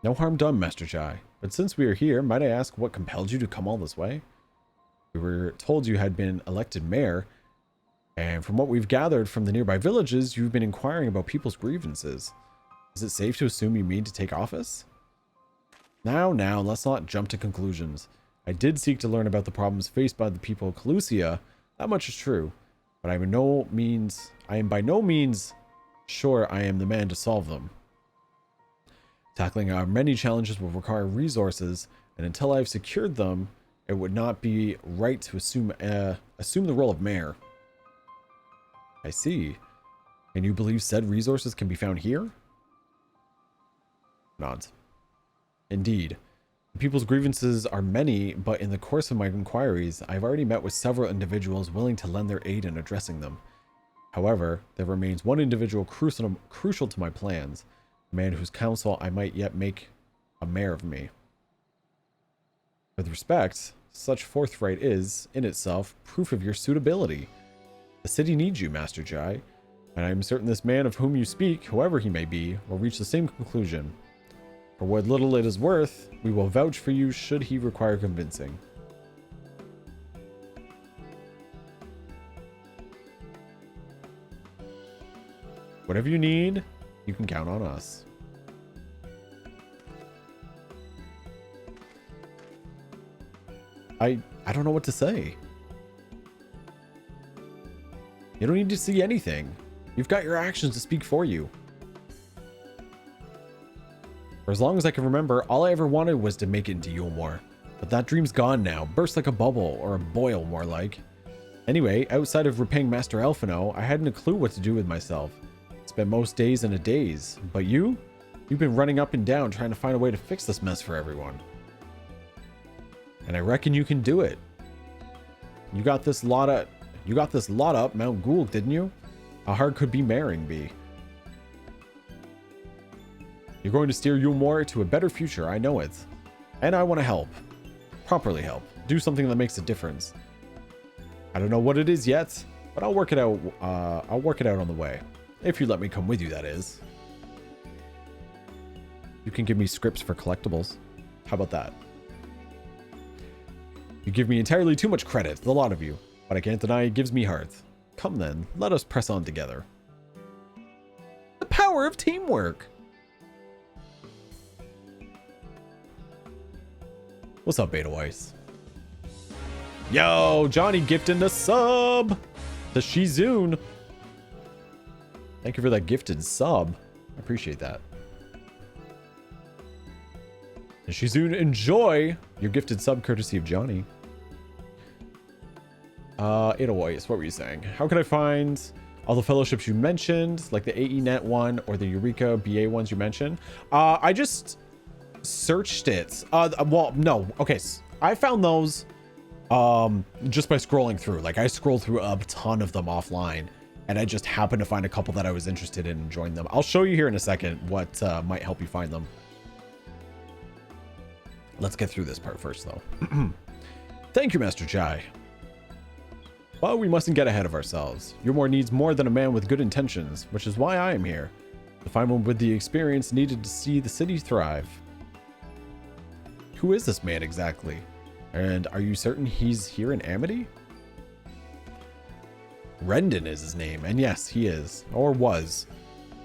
Speaker 1: No harm done, Master Chai. But since we are here, might I ask what compelled you to come all this way? We were told you had been elected mayor, and from what we've gathered from the nearby villages, you've been inquiring about people's grievances. Is it safe to assume you mean to take office? Now, let's not jump to conclusions. I did seek to learn about the problems faced by the people of Calusia. That much is true, but I am by no means sure I am the man to solve them. Tackling our many challenges will require resources, and until I've secured them, it would not be right to assume the role of mayor. I see. And you believe said resources can be found here? Nods. Indeed. The people's grievances are many, but in the course of my inquiries, I've already met with several individuals willing to lend their aid in addressing them. However, there remains one individual crucial to my plans, a man whose counsel I might yet make a mayor of me. With respect, such forthright is, in itself, proof of your suitability. The city needs you, Master Chai, and I am certain this man of whom you speak, whoever he may be, will reach the same conclusion. For what little it is worth, we will vouch for you should he require convincing. Whatever you need, you can count on us. I don't know what to say. You don't need to see anything. You've got your actions to speak for you. For as long as I can remember, all I ever wanted was to make it into Yulmore. But that dream's gone now, burst like a bubble, or a boil more like. Anyway, outside of repaying Master Elfino, I hadn't a clue what to do with myself. Spent most days in a daze. But you've been running up and down trying to find a way to fix this mess for everyone. And I reckon you can do it. You got this lot up Mount Gould, didn't you? How hard could be marrying be? You're going to steer Yulmore to a better future, I know it. And I want to help. Properly help. Do something that makes a difference. I don't know what it is yet, but I'll work it out. I'll work it out on the way. If you let me come with you, that is. You can give me scripts for collectibles. How about that? You give me entirely too much credit, the lot of you. But I can't deny it gives me heart. Come then, let us press on together. The power of teamwork! What's up, Beta Weiss? Yo, Johnny gifting the sub to Shizune. Thank you for that gifted sub. I appreciate that. And Shizune, enjoy your gifted sub courtesy of Johnny. Edelweiss, what were you saying? How can I find all the fellowships you mentioned, like the Aethernet one or the Eureka BA ones you mentioned? I just searched it. Well, no. Okay, so I found those just by scrolling through. Like, I scrolled through a ton of them offline, and I just happened to find a couple that I was interested in and joined them. I'll show you here in a second what might help you find them. Let's get through this part first, though. Thank you, Master Chai. But we mustn't get ahead of ourselves. Yulmore needs more than a man with good intentions, which is why I am here. To find one with the experience needed to see the city thrive. Who is this man exactly? And are you certain he's here in Amity? Rendon is his name, and yes, he is. Or was.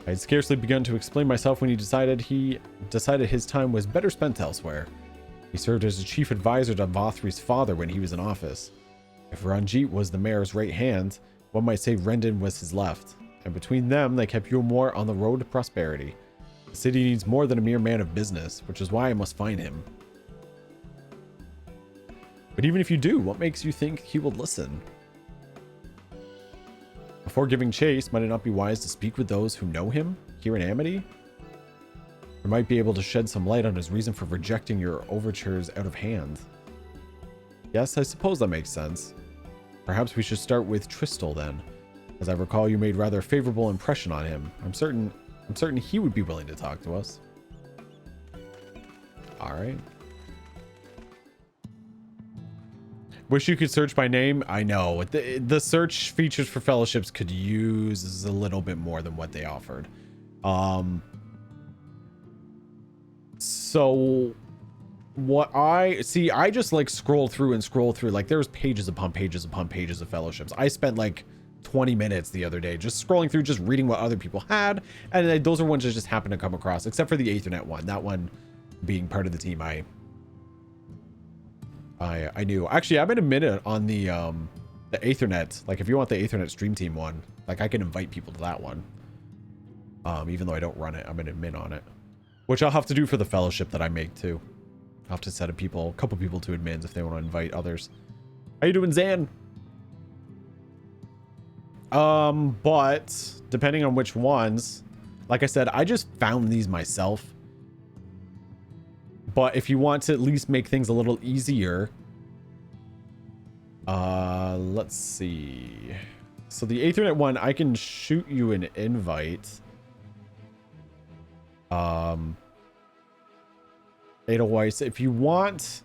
Speaker 1: I had scarcely begun to explain myself when he decided his time was better spent elsewhere. He served as a chief advisor to Vothri's father when he was in office. If Ranjit was the mayor's right hand, one might say Rendon was his left. And between them, they kept Yulmore on the road to prosperity. The city needs more than a mere man of business, which is why I must find him. But even if you do, what makes you think he will listen? Before giving chase, might it not be wise to speak with those who know him here in Amity? I might be able to shed some light on his reason for rejecting your overtures out of hand. Yes, I suppose that makes sense. Perhaps we should start with Tristal then. As I recall, you made rather a favorable impression on him. I'm certain he would be willing to talk to us. All right. Wish you could search by name. I know. The search features for fellowships could use a little bit more than what they offered. So what I see, I just like scroll through. Like there's pages upon pages upon pages of fellowships. I spent like 20 minutes the other day just scrolling through, just reading what other people had. And those are ones I just happened to come across, except for the Aethernet one. That one being part of the team, I knew. Actually, I've been a minute on the Aethernet. Like if you want the Aethernet stream team one, like I can invite people to that one. Even though I don't run it, I'm an admin on it, which I'll have to do for the fellowship that I make too. I'll have to set a couple people to admins if they want to invite others. How you doing, Zan? But depending on which ones, like I said, I just found these myself. But if you want to at least make things a little easier, let's see. So the Aethernet one, I can shoot you an invite. Edelweiss, if you want,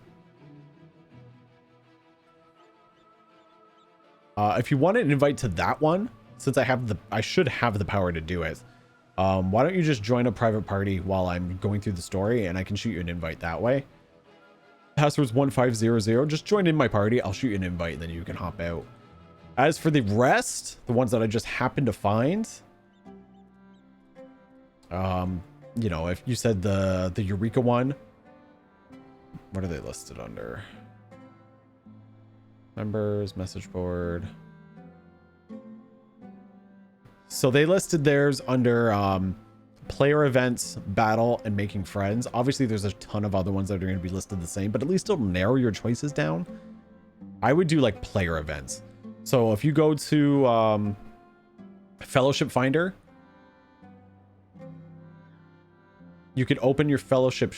Speaker 1: if you want an invite to that one, since I should have the power to do it. Why don't you just join a private party while I'm going through the story, and I can shoot you an invite that way. Password's 1500. Just join in my party. I'll shoot you an invite, and then you can hop out. As for the rest, the ones that I just happened to find, you know, if you said the Eureka one, what are they listed under? Members, message board. So they listed theirs under player events, battle, and making friends. Obviously, there's a ton of other ones that are going to be listed the same, but at least it'll narrow your choices down. I would do like player events. So if you go to Fellowship Finder, you could open your fellowship,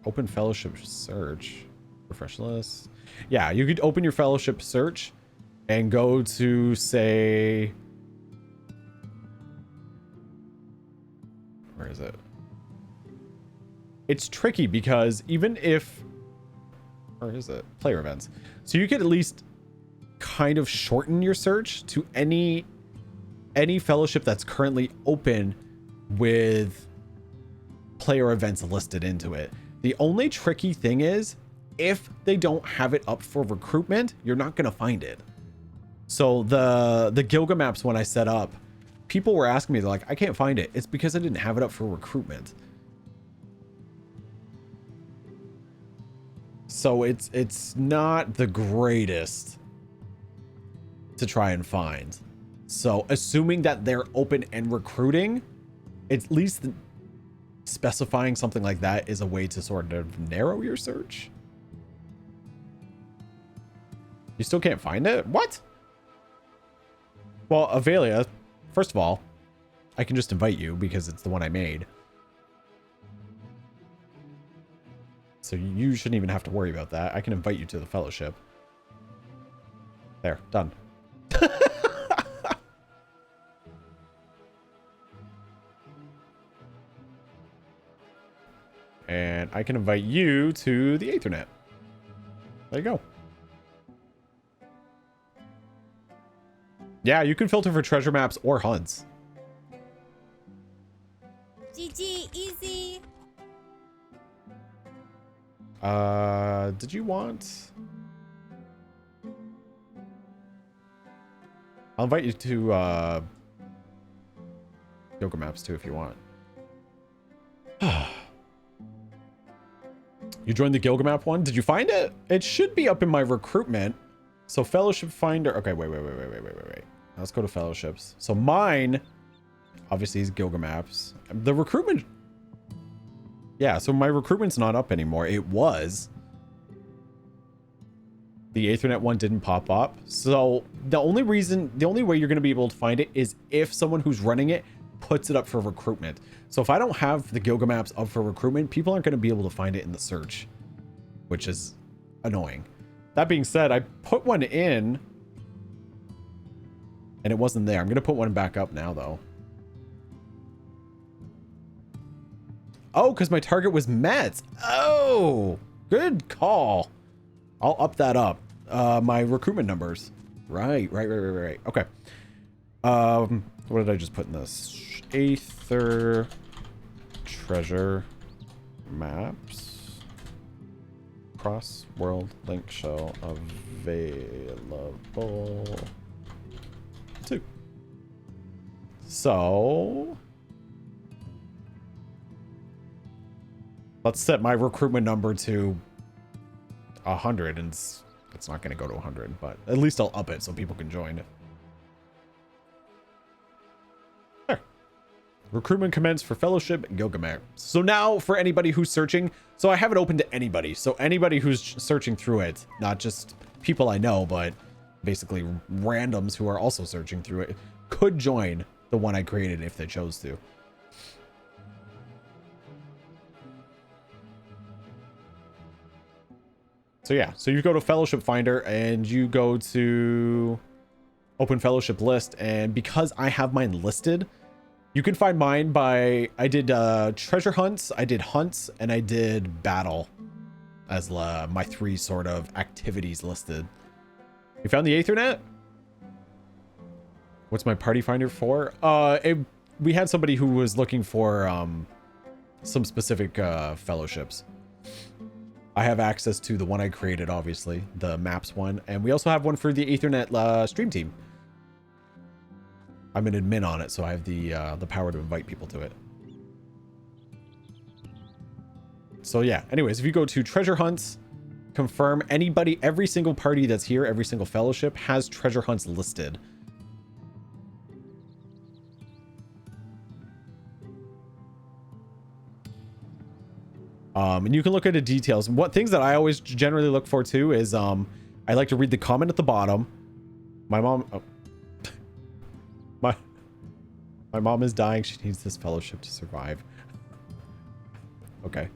Speaker 1: open fellowship search, refresh list. Yeah, you could open your fellowship search and go to, say, where is it? It's tricky because even if, where is it? Player events. So you could at least kind of shorten your search to any fellowship that's currently open with player events listed into it. The only tricky thing is if they don't have it up for recruitment, you're not going to find it. So the Gilgamaps, when I set up, people were asking me, they're like, I can't find it. It's because I didn't have it up for recruitment. So it's not the greatest to try and find. So assuming that they're open and recruiting, at least specifying something like that is a way to sort of narrow your search. You still can't find it? What? Well, Avelia, first of all, I can just invite you because it's the one I made. So you shouldn't even have to worry about that. I can invite you to the fellowship. There, done. And I can invite you to the Aethernet. There you go. Yeah, you can filter for treasure maps or hunts.
Speaker 3: GG, easy.
Speaker 1: Did you want? I'll invite you to Yoga Maps too if you want. You joined the Gilgamap one? Did you find it? It should be up in my recruitment. So Fellowship Finder. Okay, wait. Let's go to Fellowships. So mine, obviously, is Gilgamaps. The recruitment. Yeah, so my recruitment's not up anymore. It was. The Aethernet one didn't pop up. So the only way you're going to be able to find it is if someone who's running it puts it up for recruitment. So if I don't have the Gilga maps up for recruitment, people aren't going to be able to find it in the search, which is annoying. That being said, I put one in and it wasn't there. I'm going to put one back up now, though. Oh, because my target was met. Oh, good call. I'll up that up. My recruitment numbers. Right. Okay. What did I just put in this? Aether treasure maps. Cross-world link show available. 2. So let's set my recruitment number to 100, and it's not going to go to 100, but at least I'll up it so people can join. There. Recruitment commenced for Fellowship and Gilgamesh. So now for anybody who's searching, so I have it open to anybody. So anybody who's searching through it, not just people I know, but basically randoms who are also searching through it, could join the one I created if they chose to. So yeah, so you go to Fellowship Finder and you go to Open Fellowship List, and because I have mine listed, you can find mine by, I did treasure hunts, I did hunts, and I did battle as my 3 sort of activities listed. You found the Aethernet? What's my party finder for? We had somebody who was looking for some specific fellowships. I have access to the one I created, obviously, the maps one, and we also have one for the Aethernet stream team. I'm an admin on it, so I have the power to invite people to it. So yeah, anyways, if you go to treasure hunts, confirm anybody, every single party that's here, every single fellowship has treasure hunts listed. And you can look at the details. What things that I always generally look for too is I like to read the comment at the bottom. My mom, my mom is dying. She needs this fellowship to survive. Okay.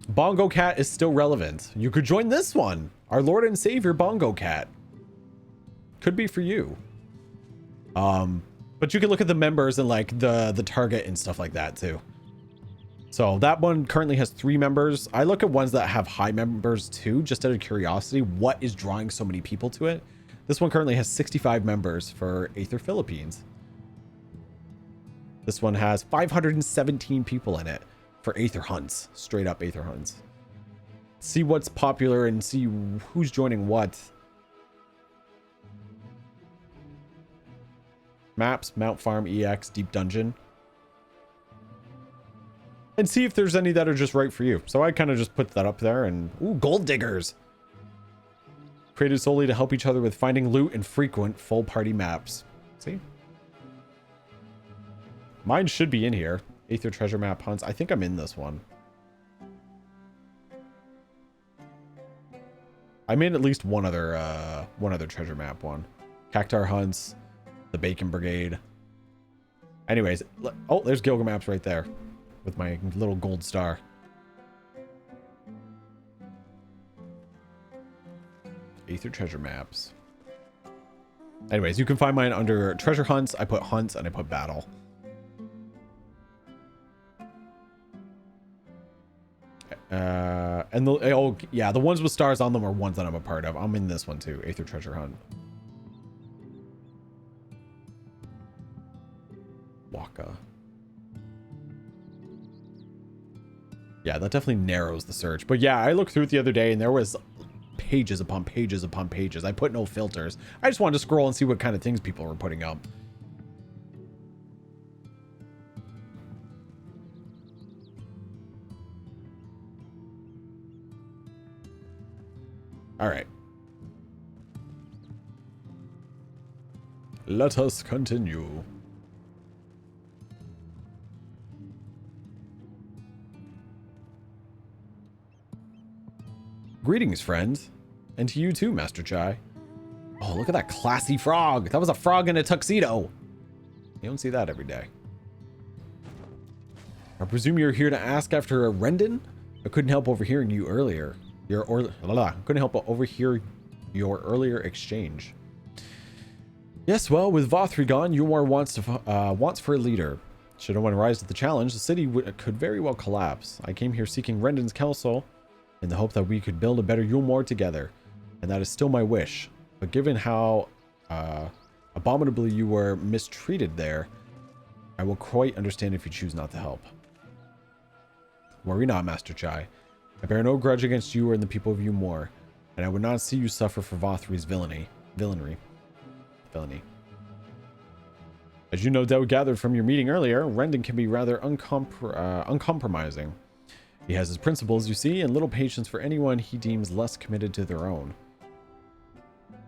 Speaker 1: Bongo Cat is still relevant. You could join this one. Our Lord and Savior Bongo Cat. Could be for you. But you can look at the members and like the target and stuff like that too. So that one currently has 3 members. I look at ones that have high members too, just out of curiosity. What is drawing so many people to it? This one currently has 65 members for Aether Philippines. This one has 517 people in it for Aether Hunts. Straight up Aether Hunts. See what's popular and see who's joining what. Maps, Mount Farm, EX, Deep Dungeon. And see if there's any that are just right for you. So I kind of just put that up there and... Ooh, Gold Diggers! Created solely to help each other with finding loot and frequent full party maps. See? Mine should be in here. Aether Treasure Map Hunts. I think I'm in this one. I'm in at least one other treasure map one. Cactar Hunts. The Bacon Brigade. Anyways, oh, there's Gilga maps right there with my little gold star. Aether treasure maps. Anyways, you can find mine under treasure hunts. I put hunts and I put battle. And the ones with stars on them are ones that I'm a part of. I'm in this one too, Aether treasure hunt. Waka. Yeah, that definitely narrows the search. But yeah, I looked through it the other day and there was pages upon pages upon pages. I put no filters. I just wanted to scroll and see what kind of things people were putting up. All right. Let us continue. Greetings, friends. And to you too, Master Chai. Oh, look at that classy frog. That was a frog in a tuxedo. You don't see that every day. I presume you're here to ask after a Rendon? I couldn't help overhearing you earlier. Couldn't help overhear your earlier exchange. Yes, well, with Vothri gone, Yulmore wants for a leader. Should no one rise to the challenge, the city could very well collapse. I came here seeking Rendon's counsel in the hope that we could build a better Yulmore together, and that is still my wish. But given how abominably you were mistreated there, I will quite understand if you choose not to help. Worry not, Master Chai. I bear no grudge against you or the people of Yulmore, and I would not see you suffer for Vothri's villainy. As you no doubt gathered from your meeting earlier, Rendon can be rather uncompromising. He has his principles, you see, and little patience for anyone he deems less committed to their own.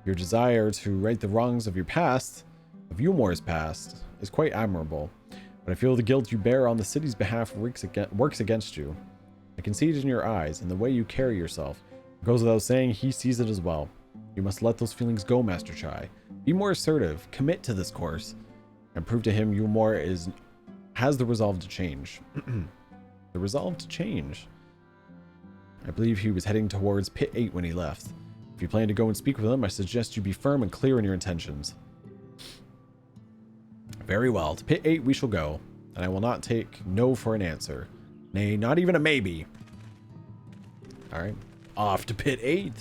Speaker 1: Your desire to right the wrongs of your past, of Yulmore's past, is quite admirable, but I feel the guilt you bear on the city's behalf works against you. I can see it in your eyes and the way you carry yourself. It goes without saying he sees it as well. You must let those feelings go, Master Chai. Be more assertive, commit to this course, and prove to him Yulmore has the resolve to change. The resolve to change. I believe he was heading towards Pit 8 when he left. If you plan to go and speak with him, I suggest you be firm and clear in your intentions. Very well. To Pit 8 we shall go, and I will not take no for an answer. Nay, not even a maybe. Alright. Off to Pit 8.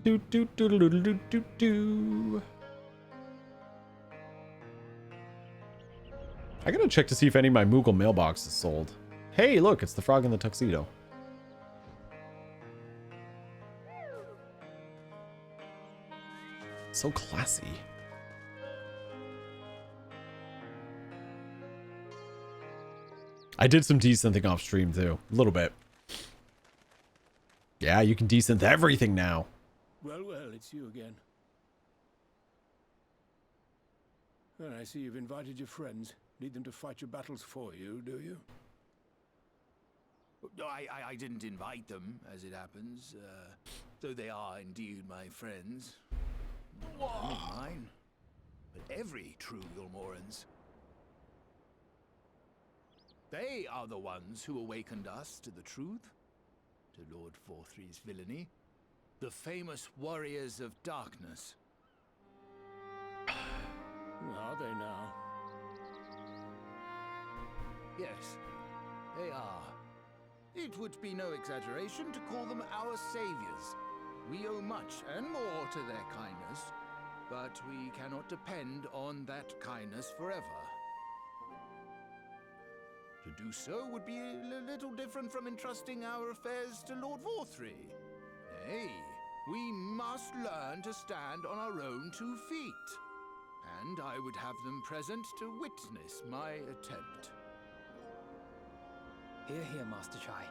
Speaker 1: Do do do do do do do do. I gotta check to see if any of my Moogle mailbox is sold. Hey, look, it's the frog in the tuxedo. So classy. I did some desynthing off stream too. A little bit. Yeah, you can desynth everything now.
Speaker 4: Well, it's you again. Well, I see you've invited your friends. Need them to fight your battles for you, do you?
Speaker 11: I didn't invite them, as it happens, though they are indeed my friends. Not only mine, but every true Yulmorans. They are the ones who awakened us to the truth, to Lord Vothri's villainy, the famous warriors of darkness.
Speaker 4: Are they now?
Speaker 11: Yes, they are. It would be no exaggeration to call them our saviors. We owe much and more to their kindness, but we cannot depend on that kindness forever. To do so would be a little different from entrusting our affairs to Lord Vothri. Nay, we must learn to stand on our own 2 feet. And I would have them present to witness my attempt.
Speaker 7: Hear, hear, Master Chai.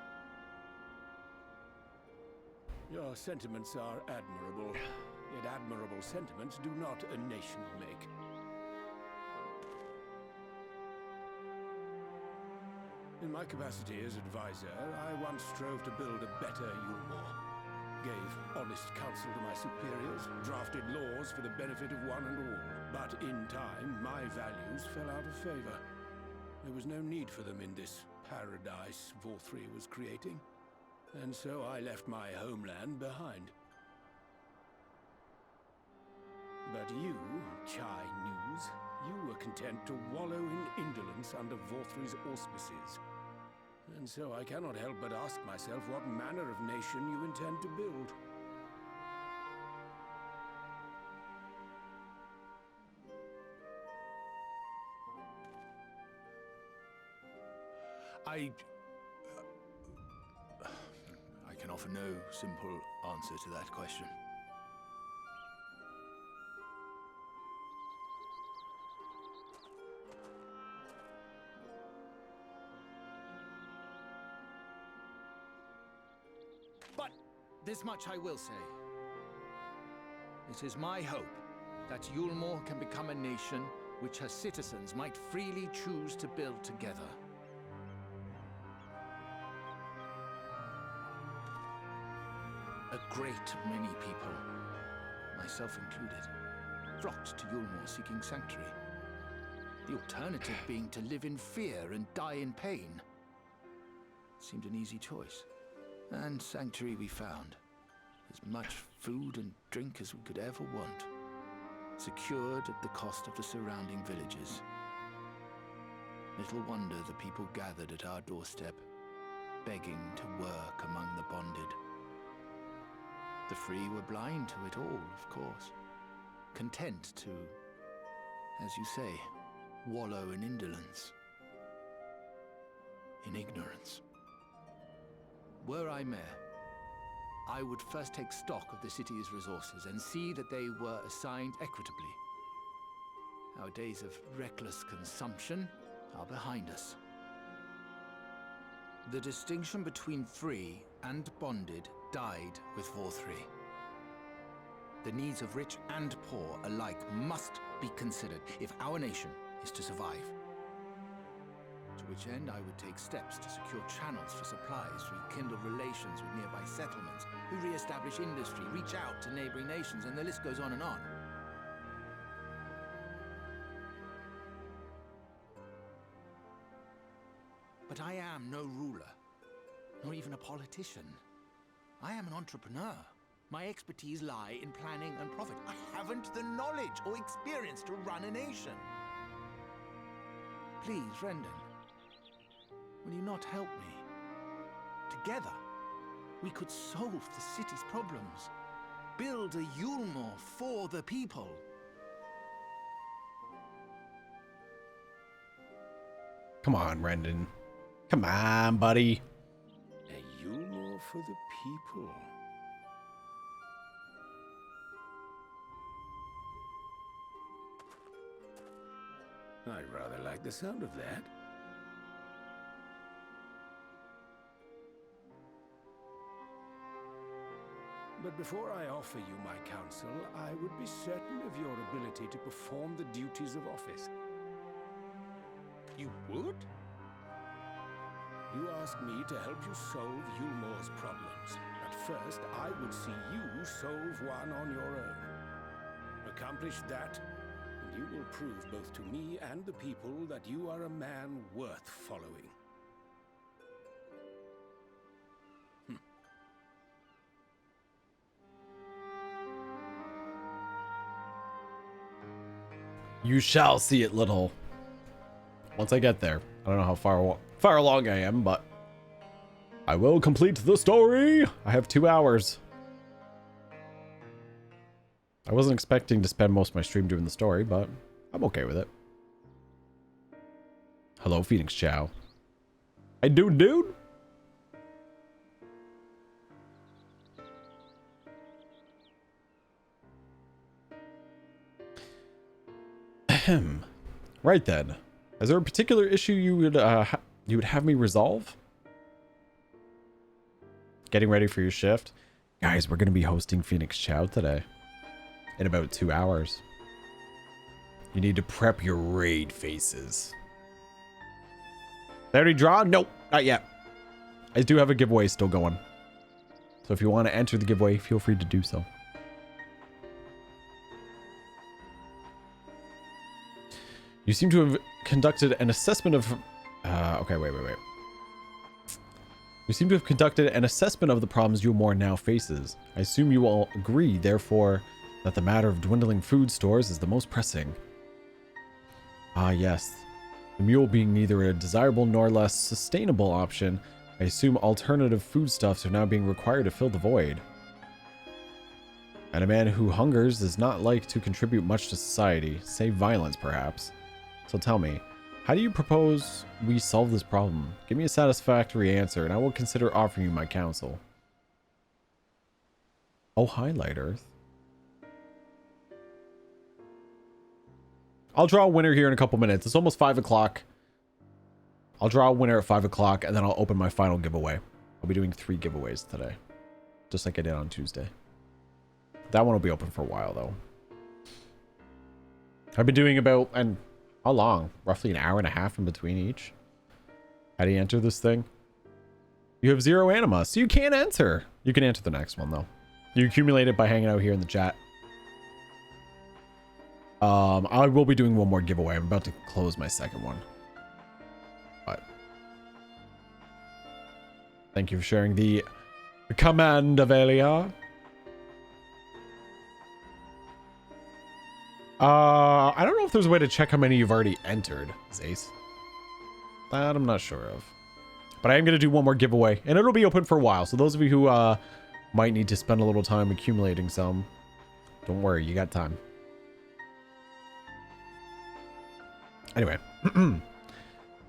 Speaker 4: Your sentiments are admirable, yet admirable sentiments do not a nation make. In my capacity as advisor, I once strove to build a better Yulmore. Gave honest counsel to my superiors, drafted laws for the benefit of one and all. But in time, my values fell out of favor. There was no need for them in this paradise Vothri was creating. And so I left my homeland behind. But you, Chai News, you were content to wallow in indolence under Vothri's auspices. And so I cannot help but ask myself what manner of nation you intend to build.
Speaker 11: I can offer no simple answer to that question. But this much I will say. It is my hope that Yulmore can become a nation which her citizens might freely choose to build together. A great many people, myself included, flocked to Yulmore seeking sanctuary. The alternative being to live in fear and die in pain. Seemed an easy choice. And sanctuary we found. As much food and drink as we could ever want. Secured at the cost of the surrounding villages. Little wonder the people gathered at our doorstep, begging to work among the bonded. The free were blind to it all, of course. Content to, as you say, wallow in indolence. In ignorance. Were I mayor, I would first take stock of the city's resources and see that they were assigned equitably. Our days of reckless consumption are behind us. The distinction between free and bonded died with VOR3. The needs of rich and poor alike must be considered if our nation is to survive. To which end I would take steps to secure channels for supplies, rekindle relations with nearby settlements, who re-establish industry, reach out to neighboring nations, and the list goes on and on. But I am no ruler, nor even a politician. I am an entrepreneur. My expertise lie in planning and profit. I haven't the knowledge or experience to run a nation. Please, Rendon, will you not help me? Together, we could solve the city's problems. Build a Yulmore for the people.
Speaker 1: Come on, Rendon. Come on, buddy.
Speaker 4: A Yulmore for the people. I'd rather like the sound of that. But before I offer you my counsel, I would be certain of your ability to perform the duties of office.
Speaker 11: You would?
Speaker 4: You asked me to help you solve Yulmore's problems. At first, I would see you solve one on your own. Accomplish that, and you will prove both to me and the people that you are a man worth following.
Speaker 1: You shall see it, little. Once I get there. I don't know how far along I am, but I will complete the story. I have 2 hours. I wasn't expecting to spend most of my stream doing the story, but I'm okay with it. Hello, Phoenix Chow. Hey, dude. Ahem. Right then. Is there a particular issue you would have me resolve? Getting ready for your shift? Guys, we're going to be hosting Phoenix Chow today. In about 2 hours. You need to prep your raid faces. They already draw? Nope, not yet. I do have a giveaway still going. So if you want to enter the giveaway, feel free to do so. You seem to have conducted an assessment of... okay, wait. You seem to have conducted an assessment of the problems Yulmore now faces. I assume you all agree, therefore, that the matter of dwindling food stores is the most pressing. Ah, yes. The mule being neither a desirable nor less sustainable option, I assume alternative foodstuffs are now being required to fill the void. And a man who hungers is not like to contribute much to society, save violence, perhaps. So tell me, how do you propose we solve this problem? Give me a satisfactory answer, and I will consider offering you my counsel. Oh, hi, Light Earth. I'll draw a winner here in a couple minutes. It's almost 5 o'clock. I'll draw a winner at 5 o'clock, and then I'll open my final giveaway. I'll be doing 3 giveaways today, just like I did on Tuesday. That one will be open for a while, though. I've been doing about... and how long? Roughly an hour and a half in between each. How do you enter this thing? You have 0 anima, so you can't enter. You can enter the next one, though. You accumulate it by hanging out here in the chat. I will be doing one more giveaway. I'm about to close my second one. But thank you for sharing the command of Elia. I don't know if there's a way to check how many you've already entered, Zace. That I'm not sure of. But I am going to do one more giveaway, and it'll be open for a while. So those of you who might need to spend a little time accumulating some, don't worry, you got time. Anyway.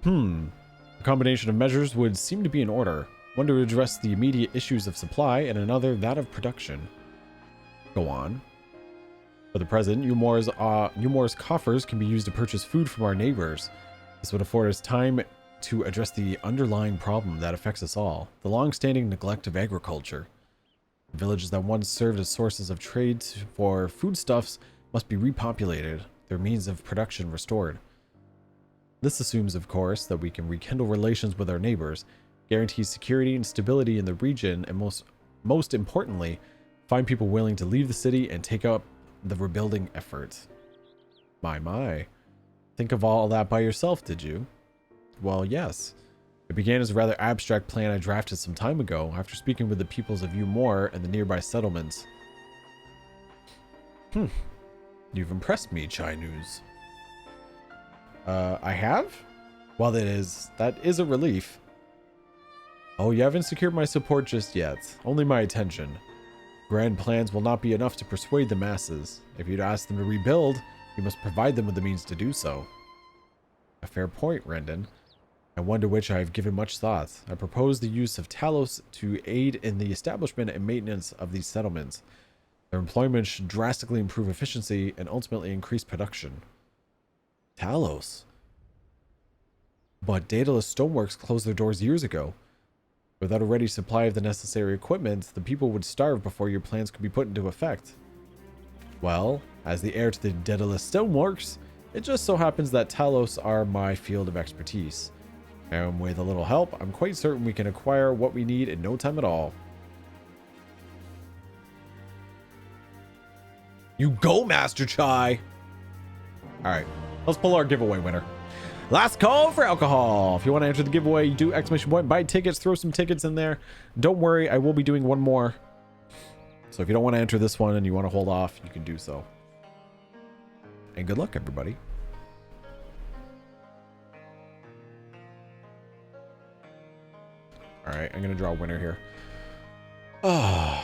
Speaker 1: A combination of measures would seem to be in order. One to address the immediate issues of supply, and another that of production. Go on. For the present, Umor's coffers can be used to purchase food from our neighbors. This would afford us time to address the underlying problem that affects us all, the long-standing neglect of agriculture. The villages that once served as sources of trade for foodstuffs must be repopulated, their means of production restored. This assumes, of course, that we can rekindle relations with our neighbors, guarantee security and stability in the region, and most importantly, find people willing to leave the city and take up the rebuilding effort. My. Think of all that by yourself, did you? Well, yes. It began as a rather abstract plan I drafted some time ago after speaking with the peoples of Umor and the nearby settlements. You've impressed me, Chai News. I have? Well, that is a relief. Oh, you haven't secured my support just yet. Only my attention. Grand plans will not be enough to persuade the masses. If you'd ask them to rebuild, you must provide them with the means to do so. A fair point, Rendon, and one to which I have given much thought. I propose the use of Talos to aid in the establishment and maintenance of these settlements. Their employment should drastically improve efficiency and ultimately increase production. Talos? But Daedalus Stoneworks closed their doors years ago. Without a ready supply of the necessary equipment, the people would starve before your plans could be put into effect. Well, as the heir to the Daedalus Stoneworks, it just so happens that Talos are my field of expertise. And with a little help, I'm quite certain we can acquire what we need in no time at all. You go, Master Chai! Alright, let's pull our giveaway winner. Last call for alcohol. If you want to enter the giveaway, you do exclamation point, buy tickets, throw some tickets in there. Don't worry, I will be doing one more. So if you don't want to enter this one and you want to hold off, you can do so. And good luck, everybody. All right, I'm going to draw a winner here. Oh.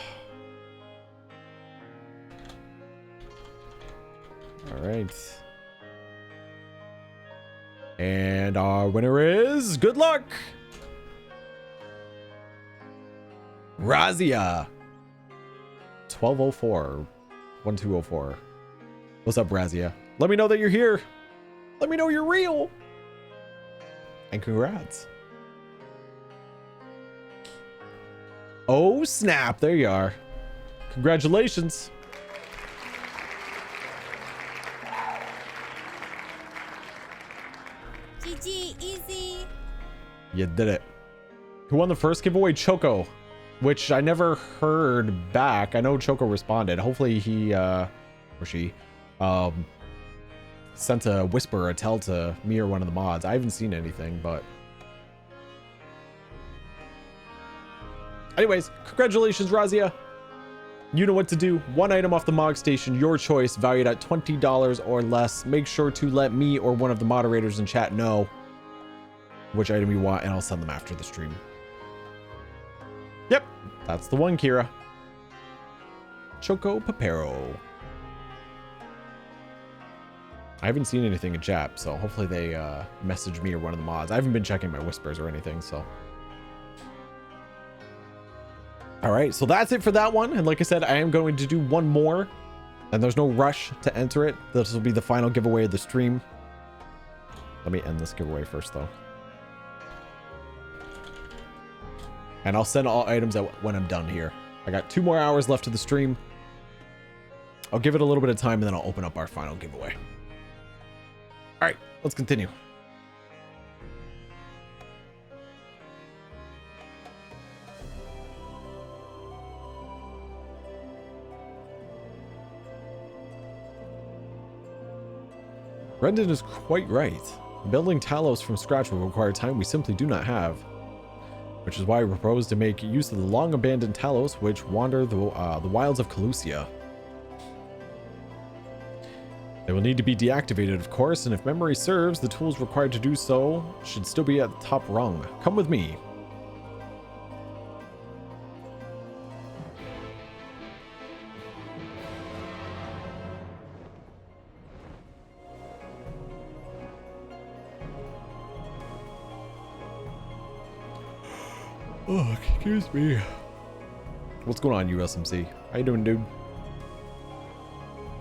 Speaker 1: All right. And our winner is, good luck, Razia. 1204. 1204. What's up, Razia? Let me know that you're here. Let me know you're real. And congrats. Oh, snap. There you are. Congratulations.
Speaker 3: GG, easy.
Speaker 1: You did it. Who won the first giveaway? Choco, which I never heard back. I know Choco responded. Hopefully he or she sent a whisper or a tell to me or one of the mods. I haven't seen anything, but anyways, congratulations, Razia. You know what to do. One item off the Mog Station, your choice, valued at $20 or less. Make sure to let me or one of the moderators in chat know which item you want, and I'll send them after the stream. Yep, that's the one, Kira. Choco Papero. I haven't seen anything in chat, so hopefully they message me or one of the mods. I haven't been checking my whispers or anything, so. All right, so that's it for that one. And like I said, I am going to do one more, and there's no rush to enter it. This will be the final giveaway of the stream. Let me end this giveaway first, though. And I'll send all items out when I'm done here. I got 2 more hours left of the stream. I'll give it a little bit of time, and then I'll open up our final giveaway. All right, let's continue. Brendan is quite right. Building Talos from scratch will require time we simply do not have. Which is why I propose to make use of the long-abandoned Talos which wander the wilds of Calusia. They will need to be deactivated, of course, and if memory serves, the tools required to do so should still be at the top rung. Come with me. Oh, excuse me. What's going on, USMC? How you doing, dude?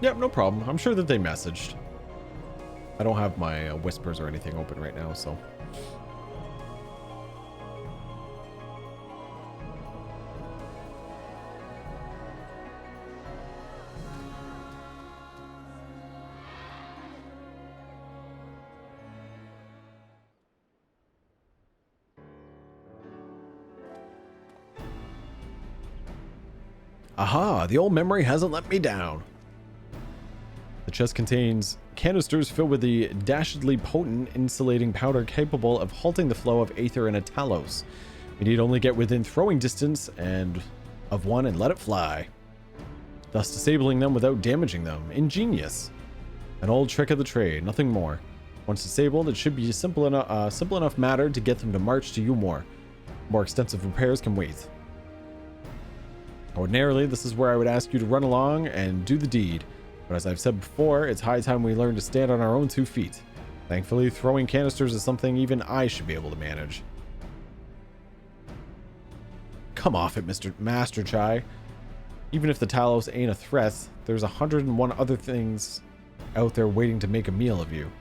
Speaker 1: Yep, no problem. I'm sure that they messaged. I don't have my whispers or anything open right now, so. Aha, the old memory hasn't let me down. The chest contains canisters filled with the dastardly potent insulating powder capable of halting the flow of aether in a Talos. We need only get within throwing distance of one and let it fly, thus disabling them without damaging them. Ingenious. An old trick of the trade, nothing more. Once disabled, it should be a simple enough matter to get them to march to Umor. More extensive repairs can wait. Ordinarily, this is where I would ask you to run along and do the deed. But as I've said before, it's high time we learn to stand on our own 2 feet. Thankfully, throwing canisters is something even I should be able to manage. Come off it, Mr. Master Chai. Even if the Talos ain't a threat, there's 101 other things out there waiting to make a meal of you.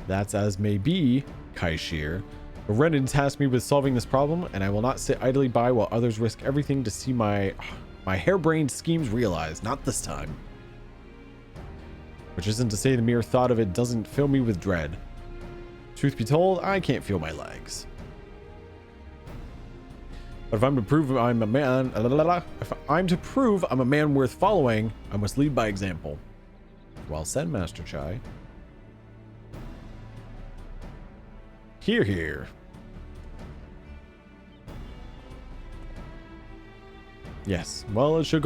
Speaker 1: That's as may be, Kaishir. But Renan tasked me with solving this problem, and I will not sit idly by while others risk everything to see my harebrained schemes realized. Not this time. Which isn't to say the mere thought of it doesn't fill me with dread. Truth be told, I can't feel my legs. But if I'm to prove I'm a man worth following, I must lead by example. Well said, Master Chai. Hear, hear. Yes. Well, it should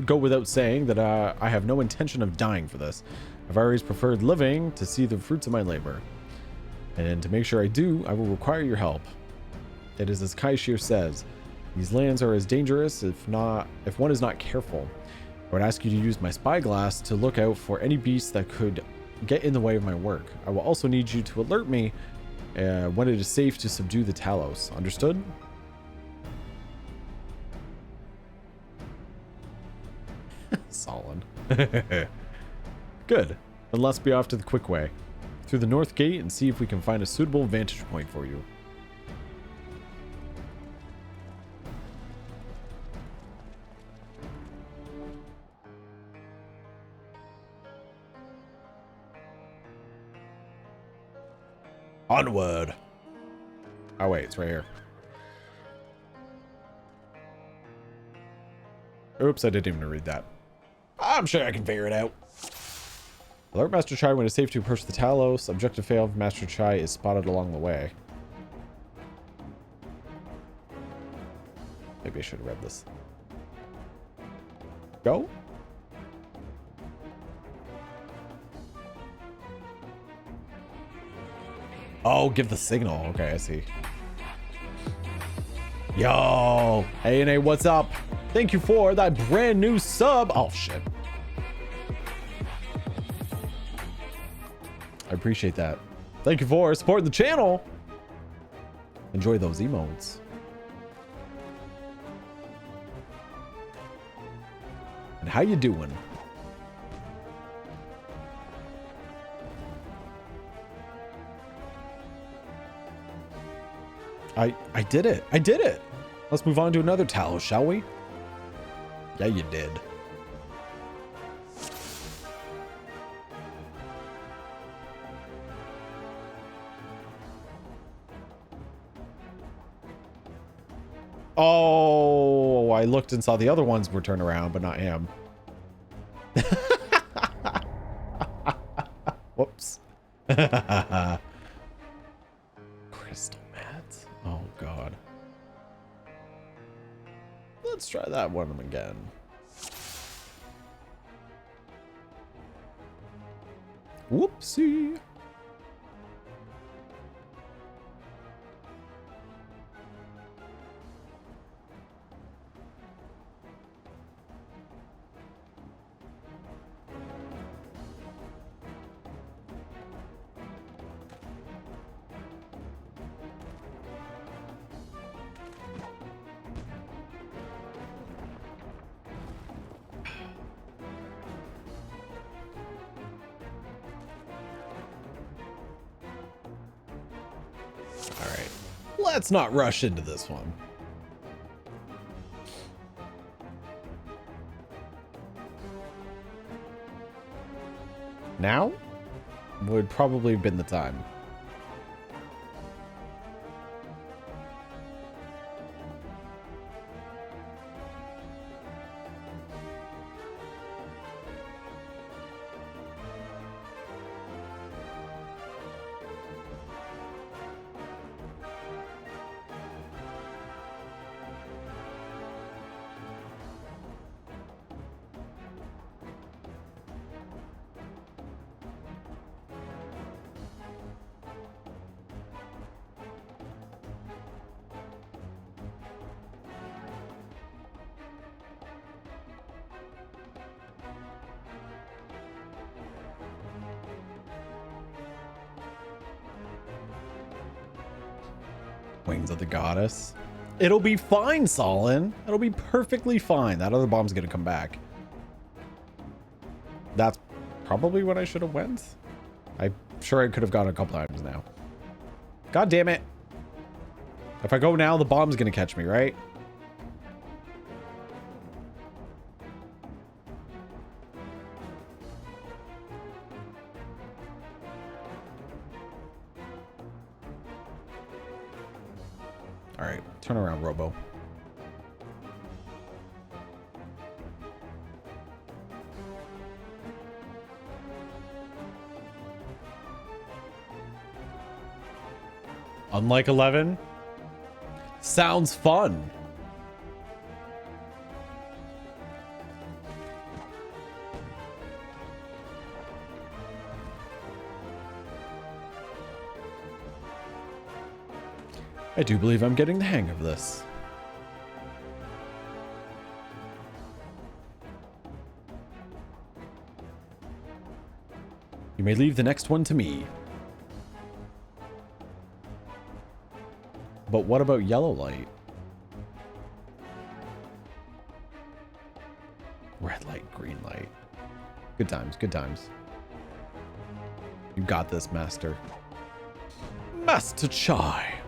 Speaker 1: go without saying that I have no intention of dying for this. I've always preferred living to see the fruits of my labor. And to make sure I do, I will require your help. It is as Kaishir says, these lands are as dangerous if one is not careful. I would ask you to use my spyglass to look out for any beasts that could get in the way of my work. I will also need you to alert me when it is safe to subdue the Talos. Understood? Solid. Good. Then let's be off to the quick way. Through the north gate and see if we can find a suitable vantage point for you. Onward. Oh wait, it's right here. Oops, I didn't even read that. I'm sure I can figure it out. Alert Master Chai when it's safe to approach the Talos. Objective fail if Master Chai is spotted along the way. Maybe I should have read this. Go. Oh, give the signal. Okay, I see. Yo, A&A, what's up? Thank you for that brand new sub. Oh, shit. I appreciate that. Thank you for supporting the channel. Enjoy those emotes. And how you doing? I did it. I did it. Let's move on to another Talos, shall we? Yeah, you did. Oh, I looked and saw the other ones were turned around, but not him. Whoops. Crystal mat. Oh, God. Let's try that one again. Whoopsie. All right, let's not rush into this one. Now would probably have been the time. Wings of the Goddess. It'll be fine, Solin. It'll be perfectly fine. That other bomb's gonna come back. That's probably what I should have went. I'm sure I could have gone a couple times now. God damn it. If I go now, the bomb's gonna catch me, right? All right, turn around, Robo. Unlike 11, sounds fun. I do believe I'm getting the hang of this. You may leave the next one to me. But what about yellow light? Red light, green light. Good times, good times. You got this, Master. Master Chai.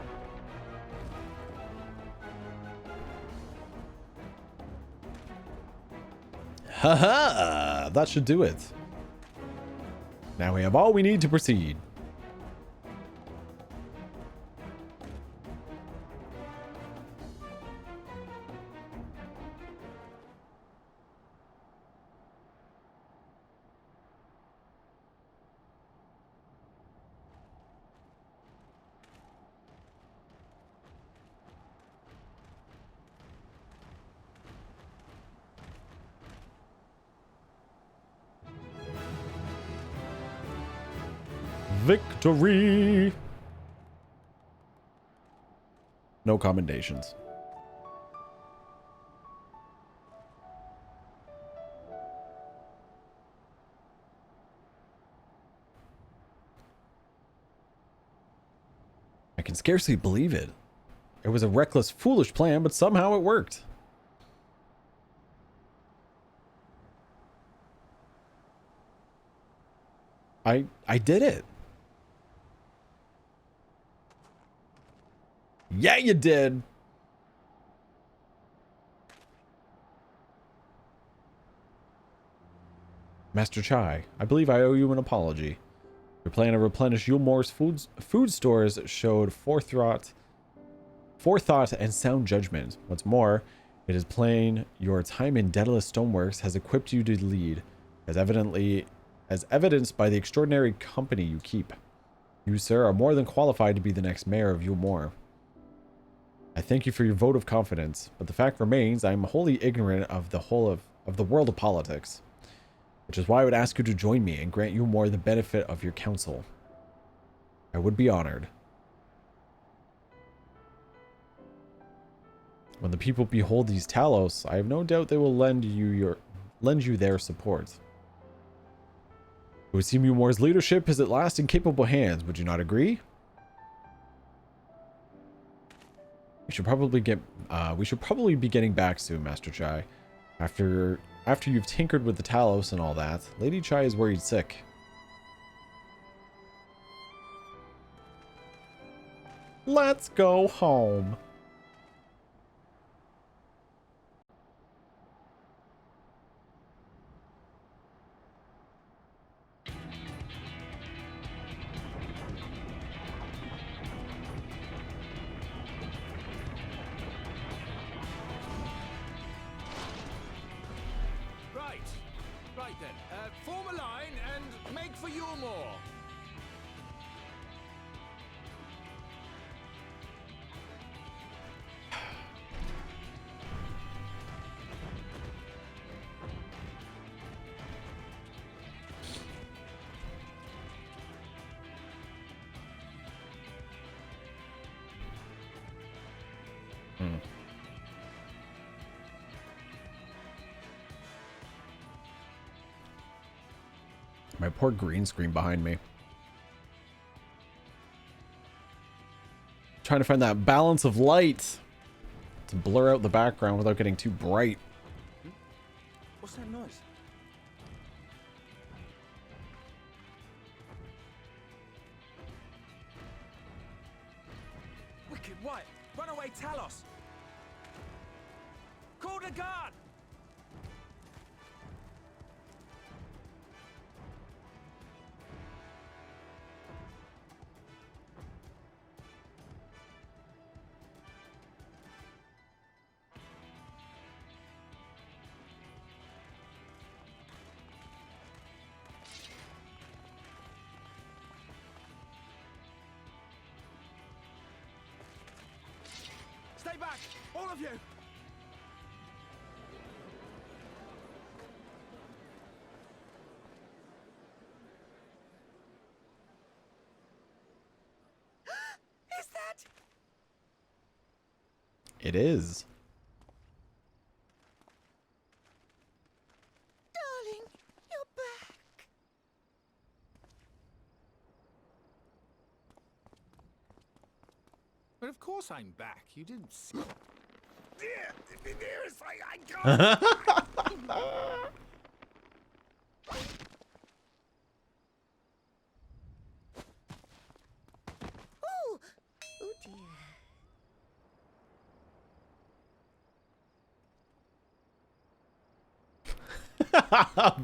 Speaker 1: Haha! That should do it. Now we have all we need to proceed. Victory! No commendations. I can scarcely believe it. It was a reckless, foolish plan, but somehow it worked. I did it. Yeah, you did. Master Chai, I believe I owe you an apology. Your plan to replenish Yulmore's food stores showed forethought and sound judgment. What's more, it is plain your time in Daedalus Stoneworks has equipped you to lead as evidenced by the extraordinary company you keep. You, sir, are more than qualified to be the next mayor of Yulmore. I thank you for your vote of confidence, but the fact remains I am wholly ignorant of the whole of the world of politics, which is why I would ask you to join me and grant Yulmore the benefit of your counsel. I would be honored. When the people behold these Talos, I have no doubt they will lend you their support. It would seem Yulmore's leadership is at last in capable hands. Would you not agree? We should probably be getting back soon, Master Chai. After you've tinkered with the Talos and all that, Lady Chai is worried sick. Let's go home.
Speaker 11: Right then, form a line and make for Yulmore.
Speaker 1: My poor green screen behind me. Trying to find that balance of light to blur out the background without getting too bright.
Speaker 7: What's that noise? Wicked White! Runaway Talos! Call the guard! Stay back! All of you! Is that?
Speaker 1: It is.
Speaker 10: Darling, you're back.
Speaker 11: But of course I'm back. You didn't see. Dearest, I can't.
Speaker 10: Oh, oh dear.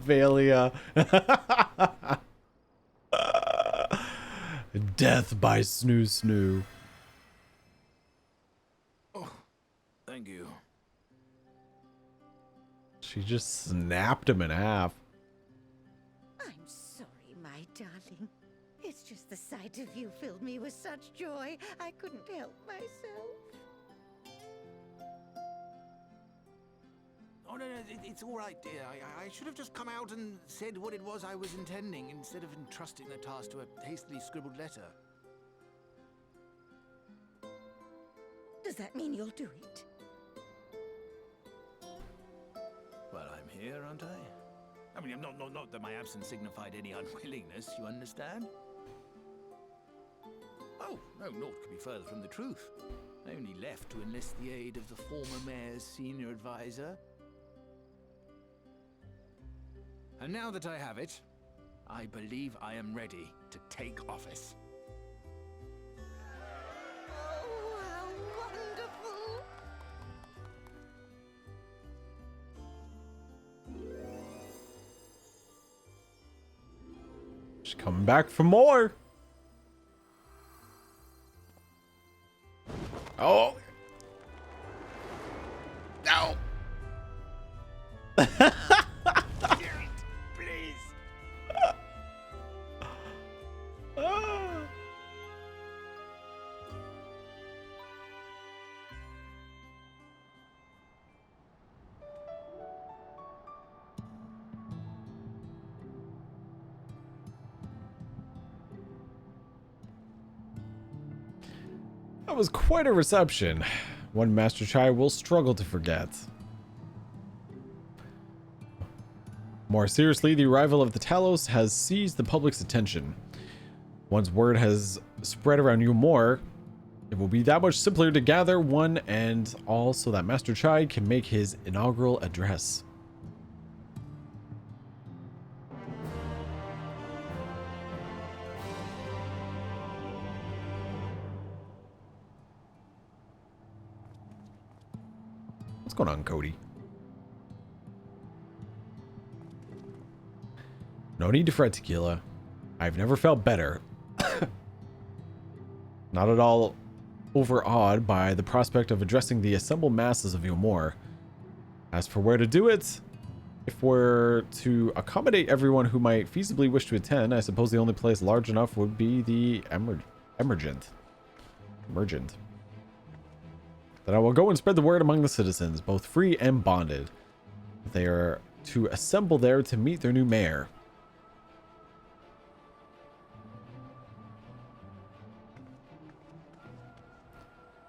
Speaker 1: Valia. Death by Snoo Snoo.
Speaker 11: Thank you.
Speaker 1: She just snapped him in half.
Speaker 10: I'm sorry, my darling. It's just the sight of you filled me with such joy, I couldn't help myself.
Speaker 11: Oh, no, it's all right, dear. I should have just come out and said what it was I was intending instead of entrusting the task to a hastily scribbled letter.
Speaker 10: Does that mean you'll do it?
Speaker 11: Well, I'm here, aren't I? I mean, not that my absence signified any unwillingness, you understand? Oh, no, naught could be further from the truth. I only left to enlist the aid of the former mayor's senior advisor. And now that I have it, I believe I am ready to take office.
Speaker 10: Oh, how wonderful!
Speaker 1: She's coming back for more. Oh. No. That was quite a reception. One Master Chai will struggle to forget. More seriously, the arrival of the Talos has seized the public's attention. Once word has spread around Umor, it will be that much simpler to gather one and all so that Master Chai can make his inaugural address. What's going on, Cody? No need to fret, Tequila. I've never felt better. Not at all overawed by the prospect of addressing the assembled masses of Umor. As for where to do it, if we're to accommodate everyone who might feasibly wish to attend, I suppose the only place large enough would be the Emergent. That I will go and spread the word among the citizens, both free and bonded. They are to assemble there to meet their new mayor.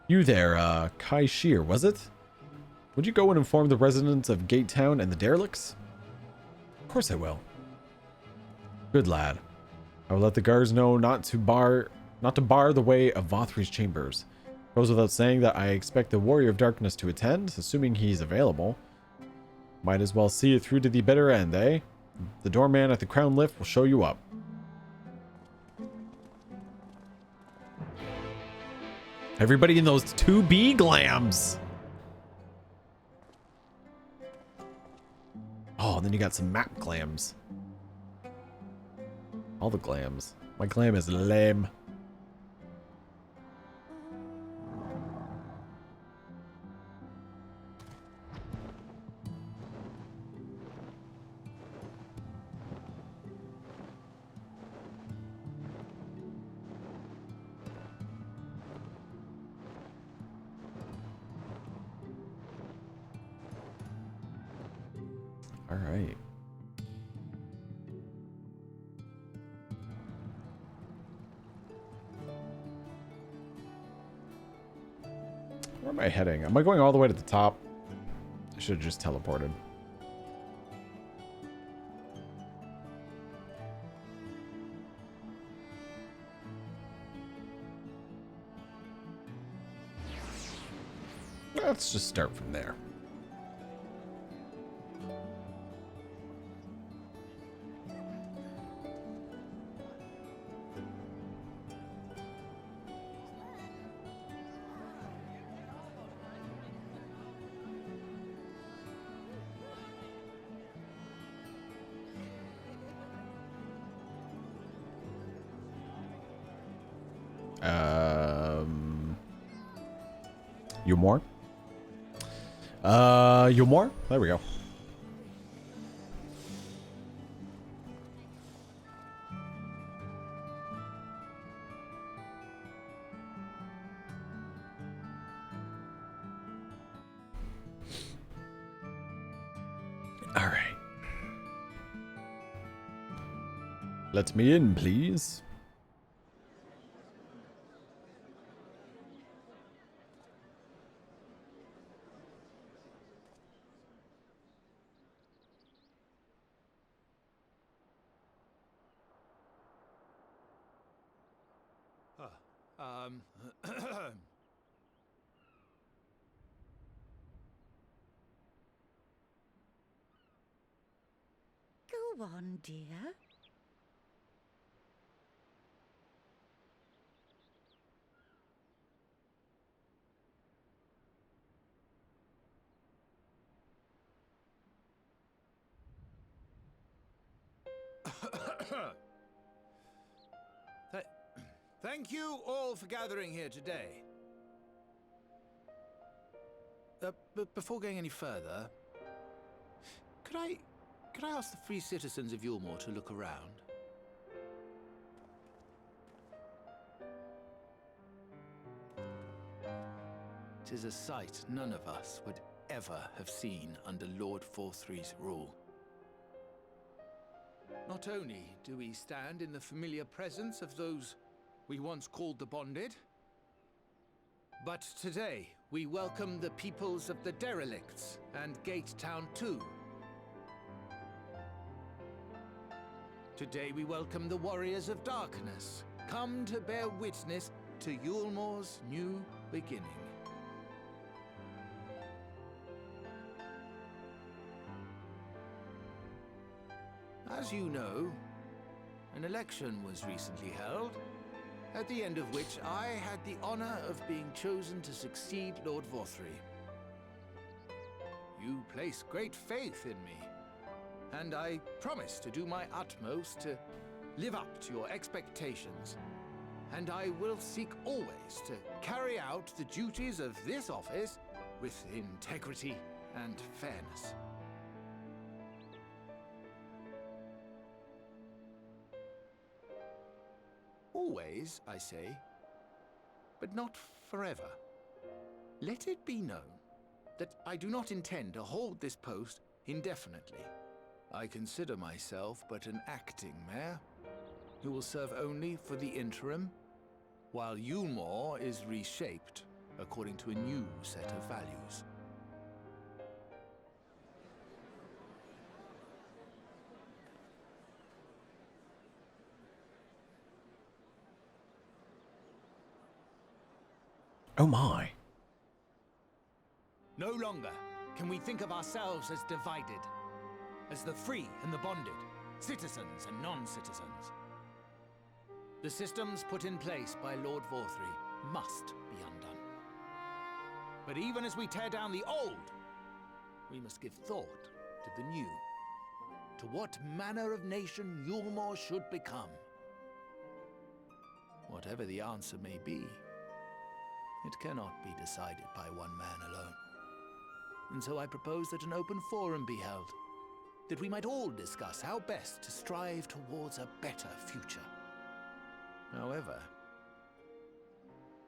Speaker 1: You there, Kai Shear, was it? Would you go and inform the residents of Gate Town and the derelicts? Of course I will. Good lad. I will let the guards know not to bar the way of Vothri's chambers. It goes without saying that I expect the Warrior of Darkness to attend, assuming he's available. Might as well see it through to the bitter end, eh? The doorman at the Crown Lift will show you up. Everybody in those 2B glams. Oh, and then you got some map glams. All the glams. My glam is lame. All right. Where am I heading? Am I going all the way to the top? I should have just teleported. Let's just start from there. Umor? Umor? There we go. All right. Let me in, please.
Speaker 10: Go on, dear.
Speaker 11: Thank you all for gathering here today. But before going any further, could I ask the free citizens of Yulmore to look around? Tis a sight none of us would ever have seen under Lord Forthry's rule. Not only do we stand in the familiar presence of those we once called the Bonded, But today, we welcome the peoples of the Derelicts and Gate Town 2. Today we welcome the Warriors of Darkness, come to bear witness to Yulmore's new beginning. As you know, an election was recently held, at the end of which I had the honor of being chosen to succeed Lord Vorthry. You place great faith in me, and I promise to do my utmost to live up to your expectations, and I will seek always to carry out the duties of this office with integrity and fairness. Always, I say, but not forever. Let it be known that I do not intend to hold this post indefinitely. I consider myself but an acting mayor, who will serve only for the interim, while Yulmore is reshaped according to a new set of values.
Speaker 1: Oh my.
Speaker 11: No longer can we think of ourselves as divided, as the free and the bonded, citizens and non-citizens. The systems put in place by Lord Vorthry must be undone. But even as we tear down the old, we must give thought to the new, to what manner of nation Yulmore should become. Whatever the answer may be, it cannot be decided by one man alone. And so I propose that an open forum be held, that we might all discuss how best to strive towards a better future. However,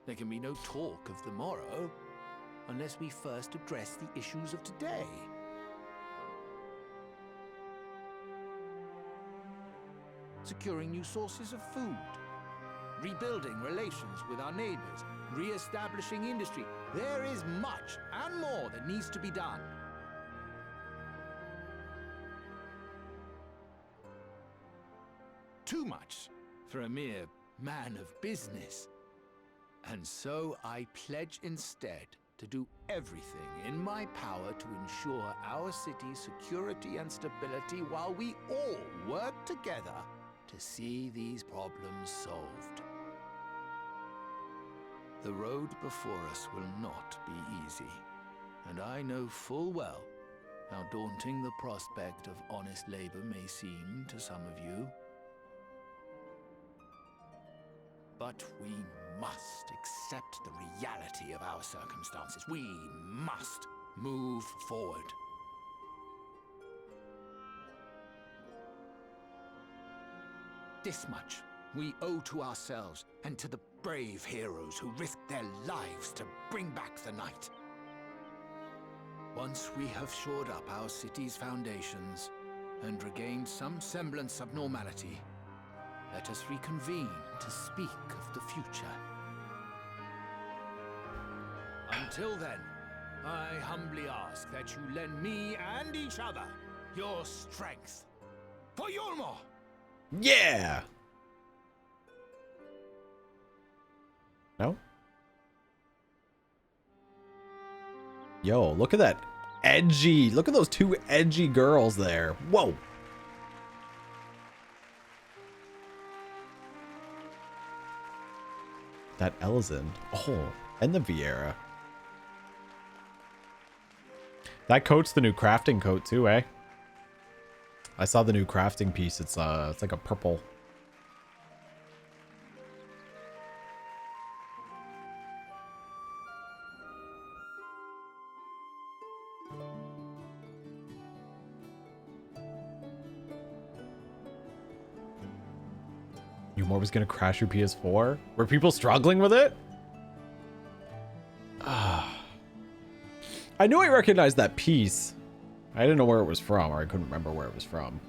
Speaker 11: there can be no talk of the morrow unless we first address the issues of today. Securing new sources of food, rebuilding relations with our neighbors, re-establishing industry. There is much and more that needs to be done. Too much for a mere man of business. And so I pledge instead to do everything in my power to ensure our city's security and stability while we all work together to see these problems solved. The road before us will not be easy, and I know full well how daunting the prospect of honest labor may seem to some of you. But we must accept the reality of our circumstances. We must move forward. This much we owe to ourselves and to the brave heroes who risked their lives to bring back the night. Once we have shored up our city's foundations and regained some semblance of normality, let us reconvene to speak of the future. Until then, I humbly ask that you lend me and each other your strength. For Yulmore!
Speaker 1: Yeah! No? Yo, look at that edgy. Look at those two edgy girls there. Whoa. That Elizin. Oh, and the Vieira. That coat's the new crafting coat too, eh? I saw the new crafting piece. It's like a purple. Yulmore was gonna crash your PS4? Were people struggling with it? I knew I recognized that piece. I didn't know where it was from, or I couldn't remember where it was from.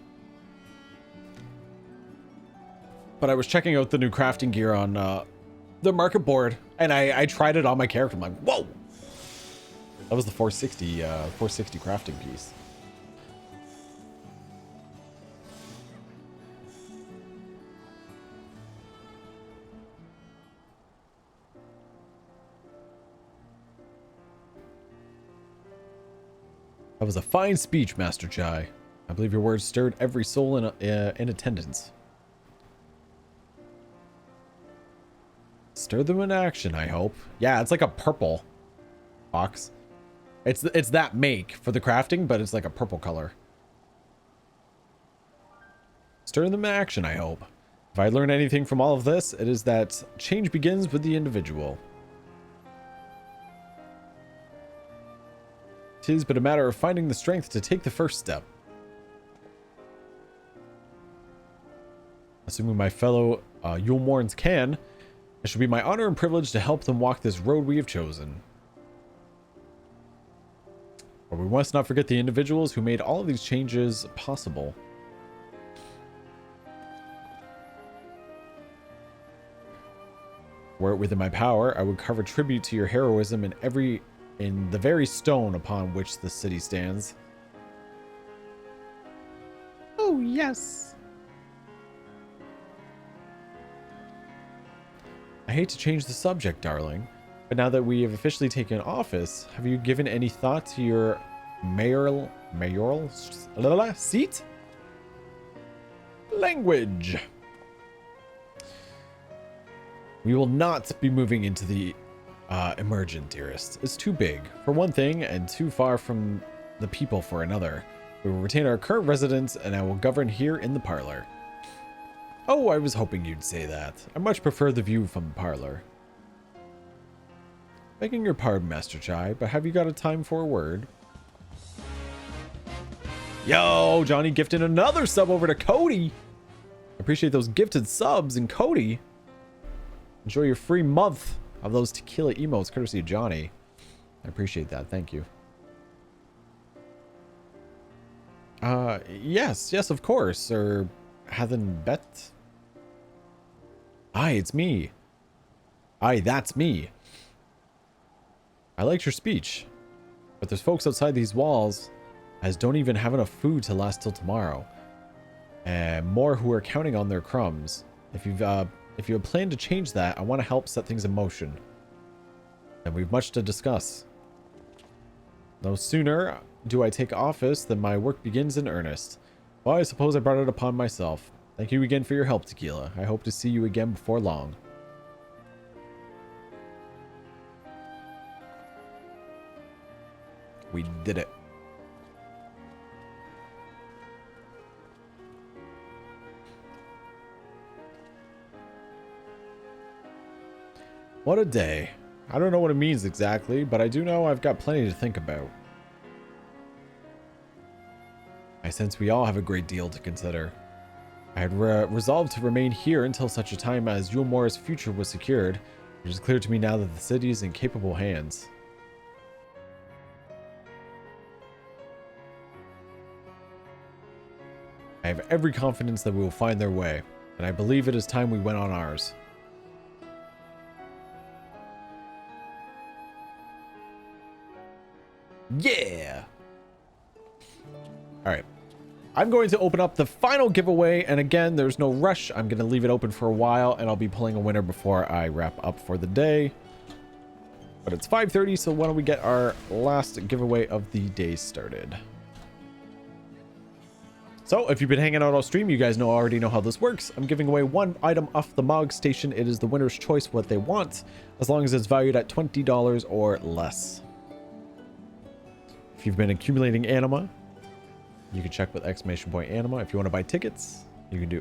Speaker 1: But I was checking out the new crafting gear on the the market board, and I tried it on my character. I'm like, whoa! That was the 460 crafting piece. That was a fine speech, Master Chai. I believe your words stirred every soul in attendance. Stir them in action, I hope. Yeah, it's like a purple box. It's that make for the crafting, but it's like a purple color. Stir them in action, I hope. If I learn anything from all of this, it is that change begins with the individual. 'Tis but a matter of finding the strength to take the first step. Assuming my fellow Yulmorns can, it should be my honor and privilege to help them walk this road we have chosen. But we must not forget the individuals who made all of these changes possible. Were it within my power, I would carve a tribute to your heroism in the very stone upon which the city stands. Oh, yes. I hate to change the subject, darling, but now that we have officially taken office, have you given any thought to your mayoral seat? Language. We will not be moving into the emergent, dearest. It's too big, for one thing, and too far from the people for another. We will retain our current residence, and I will govern here in the parlor. Oh, I was hoping you'd say that. I much prefer the view from the parlor. Begging your pardon, Master Chai, but have you got a time for a word? Yo, Johnny gifted another sub over to Cody. Appreciate those gifted subs, and Cody, enjoy your free month of those tequila emotes courtesy of Johnny. I appreciate that. Thank you. Yes, of course, Sir Hathen Bet. Aye, it's me. Aye, that's me. I liked your speech, but there's folks outside these walls as don't even have enough food to last till tomorrow, and more who are counting on their crumbs. If you have planned to change that, I want to help set things in motion, and we've much to discuss. No sooner do I take office than my work begins in earnest. Well, I suppose I brought it upon myself. Thank you again for your help, Tequila. I hope to see you again before long. We did it. What a day. I don't know what it means exactly, but I do know I've got plenty to think about. I sense we all have a great deal to consider. I had resolved to remain here until such a time as Yulmor's future was secured. It is clear to me now that the city is in capable hands. I have every confidence that we will find their way, and I believe it is time we went on ours. Yeah! Alright. I'm going to open up the final giveaway, and again, there's no rush. I'm going to leave it open for a while, and I'll be pulling a winner before I wrap up for the day. But it's 5:30, so why don't we get our last giveaway of the day started. So, if you've been hanging out on stream, you guys already know how this works. I'm giving away one item off the Mog Station. It is the winner's choice what they want, as long as it's valued at $20 or less. If you've been accumulating anima, you can check with !anima. If you want to buy tickets, you can do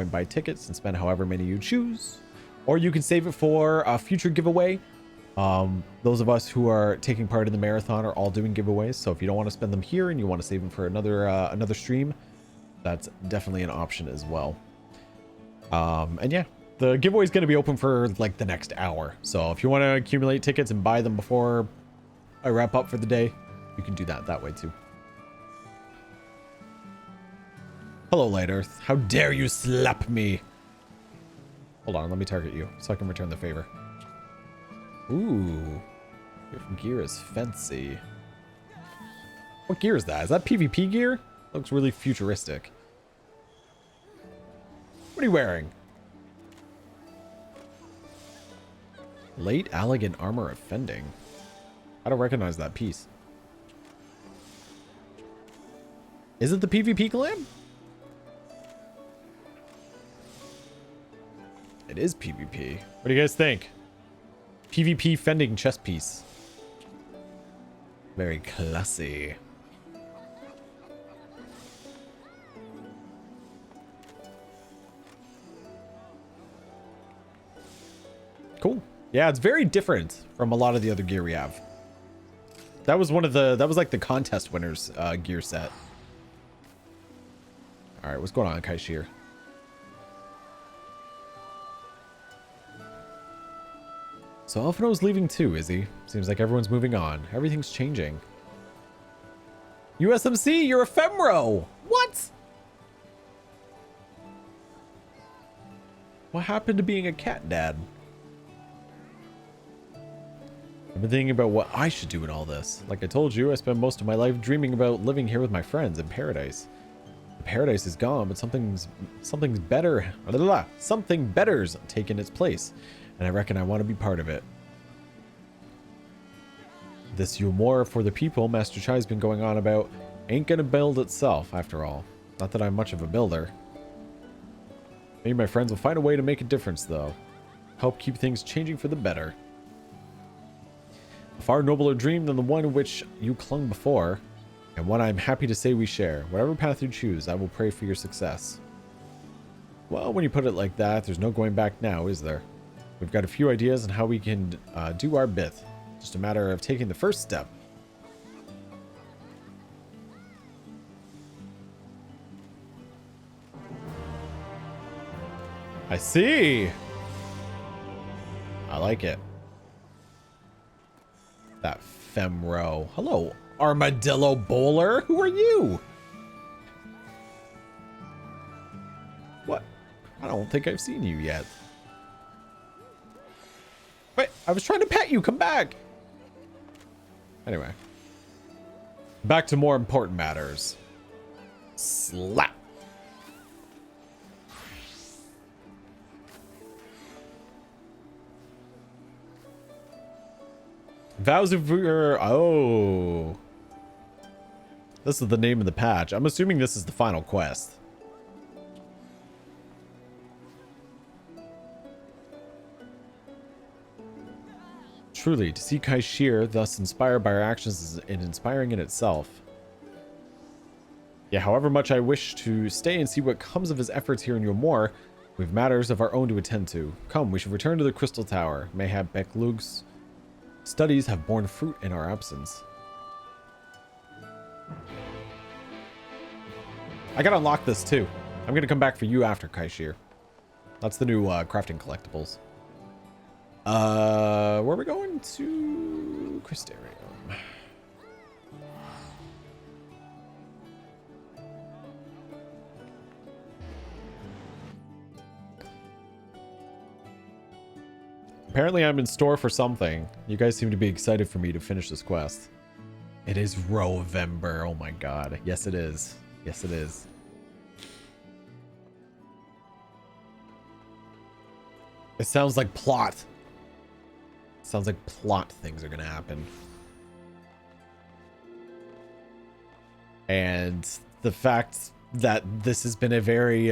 Speaker 1: !buy tickets and spend however many you choose. Or you can save it for a future giveaway. Those of us who are taking part in the marathon are all doing giveaways. So if you don't want to spend them here and you want to save them for another stream, that's definitely an option as well. And yeah, the giveaway is going to be open for like the next hour. So if you want to accumulate tickets and buy them before I wrap up for the day, you can do that way too. Hello, Light Earth. How dare you slap me? Hold on, let me target you so I can return the favor. Ooh. Your gear is fancy. What gear is that? Is that PvP gear? Looks really futuristic. What are you wearing? Late elegant armor offending. I don't recognize that piece. Is it the PvP glam? It is PvP. What do you guys think? PvP fending chest piece. Very classy. Cool. Yeah, it's very different from a lot of the other gear we have. That was like the contest winners gear set. All right, what's going on, Kaishir? So Elfino's leaving too, is he? Seems like everyone's moving on. Everything's changing. USMC, you're Ephemero! What? What happened to being a cat dad? I've been thinking about what I should do in all this. Like I told you, I spent most of my life dreaming about living here with my friends in paradise. The paradise is gone, but something's better. Something better's taken its place, and I reckon I want to be part of it. This Yulmore for the people Master Chai's been going on about ain't gonna build itself, after all. Not that I'm much of a builder. Maybe my friends will find a way to make a difference, though. Help keep things changing for the better. A far nobler dream than the one in which you clung before, and one I'm happy to say we share. Whatever path you choose, I will pray for your success. Well, when you put it like that, there's no going back now, is there? We've got a few ideas on how we can do our bit. Just a matter of taking the first step. I see. I like it. That Femro. Hello, Armadillo Bowler. Who are you? What? I don't think I've seen you yet. Wait, I was trying to pet you. Come back. Anyway. Back to more important matters. Slap. Vows of... Oh. This is the name of the patch. I'm assuming this is the final quest. Truly, to see Kaishir thus inspired by our actions is inspiring in itself. Yeah, however much I wish to stay and see what comes of his efforts here in Yulmore, we have matters of our own to attend to. Come, we should return to the Crystal Tower. Mayhap Beklug's studies have borne fruit in our absence. I gotta unlock this too. I'm gonna come back for you after Kaishir. That's the new crafting collectibles. Where are we going? To Crystarium. Apparently I'm in store for something. You guys seem to be excited for me to finish this quest. It is Rovember. Oh my god. Yes, it is. Yes, it is. It sounds like plot. Sounds like plot things are gonna happen. And the fact that this has been a very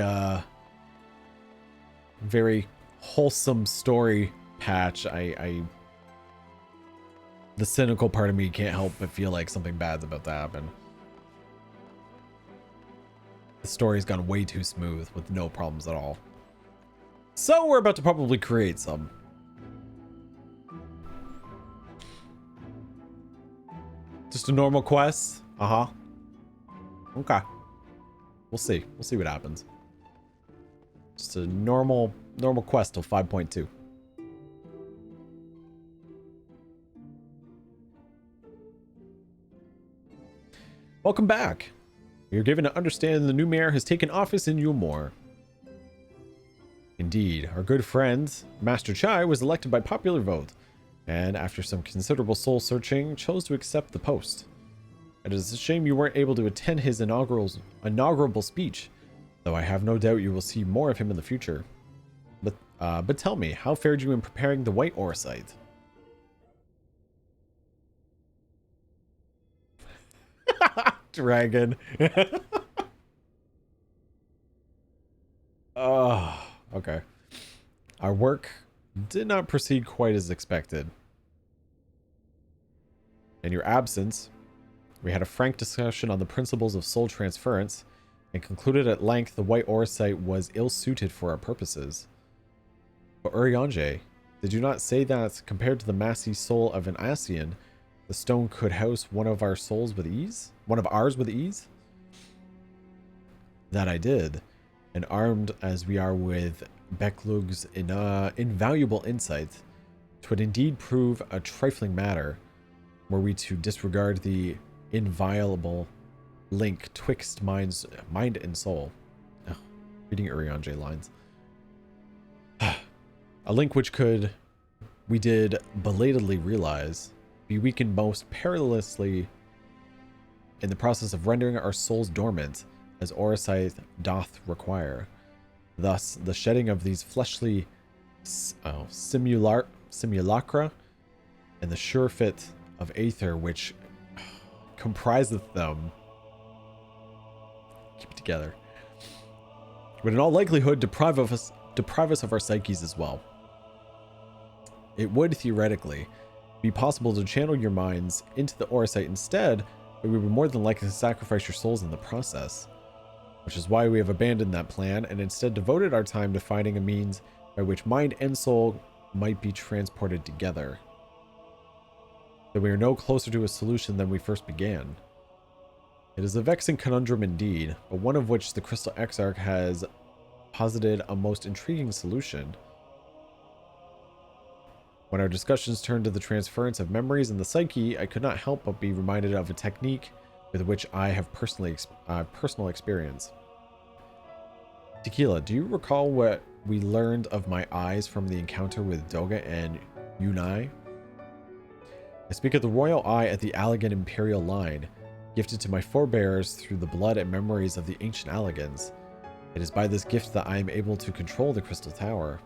Speaker 1: very wholesome story patch, the cynical part of me can't help but feel like something bad's about to happen. The story's gone way too smooth with no problems at all. So we're about to probably create some. Just a normal quest? Uh-huh. Okay. We'll see. We'll see what happens. Just a normal quest till 5.2. Welcome back. You're given to understand the new mayor has taken office in Yulmore. Indeed, our good friend, Master Chai, was elected by popular vote, and after some considerable soul searching, chose to accept the post. It is a shame you weren't able to attend his inaugural speech, though I have no doubt you will see more of him in the future. But tell me, how fared you in preparing the white Orosite? Dragon. Oh, okay. Our work did not proceed quite as expected. In your absence, we had a frank discussion on the principles of soul transference and concluded at length the white Orosite was ill-suited for our purposes. But Urianger, did you not say that, compared to the massy soul of an Asian, the stone could house one of our souls with ease? One of ours with ease? That I did, and armed as we are with Beklug's invaluable insight, 'twould indeed prove a trifling matter were we to disregard the inviolable link twixt mind and soul. Ugh, reading Urianger lines. A link which could, we did belatedly realize, be weakened most perilously in the process of rendering our souls dormant, as Orosite doth require. Thus, the shedding of these fleshly simulacra and the sure fit of aether which compriseth them, keep it together, would in all likelihood deprive us of our psyches as well. It would, theoretically, be possible to channel your minds into the Orosite instead, but we would more than likely sacrifice your souls in the process. Which is why we have abandoned that plan and instead devoted our time to finding a means by which mind and soul might be transported together. Though we are no closer to a solution than we first began. It is a vexing conundrum indeed, but one of which the Crystal Exarch has posited a most intriguing solution. When our discussions turned to the transference of memories in the psyche, I could not help but be reminded of a technique with which I have personal experience. Tequila, do you recall what we learned of my eyes from the encounter with Doga and Yunai? I speak of the royal eye at the Allegan imperial line, gifted to my forebears through the blood and memories of the ancient Allegans. It is by this gift that I am able to control the Crystal Tower.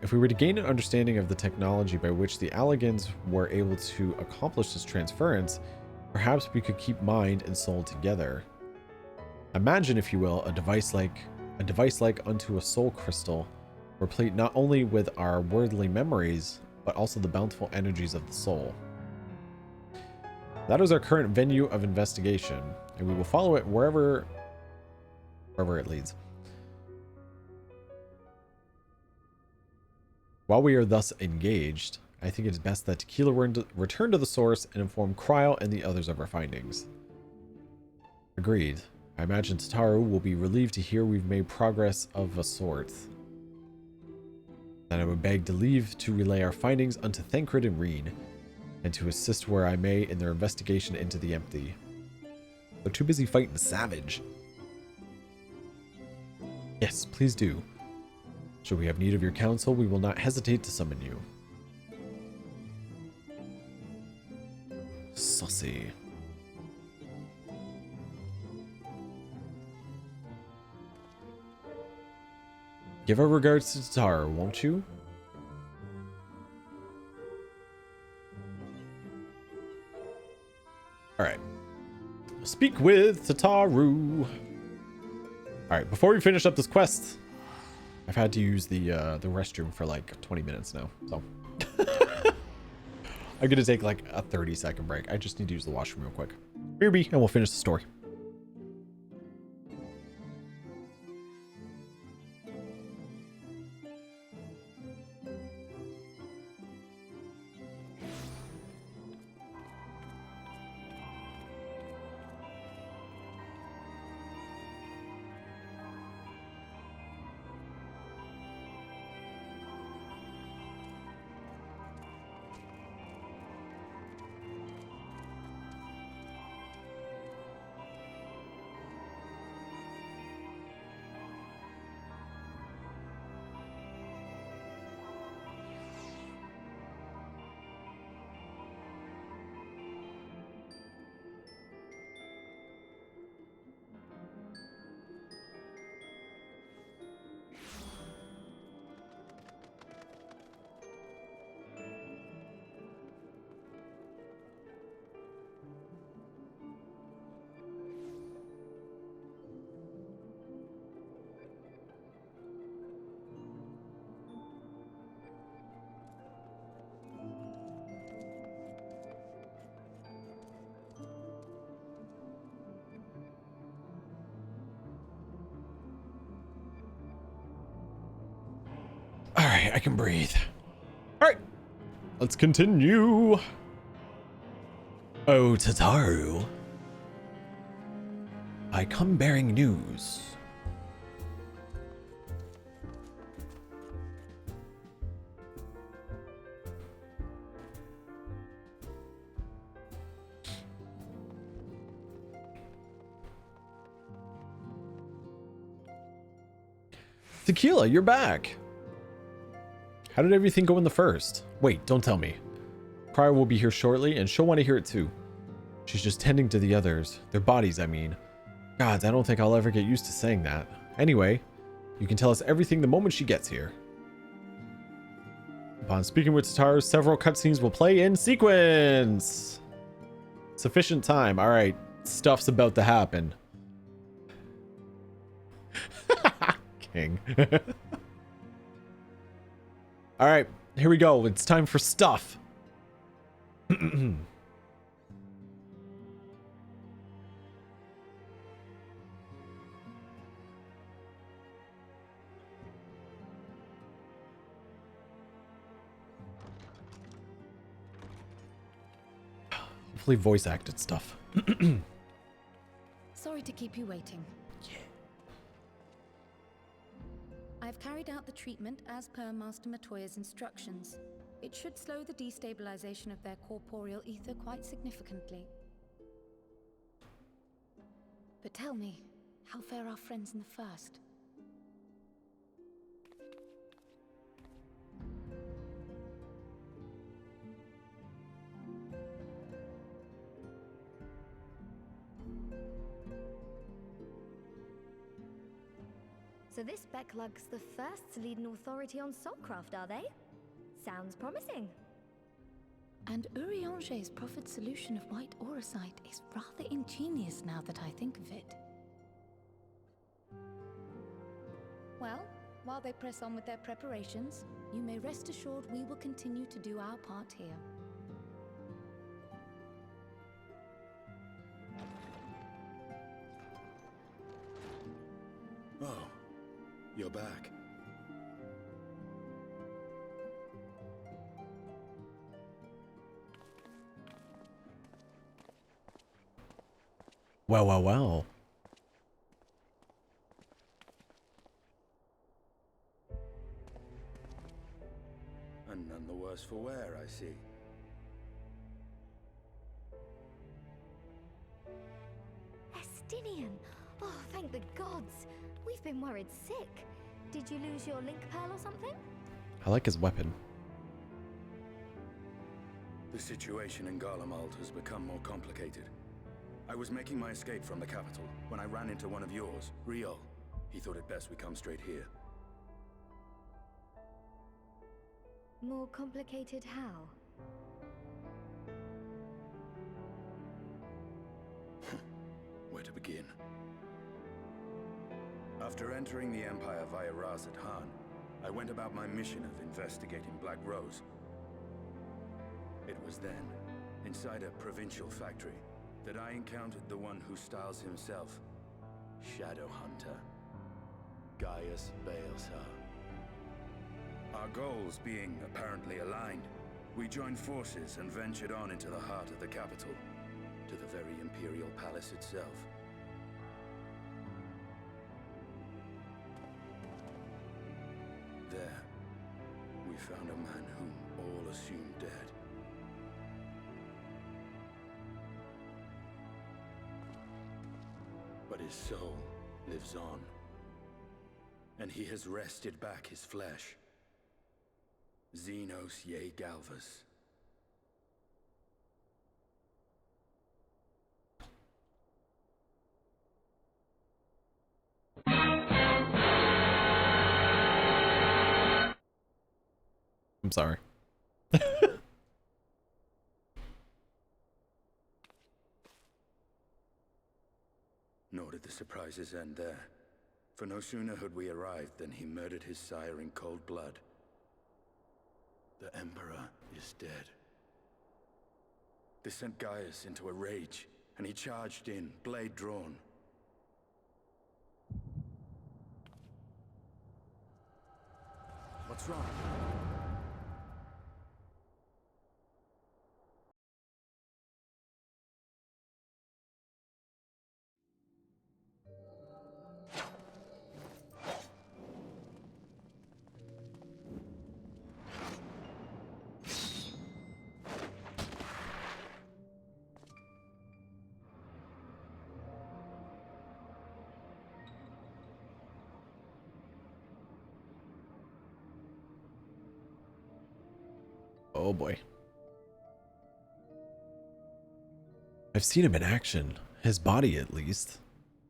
Speaker 1: If we were to gain an understanding of the technology by which the Allegans were able to accomplish this transference, perhaps we could keep mind and soul together. Imagine, if you will, a device like unto a soul crystal, replete not only with our worldly memories, but also the bountiful energies of the soul. That is our current venue of investigation, and we will follow it wherever it leads. While we are thus engaged, I think it is best that Tequila return to the source and inform Cryo and the others of our findings. Agreed. I imagine Tataru will be relieved to hear we've made progress of a sort. Then I would beg to leave to relay our findings unto Thancred and Reen, and to assist where I may in their investigation into the empty. They're too busy fighting Savage. Yes, please do. Should we have need of your counsel, we will not hesitate to summon you. Saucy. Give our regards to Tataru, won't you? Alright. Speak with Tataru. Alright, before we finish up this quest, I've had to use the restroom for like 20 minutes now, so. I'm gonna take like a 30-second break. I just need to use the washroom real quick. BRB, and we'll finish the story. All right, I can breathe. All right, let's continue. Oh, Tataru. I come bearing news. Tequila, you're back. How did everything go in the first? Wait, don't tell me. Cryo will be here shortly, and she'll want to hear it too. She's just tending to the others. Their bodies, I mean. Gods, I don't think I'll ever get used to saying that. Anyway, you can tell us everything the moment she gets here. Upon speaking with Tataru, several cutscenes will play in sequence. Sufficient time. All right, stuff's about to happen. King. All right, here we go. It's time for stuff. Hopefully voice acted stuff.
Speaker 2: Sorry to keep you waiting.
Speaker 1: Yeah.
Speaker 2: I've carried out the treatment as per Master Matoya's instructions. It should slow the destabilization of their corporeal ether quite significantly. But tell me, how fare our friends in the first?
Speaker 3: So this Becklug's the first to lead an authority on soulcraft, are they? Sounds promising.
Speaker 2: And Urianger's proffered solution of white auracite is rather ingenious now that I think of it. Well, while they press on with their preparations, you may rest assured we will continue to do our part here.
Speaker 4: Oh, you're back.
Speaker 1: Well, well, well.
Speaker 4: And none the worse for wear, I see.
Speaker 3: Estinian! Oh, thank the gods! We've been worried sick. Did you lose your link pearl or something?
Speaker 1: I like his weapon.
Speaker 4: The situation in Garlemald has become more complicated. I was making my escape from the capital when I ran into one of yours, Riol. He thought it best we come straight here.
Speaker 3: More complicated how?
Speaker 4: Where to begin? After entering the Empire via Ras at Han, I went about my mission of investigating Black Rose. It was then, inside a provincial factory, that I encountered the one who styles himself Shadow Hunter, Gaius Balesar. Our goals being apparently aligned, we joined forces and ventured on into the heart of the capital, to the very Imperial Palace itself. There, we found a man whom all assumed dead. But his soul lives on, and he has wrested back his flesh. Xenos Ye Galvas.
Speaker 1: I'm sorry.
Speaker 4: Nor did the surprises end there. For no sooner had we arrived than he murdered his sire in cold blood. The Emperor is dead. This sent Gaius into a rage, and he charged in, blade drawn. What
Speaker 6: What's wrong?
Speaker 1: Oh boy. I've seen him in action. His body, at least.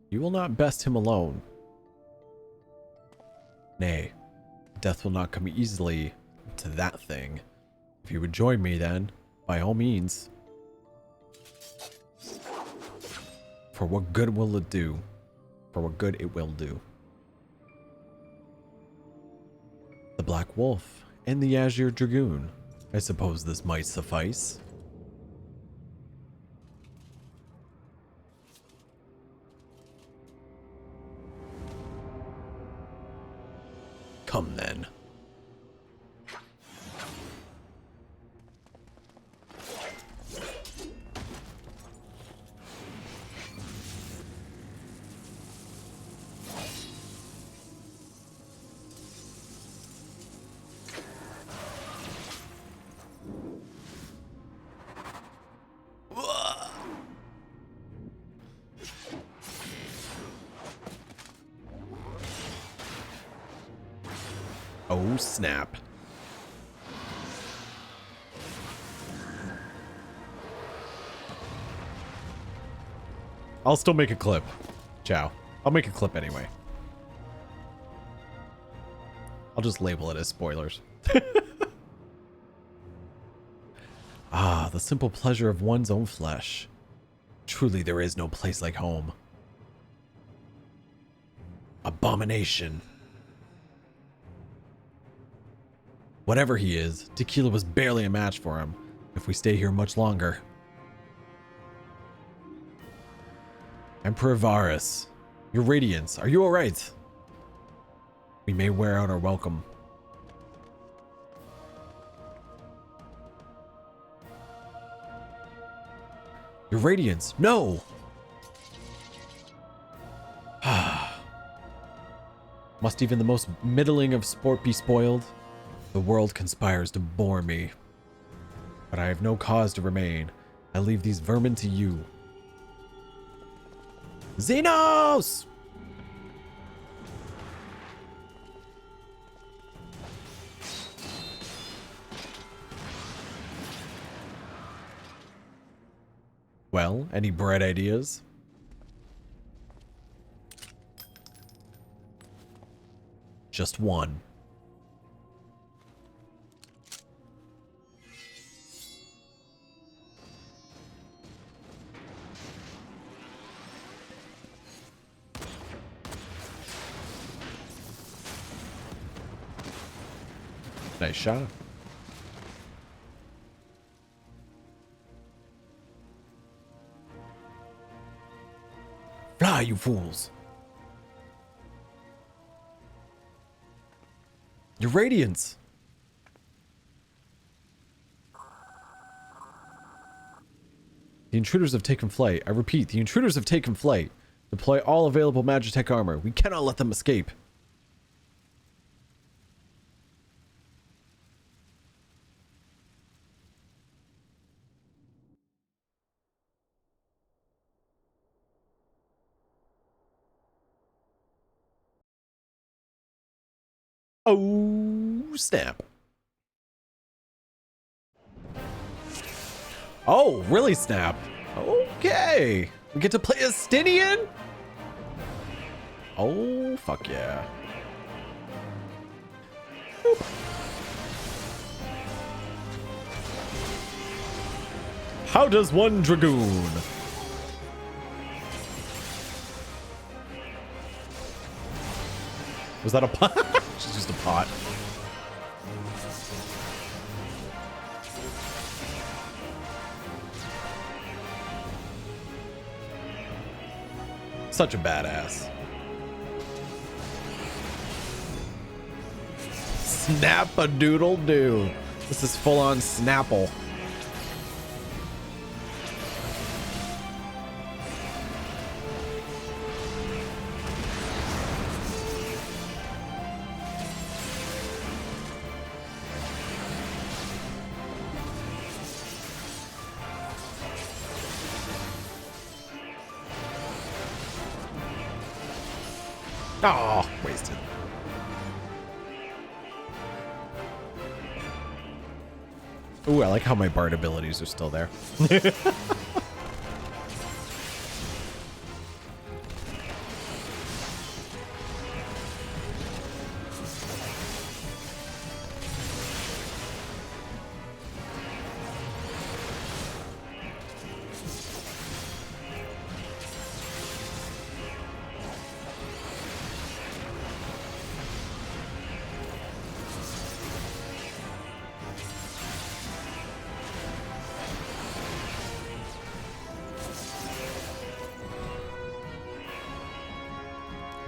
Speaker 1: You will not best him alone. Nay, death will not come easily to that thing. If you would join me, then, by all means. For what good will it do? For what good it will do. The Black Wolf and the Azure Dragoon. I suppose this might suffice. Come then. Oh, snap. I'll still make a clip. Ciao. I'll make a clip anyway. I'll just label it as spoilers. Ah, the simple pleasure of one's own flesh. Truly there is no place like home. Abomination. Whatever he is, tequila was barely a match for him if we stay here much longer. Emperor Varus, your radiance, are you alright? We may wear out our welcome. Your radiance, no! Must even the most middling of sport be spoiled? The world conspires to bore me. But I have no cause to remain. I leave these vermin to you. Xenos! Well, any bright ideas? Just one. Nice shot. Fly, you fools. Your radiance. The intruders have taken flight. I repeat, the intruders have taken flight. Deploy all available Magitech armor. We cannot let them escape. Oh, snap. Oh, really snap. Okay. We get to play as Stinian? Oh, fuck yeah. Boop. How does one Dragoon? Was that a pot? It's just a pot. Such a badass. Snap-a-doodle-doo. This is full-on Snapple. Oh, wasted. Ooh, I like how my Bard abilities are still there.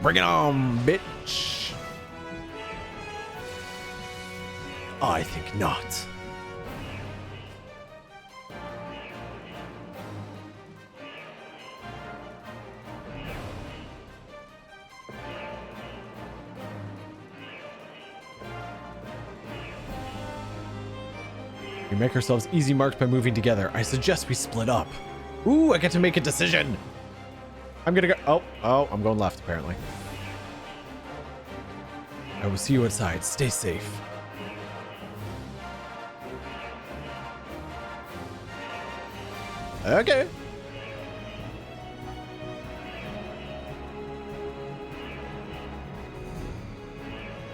Speaker 1: Bring it on, bitch. I think not. We make ourselves easy marks by moving together. I suggest we split up. Ooh, I get to make a decision. I'm gonna go. Oh, I'm going left, apparently. I will see you outside. Stay safe. Okay.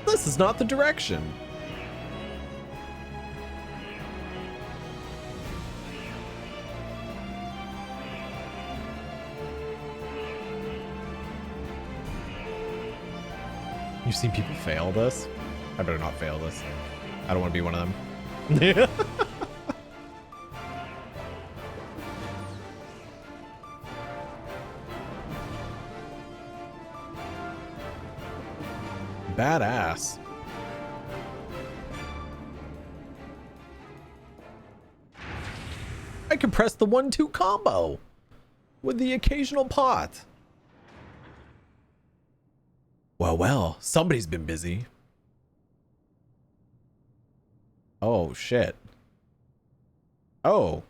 Speaker 1: This is not the direction. You've seen people fail this? I better not fail this. I don't want to be one of them. Badass. I can press the 1-2 combo with the occasional pot. Well, somebody's been busy. Oh, shit. Oh.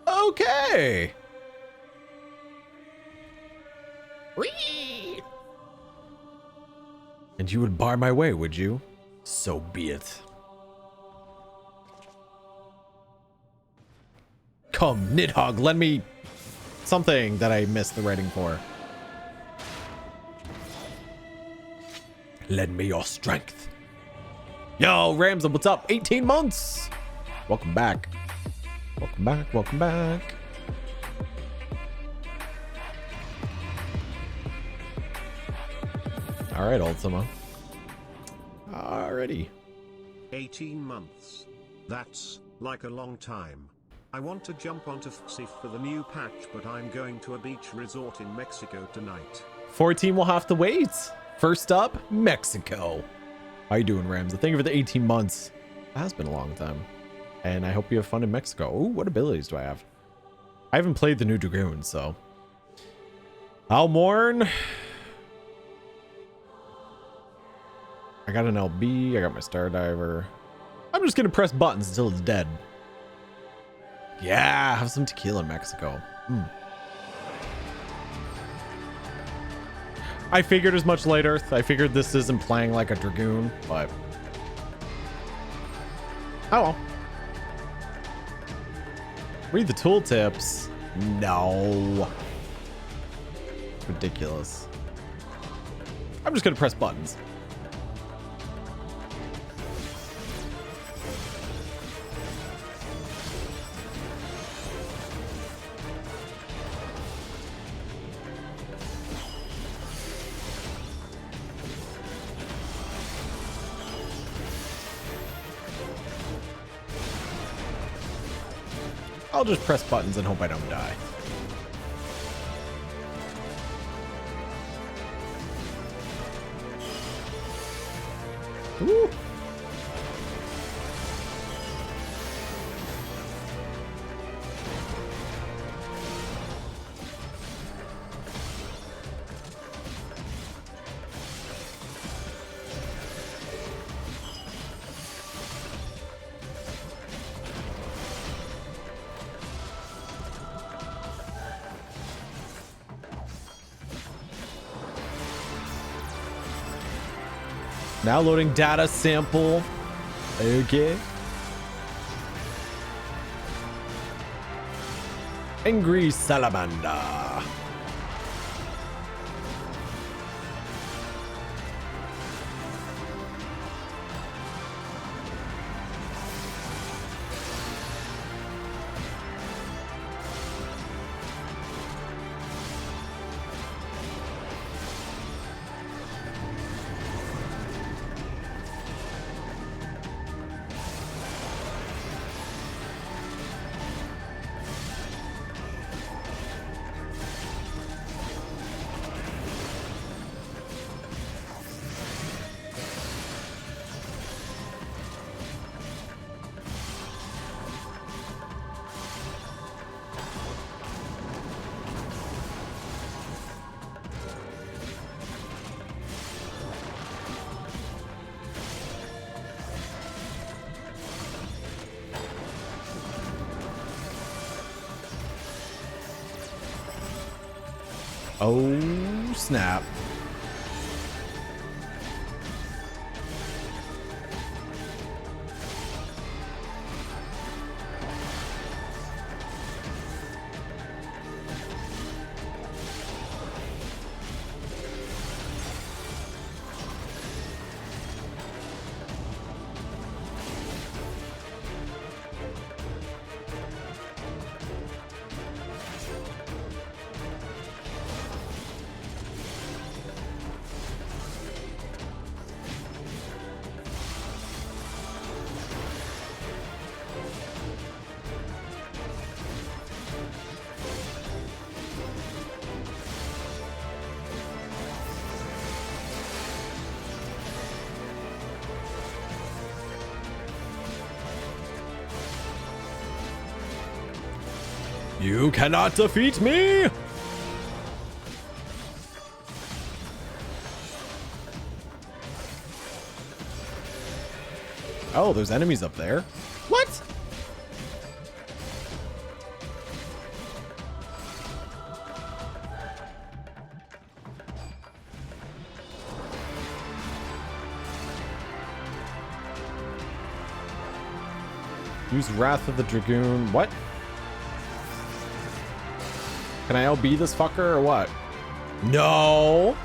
Speaker 1: Okay. Whee! And you would bar my way, would you? So be it. Come, Nidhogg, lend me something that I missed the writing for. Lend me your strength. Yo, Ramsden, what's up? 18 months. Welcome back. Welcome back. Welcome back. All right, Ultima. Alrighty.
Speaker 12: 18 months. That's like a long time. I want to jump onto FFXIV for the new patch, but I'm going to a beach resort in Mexico tonight.
Speaker 1: 14 will have to wait. First up, Mexico. How you doing, Rams? Thank you for the 18 months. It has been a long time. And I hope you have fun in Mexico. Ooh, what abilities do I have? I haven't played the new Dragoon, so. I'll mourn. I got an LB. I got my Stardiver. I'm just going to press buttons until it's dead. Yeah, have some tequila in Mexico. I figured as much, Light Earth. I figured this isn't playing like a Dragoon, but... oh well. Read the tooltips. No. Ridiculous. I'm just gonna press buttons. I'll just press buttons and hope I don't die. Woo! Now loading data sample. Okay. Angry salamander. Oh, snap. You cannot defeat me! Oh, there's enemies up there. What? Use Wrath of the Dragoon. What? Can I LB this fucker or what? No!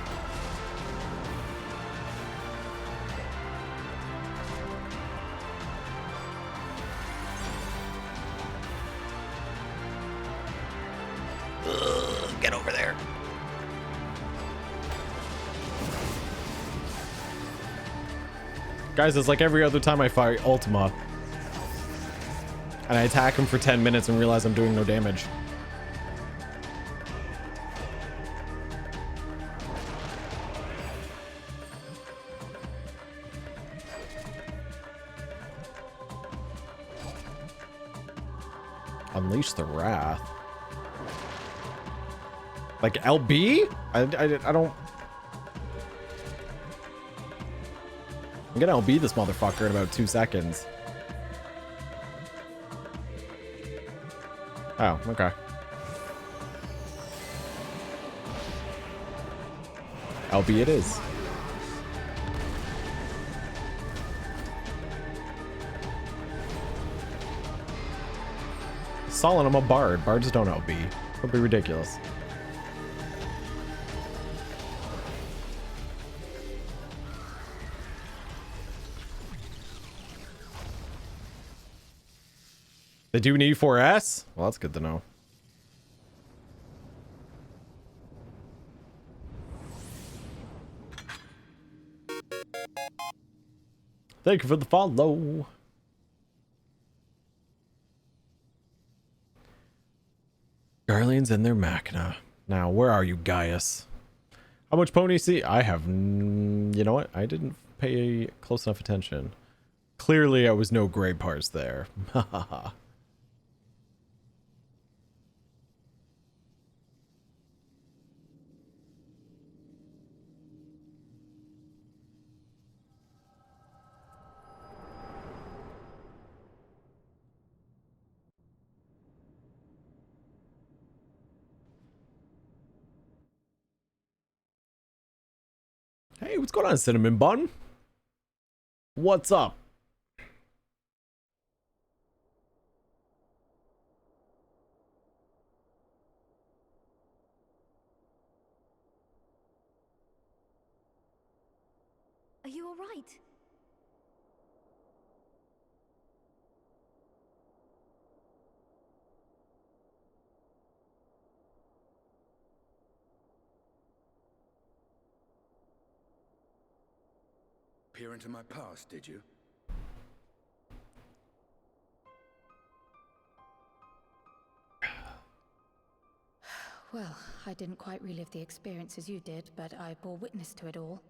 Speaker 1: Ugh, get over there. Guys, it's like every other time I fight Ultima. And I attack him for 10 minutes and realize I'm doing no damage. Unleash the Wrath. Like LB? I don't... I'm gonna LB this motherfucker in about 2 seconds. Oh, okay. LB it is. Solid, I'm a bard. Bards don't LB. It'll be ridiculous. They do need 4S? Well, that's good to know. Thank you for the follow. Guardians and their Machina. Now, where are you, Gaius? How much pony see? I have... you know what? I didn't pay close enough attention. Clearly, I was no gray parts there. Hahaha. Hey, what's going on, Cinnamon Bun? What's up?
Speaker 3: Are you all right?
Speaker 4: Peer into my past, did you?
Speaker 2: Well, I didn't quite relive the experience as you did, but I bore witness to it all.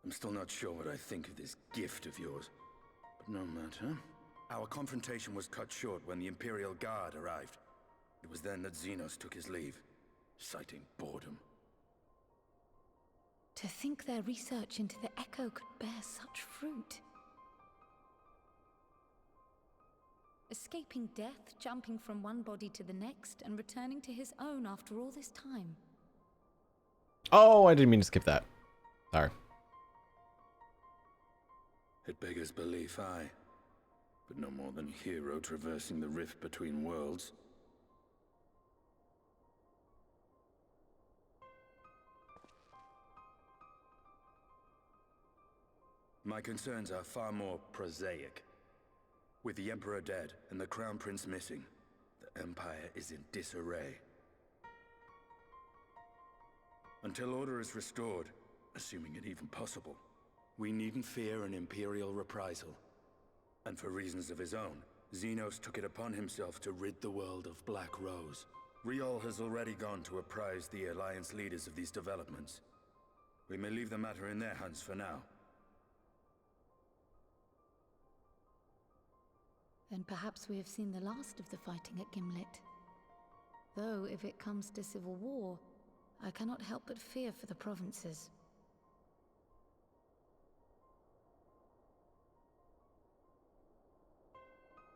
Speaker 4: I'm still not sure what I think of this gift of yours. But no matter. Our confrontation was cut short when the Imperial Guard arrived. It was then that Xenos took his leave, citing boredom.
Speaker 2: To think their research into the Echo could bear such fruit. Escaping death, jumping from one body to the next, and returning to his own after all this time.
Speaker 1: Oh, I didn't mean to skip that. Sorry.
Speaker 4: It beggars belief, aye. But no more than a hero traversing the rift between worlds. My concerns are far more prosaic. With the Emperor dead and the Crown Prince missing, the Empire is in disarray. Until order is restored, assuming it even possible, we needn't fear an Imperial reprisal. And for reasons of his own, Xenos took it upon himself to rid the world of Black Rose. Riol has already gone to apprise the Alliance leaders of these developments. We may leave the matter in their hands for now.
Speaker 2: Then perhaps we have seen the last of the fighting at Gimlet. Though, if it comes to civil war, I cannot help but fear for the provinces.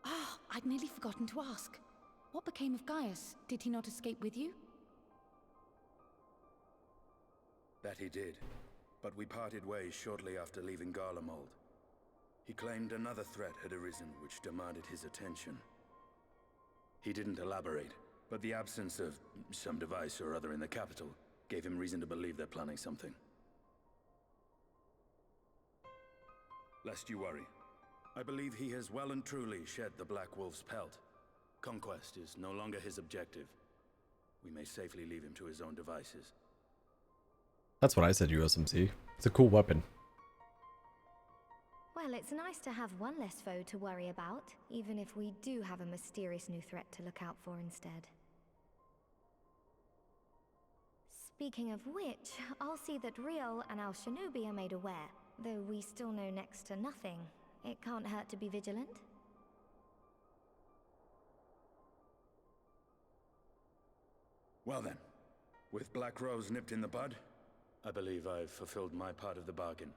Speaker 2: Ah, I'd nearly forgotten to ask. What became of Gaius? Did he not escape with you?
Speaker 4: That he did, but we parted ways shortly after leaving Garlemald. He claimed another threat had arisen which demanded his attention. He didn't elaborate, but the absence of some device or other in the capital gave him reason to believe they're planning something. Lest you worry, I believe he has well and truly shed the Black Wolf's pelt. Conquest is no longer his objective. We may safely leave him to his own devices.
Speaker 1: That's what I said, USMC. It's a cool weapon.
Speaker 3: Well, it's nice to have one less foe to worry about, even if we do have a mysterious new threat to look out for instead. Speaking of which, I'll see that Riol and Al Shinobi are made aware. Though we still know next to nothing, it can't hurt to be vigilant.
Speaker 4: Well then, with Black Rose nipped in the bud, I believe I've fulfilled my part of the bargain.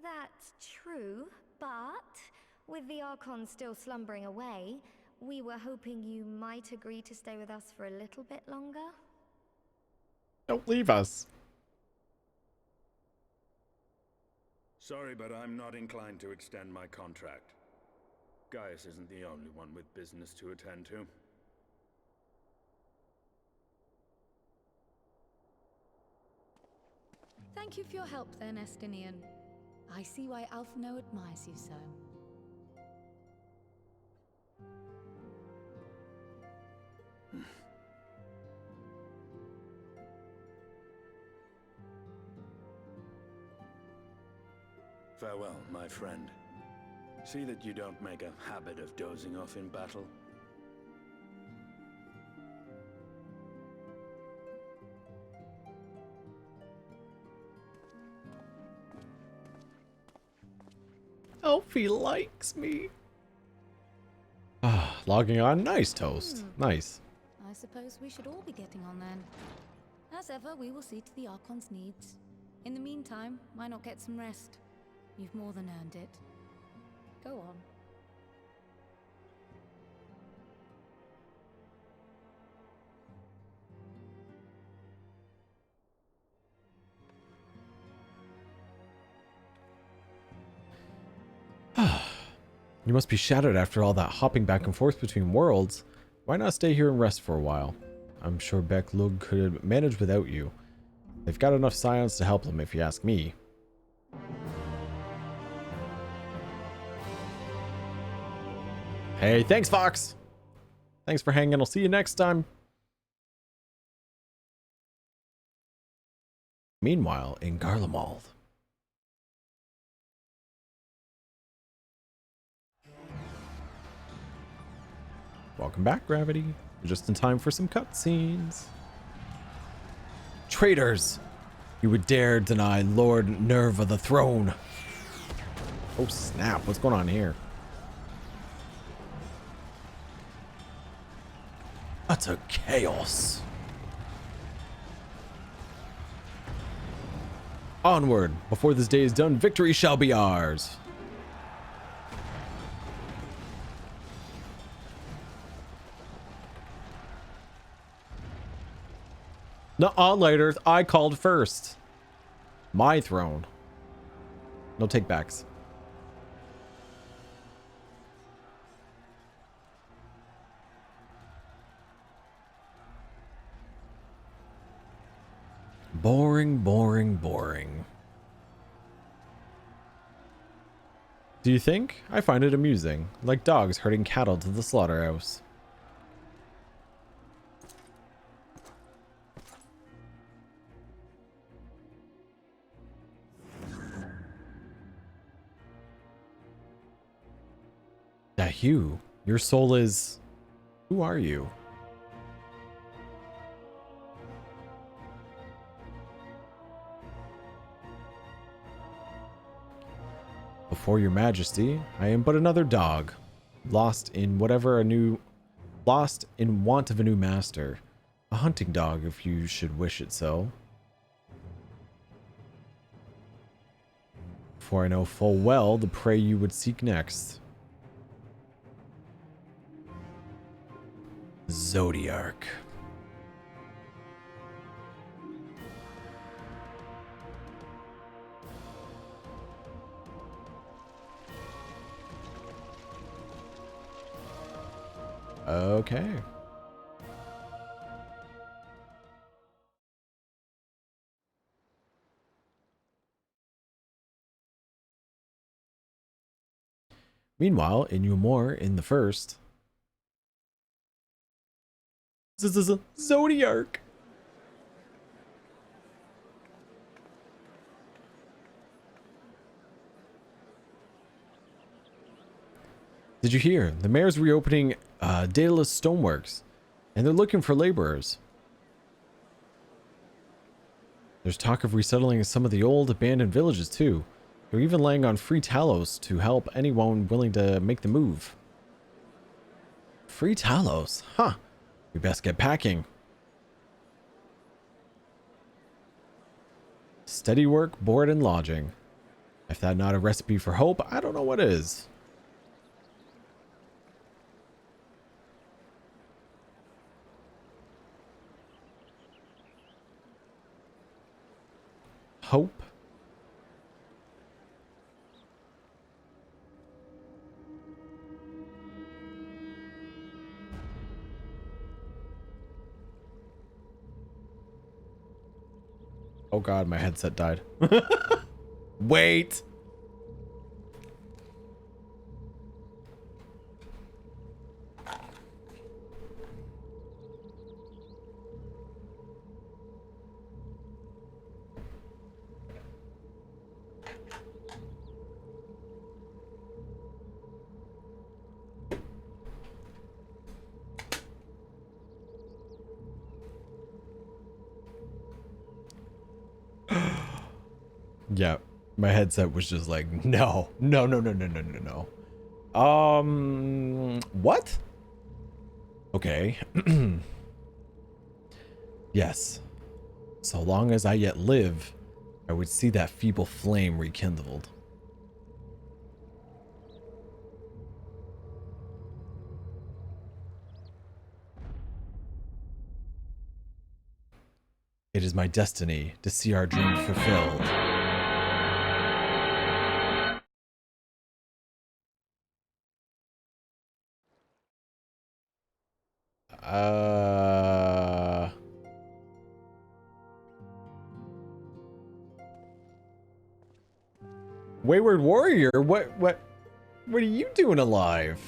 Speaker 3: That's true, but with the Archon still slumbering away, we were hoping you might agree to stay with us for a little bit longer.
Speaker 1: Don't leave us.
Speaker 4: Sorry, but I'm not inclined to extend my contract. Gaius isn't the only one with business to attend to.
Speaker 2: Thank you for your help then, Estinian. I see why Alphino admires you so.
Speaker 4: Farewell, my friend. See that you don't make a habit of dozing off in battle.
Speaker 1: Elfie likes me. Ah, logging on. Nice, Toast. Nice.
Speaker 2: I suppose we should all be getting on then. As ever, we will see to the Archon's needs. In the meantime, why not get some rest? You've more than earned it. Go on.
Speaker 1: You must be shattered after all that hopping back and forth between worlds. Why not stay here and rest for a while? I'm sure Beck Lug could manage without you. They've got enough science to help them, if you ask me. Hey, thanks, Fox! Thanks for hanging. I'll see you next time. Meanwhile, in Garlemald. Welcome back, Gravity. You're just in time for some cutscenes. Traitors! You would dare deny Lord Nerva the throne. Oh snap, what's going on here? Utter chaos. Onward! Before this day is done, victory shall be ours. Nuh-uh, later. I called first. My throne. No take-backs. Boring, boring, boring. Do you think? I find it amusing. Like dogs herding cattle to the slaughterhouse. Hugh, your soul is... Who are you? Before your majesty, I am but another dog, lost in want of a new master. A hunting dog, if you should wish it so. For I know full well the prey you would seek next. Zodiark. Okay. Meanwhile, in Umor in the first. Zodiark. Did you hear? The mayor's reopening Daedalus Stoneworks, and they're looking for laborers. There's talk of resettling some of the old abandoned villages too. They're even laying on free Talos to help anyone willing to make the move. Free Talos? Huh. We best get packing. Steady work, board, and lodging. If that's not a recipe for hope, I don't know what is. Hope? Oh god, my headset died. Wait! Yeah, my headset was just like, no. What? Okay. Yes. So long as I yet live, I would see that feeble flame rekindled. It is my destiny to see our dream fulfilled. Wayward Warrior, what are you doing alive?